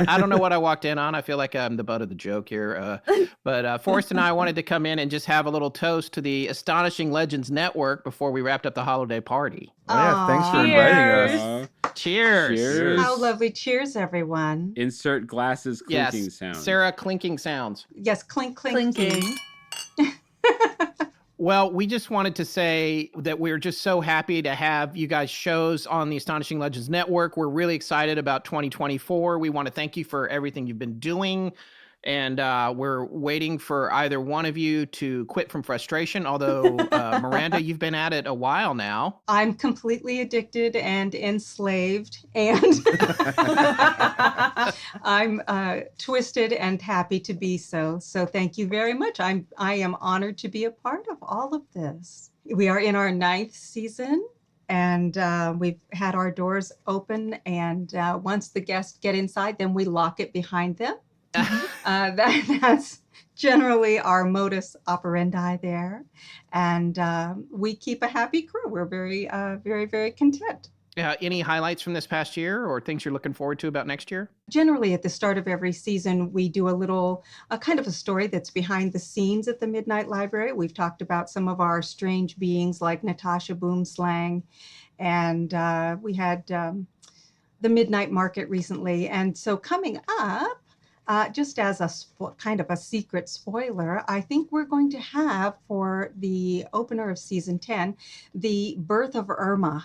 I don't know what I walked in on. I feel like I'm the butt of the joke here. But Forrest and I wanted to come in and just have a little toast to the Astonishing Legends Network before we wrapped up the holiday party. Oh, yeah, thanks for inviting us. Cheers. Cheers. How lovely. Cheers, everyone. Insert glasses clinking sound. Sarah, clinking sounds. Yes, clink, clink, Clinking. Well, we just wanted to say that we're just so happy to have you guys shows on the Astonishing Legends Network. We're really excited about 2024. We want to thank you for everything you've been doing. And we're waiting for either one of you to quit from frustration. Although, Miranda, you've been at it a while now. I'm completely addicted and enslaved, and I'm twisted and happy to be so. So thank you very much. I am honored to be a part of all of this. We are in our 9th season, and we've had our doors open. And once the guests get inside, then we lock it behind them. That's generally our modus operandi there, and we keep a happy crew. We're very, very, very content. Any highlights from this past year or things you're looking forward to about next year? Generally, at the start of every season, we do a kind of a story that's behind the scenes at the Midnight Library. We've talked about some of our strange beings like Natasha Boomslang, and we had the Midnight Market recently. And so coming up, just as a kind of a secret spoiler, I think we're going to have for the opener of season 10, the birth of Irma,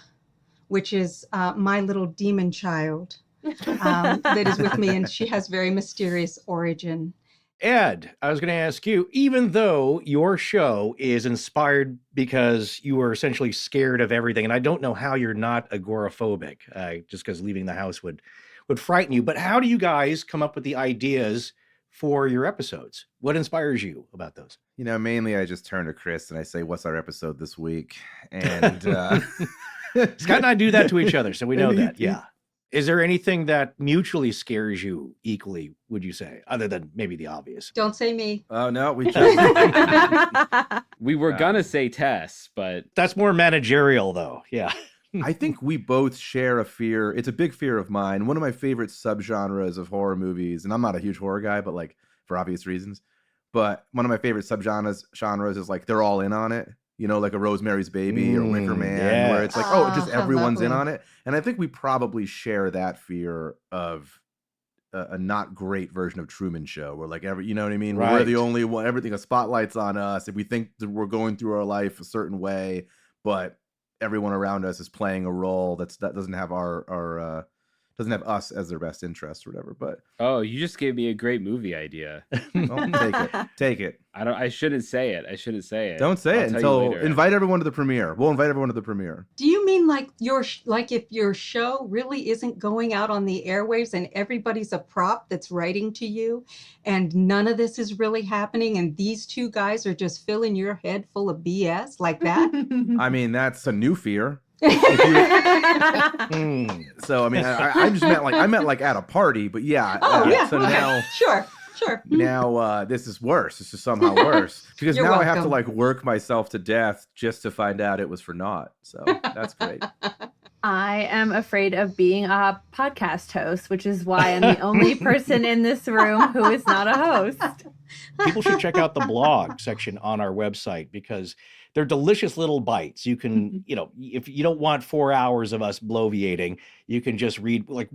which is my little demon child that is with me, and she has very mysterious origin. Ed, I was going to ask you, even though your show is inspired because you were essentially scared of everything, and I don't know how you're not agoraphobic, just because leaving the house would frighten you, but how do you guys come up with the ideas for your episodes? What inspires you about those? You know, mainly I just turn to Chris and I say, what's our episode this week? And Scott and I do that to each other, so we know And he- that. Yeah. Is there anything that mutually scares you equally, would you say, other than maybe the obvious? Don't say me. Oh, no, we We were gonna say Tess, but that's more managerial, though. Yeah. I think we both share a fear. It's a big fear of mine. One of my favorite subgenres of horror movies, and I'm not a huge horror guy, but like for obvious reasons. But one of my favorite subgenres is like they're all in on it. You know, like a Rosemary's Baby or Wicker Man, where it's like, oh, just everyone's in on it. And I think we probably share that fear of a not great version of Truman Show, where like you know what I mean? Where we're the only one, everything, a spotlight's on us. If we think that we're going through our life a certain way, but everyone around us is playing a role that doesn't have our doesn't have us as their best interest or whatever. But oh, you just gave me a great movie idea. well, take it. I shouldn't say it. Don't say it until invite everyone to the premiere. We'll invite everyone to the premiere. Do you mean like if your show really isn't going out on the airwaves and everybody's a prop that's writing to you and none of this is really happening and these two guys are just filling your head full of BS like that? I mean, that's a new fear. So I mean, I just meant like at a party, but yeah. So okay. now, sure. Now this is worse. This is somehow worse because You're now welcome. I have to like work myself to death just to find out it was for naught. So that's great. I am afraid of being a podcast host, which is why I'm the only person in this room who is not a host. People should check out the blog section on our website because they're delicious little bites. You can, you know, if you don't want 4 hours of us bloviating, you can just read, like,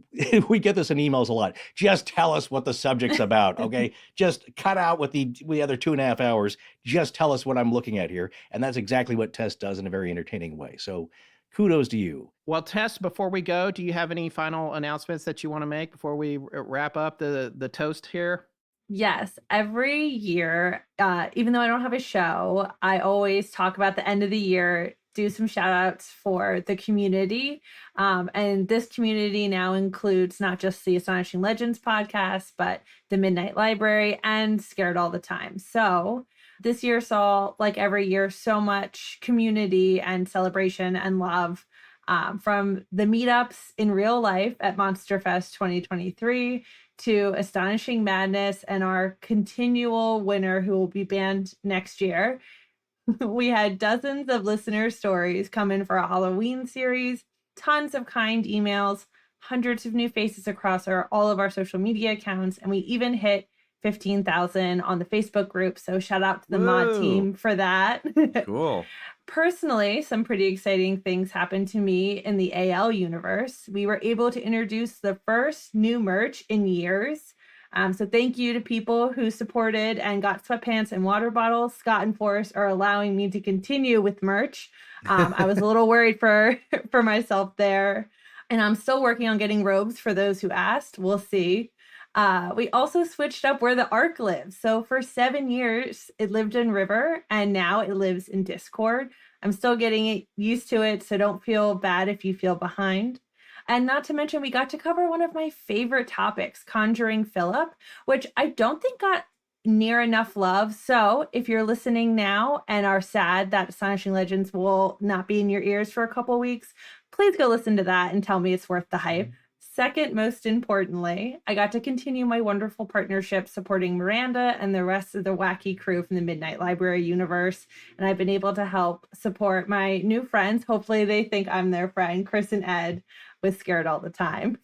we get this in emails a lot. Just tell us what the subject's about, okay? Just cut out with the other 2.5 hours. Just tell us what I'm looking at here. And that's exactly what Tess does in a very entertaining way. So kudos to you. Well, Tess, before we go, do you have any final announcements that you want to make before we wrap up the toast here? Yes, every year, even though I don't have a show, I always talk about the end of the year, do some shout outs for the community. And this community now includes not just the Astonishing Legends podcast, but the Midnight Library and Scared All the Time. So this year saw, like every year, so much community and celebration and love from the meetups in real life at Monster Fest 2023 to Astonishing Madness and our continual winner who will be banned next year. We had dozens of listener stories come in for a Halloween series, tons of kind emails, hundreds of new faces across all of our social media accounts, and we even hit 15,000 on the Facebook group. So shout out to the mod team for that. Cool. Personally, some pretty exciting things happened to me in the AL universe. We were able to introduce the first new merch in years. So thank you to people who supported and got sweatpants and water bottles. Scott and Forrest are allowing me to continue with merch. I was a little worried for myself there. And I'm still working on getting robes for those who asked. We'll see. We also switched up where the Ark lives. So for 7 years, it lived in River, and now it lives in Discord. I'm still getting used to it, so don't feel bad if you feel behind. And not to mention, we got to cover one of my favorite topics, Conjuring Philip, which I don't think got near enough love. So if you're listening now and are sad that Astonishing Legends will not be in your ears for a couple weeks, please go listen to that and tell me it's worth the hype. Second, most importantly, I got to continue my wonderful partnership supporting Miranda and the rest of the wacky crew from the Midnight Library universe. And I've been able to help support my new friends. Hopefully they think I'm their friend, Chris and Ed, with Scared All the Time.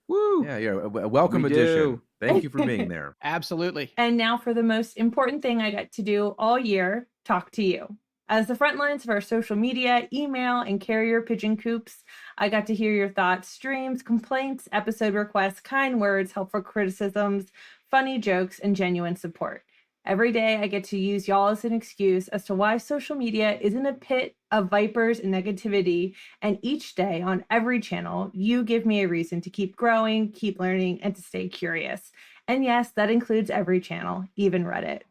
Woo! Yeah, you're a welcome addition. Thank you for being there. Absolutely. And now for the most important thing I got to do all year, talk to you. As the front lines of our social media, email, and carrier pigeon coops, I got to hear your thoughts, streams, complaints, episode requests, kind words, helpful criticisms, funny jokes, and genuine support. Every day I get to use y'all as an excuse as to why social media isn't a pit of vipers and negativity, and each day on every channel, you give me a reason to keep growing, keep learning, and to stay curious. And yes, that includes every channel, even Reddit.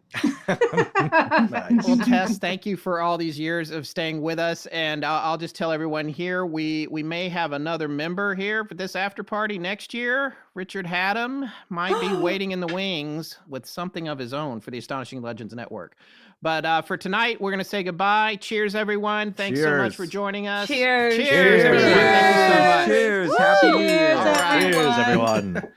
Well, Tess, thank you for all these years of staying with us. And I'll just tell everyone here, we may have another member here for this after party next year. Richard Haddam might be waiting in the wings with something of his own for the Astonishing Legends Network. But for tonight, we're going to say goodbye. Cheers, everyone. Thanks so much for joining us. Cheers. Cheers, everyone. Thank you so much. Cheers. Happy New Year. All right. Cheers, everyone.